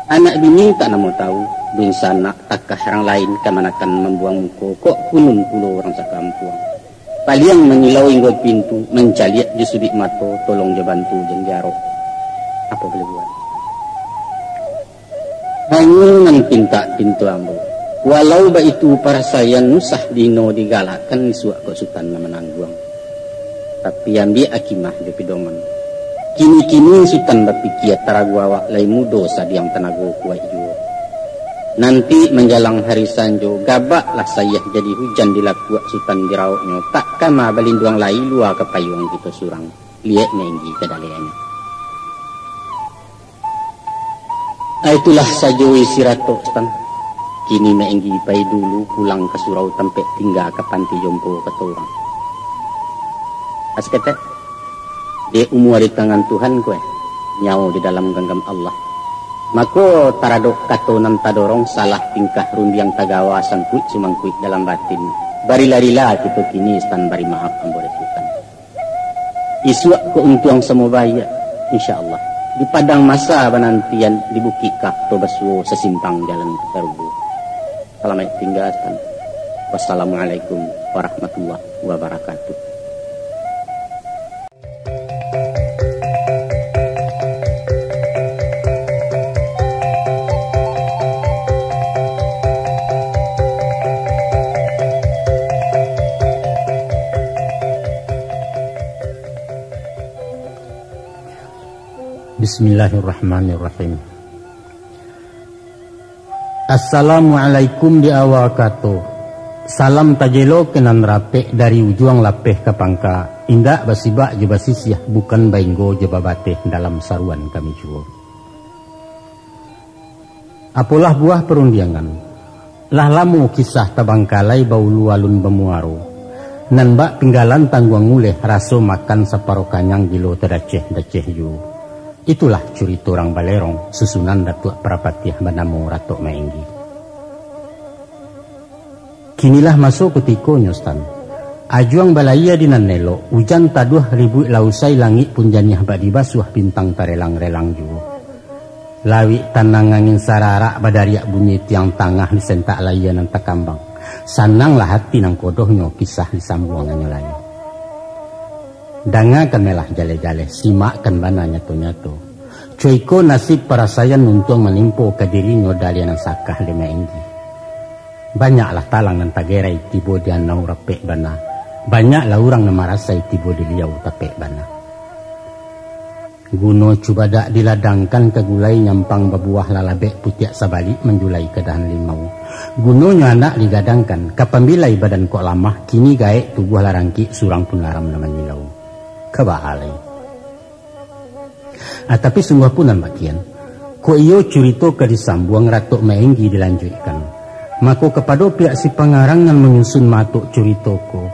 Anak bini tak namo tahu. Binsana takah orang lain kemanakan membuang muko. Kok kunun pulau orang sakampuang. Paliang mengilau hingga pintu. Mencaliak di sudut mato. Tolong dia bantu jenjaro. Apa boleh buat? Hangunan pintu ambo. Walau ba itu para sayan nusah dino digalakan suak kok sultan menangguang. Tapi ambil akimah di pedoman. Kini-kini sultan berpikir taragu awak lai mudo sadiang tenago kuat juga. Nanti menjelang hari sanjo, gabaklah saya jadi hujan di lakuak Sultan dirauknya. Tak kama balinduang lai luar ke payung kita surang. Lihat menggi ke daliannya. Itulah sajo isirato Stan. Kini menggi pai dulu pulang ke surau tempat tinggal ke panti jompo ke torang. Askete, dia umur di tangan Tuhan kue, nyawa di dalam genggam Allah. Mako taradok kato nan tadorong salah tingkah rundiang tagawa sangkuit sumangkuit dalam batin. Barilarila kita kini Stan bari maaf ambore Sultan. Isuak keuntuang semobaya insyaallah. Di padang masa banantian di Bukit Kakto Basuo sesimpang jalan Tarubu. Selamat tinggal Stan. Wassalamualaikum warahmatullahi wabarakatuh. Bismillahirrahmanirrahim. Assalamualaikum di awal kato. Salam tajelo kenan rape dari ujuang lapeh ke pangka. Indak basibak je basisiah bukan bainggo je babateh dalam saruan kami juo. Apalah buah perundiangan. Lah lamu kisah tabangkalai baulu alun bemuaro. Nan bak pinggalan tangguang nguleh raso makan separo kanyang gilo terdaceh-daceh yu. Itulah cerita orang Balerong susunan Datuk Prapatiah Banamo Ratok Maenggi. Kinilah masuk ketikonya Stan. Ajuang balaya di Nanelo, hujan taduh ribu lausai langit pun janiah bak dibasuh bintang tarelang-relang ju. Lawi tanang angin sararak badariak bunyi tiang tangah di sentak layanan takambang. Sananglah hati nang kodohnya kisah disambuangannya lain. Dangakan melah jale-jale, simakkan bana nyato-nyato. Cuiko nasib parasayan nuntung menimpo ke dirinya dalian sakah lima enggi. Banyaklah talang dan tagerai tibo dia nau rapek bana. Banyaklah orang namarasai tibo di liau tapek bana. Guno cubadak diladangkan ke gulai nyampang babuah lalabek putiak sabalik menjulai ke dahan limau. Gunonya anak digadangkan, kapambilai badan kok lamah, kini gaek tubuh larangki surang pun laram nama nyilau. Kebahalai. Tapi sungguh punan bagian. Ko iyo curito ke disambuang Ratok Maenggi dilanjutkan. Mako kepada pihak si pengarangan menyusun matuk curito ko.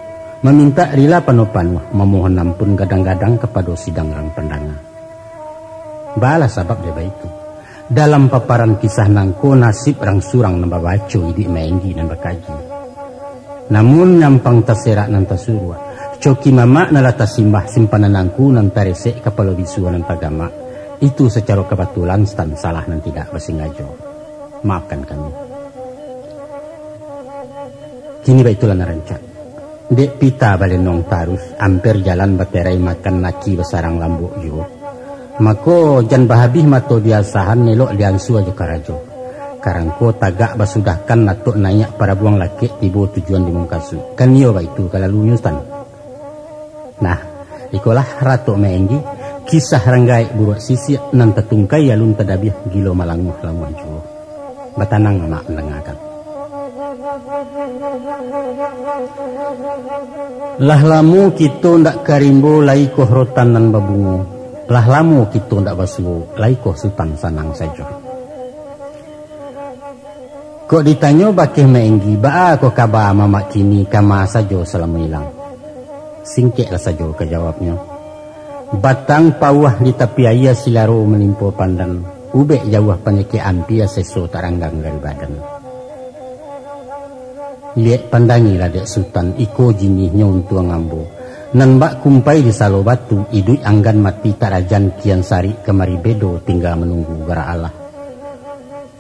Meminta rila panopan memohon ampun gadang-gadang kepada sidang rang pendanga. Balas sebab dia itu. Dalam paparan kisah nangko nasib rang surang nambah baco idi Maenggi dan bakaji. Namun nyampang terserak nan tersuruh. Coki mama nalata simbah simpanan nangku nan taresek kapalo bisuan nan tagama. Itu secara kebetulan Stan salah nan tidak bersengaja. Maafkan kami. Kini baitulah narancak. Dek pita balenong tarus, hampir jalan baterai makan naki besarang lambuk jo. Mako jan bahabih mato diasahan nelok diansu aja karajo. Karangko tagak basudahkan natuk nayak para buang laki tibo tujuan di mungkasu. Kan iyo baitu kalalunya Stan. Nah, ikolah Ratok Maenggi, kisah ranggai buruak sisi nan tetungkai alun tadabiah gilo malanguh lamuan juo. Batanang mak mendengarkan. Lah lamu kita ndak karimbo lai koh rotan nan babungu. Lah lamu kita ndak basuo lai koh Sultan sanang saja. Kok ditanya bakeh Maenggi, baa kok kabar mamak kini kama saja selama hilang. Singkeklah saja kejawabnya. Batang pawah di tepi air silaro menimpo pandan. Ubek jauh penyakit ampia seso taranggang dari badan. Lihat pandangilah dek Sultan iko jinihnya untuk ngambo. Nan bak kumpai di salo batu idui anggan mati tarajan kian sari kemari bedo tinggal menunggu gara Allah.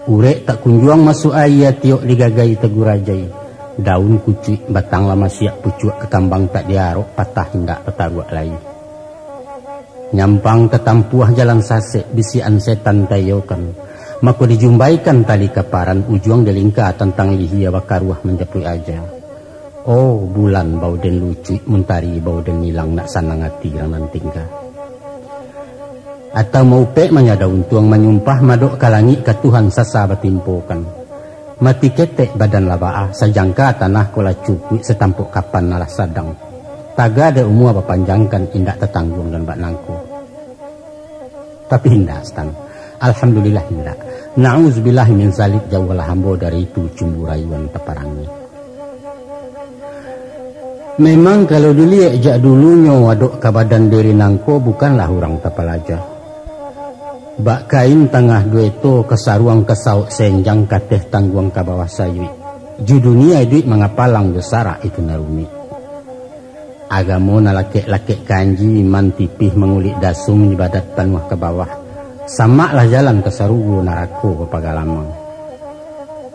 Urek tak kunjuang masuk air tiok digagai tegurajai. Daun kucui batang lama siap pucuk kekambang tak diarok patah hendak petaruak lagi. Nyampang ketampuah jalan sasek bisian setan tayokan. Maka dijumbaikan tali kaparan ujuang delingka tentang lihia bakaruah menjapui aja. Oh bulan bau den lucu mentari bau den hilang nak sanang hati ranan tinggal. Atau mau pek menyada untuang menyumpah madok kalangi ke Tuhan sasa batimpokan. Mati ketek badan labaa, sajangka tanah kola cupui setampuk kapan nalah sadang. Taga ada umur apa panjangkan indak tetanggung dan bak nangku. Tapi hindak stan. Alhamdulillah hindak. Na'udzubillah min zalik jauhlah hambo dari itu cumburayuan teparangi. Memang kalau dilihat jak dulunya waduk ke badan diri nangko bukanlah orang tapalaja. Bak kain tengah dua itu kesaruang kesauk senjang kateh tangguang ke bawah sayui. Ju dunia duit mengapalang besara itu narumi. Agamo na laki-laki kanji man tipih mengulik dasum ibadat tanuah ke bawah. Sama lah jalan ke sarugu narako ke pagalamang.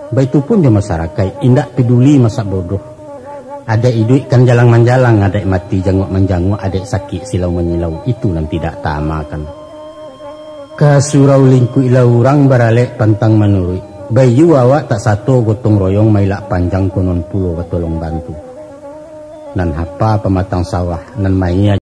Baitu pun dia masyarakat indak peduli masa bodoh. Ada iduit kan jalang menjalang, ada mati janguk menjanguk, ada sakit silau menyilau. Itu yang tidak tamakan. Kasurau lingku ilau orang baralek pantang menurui. Bayu awak tak satu gotong royong mailak panjang konon pulau betolong bantu. Nan hapa pematang sawah, nan maya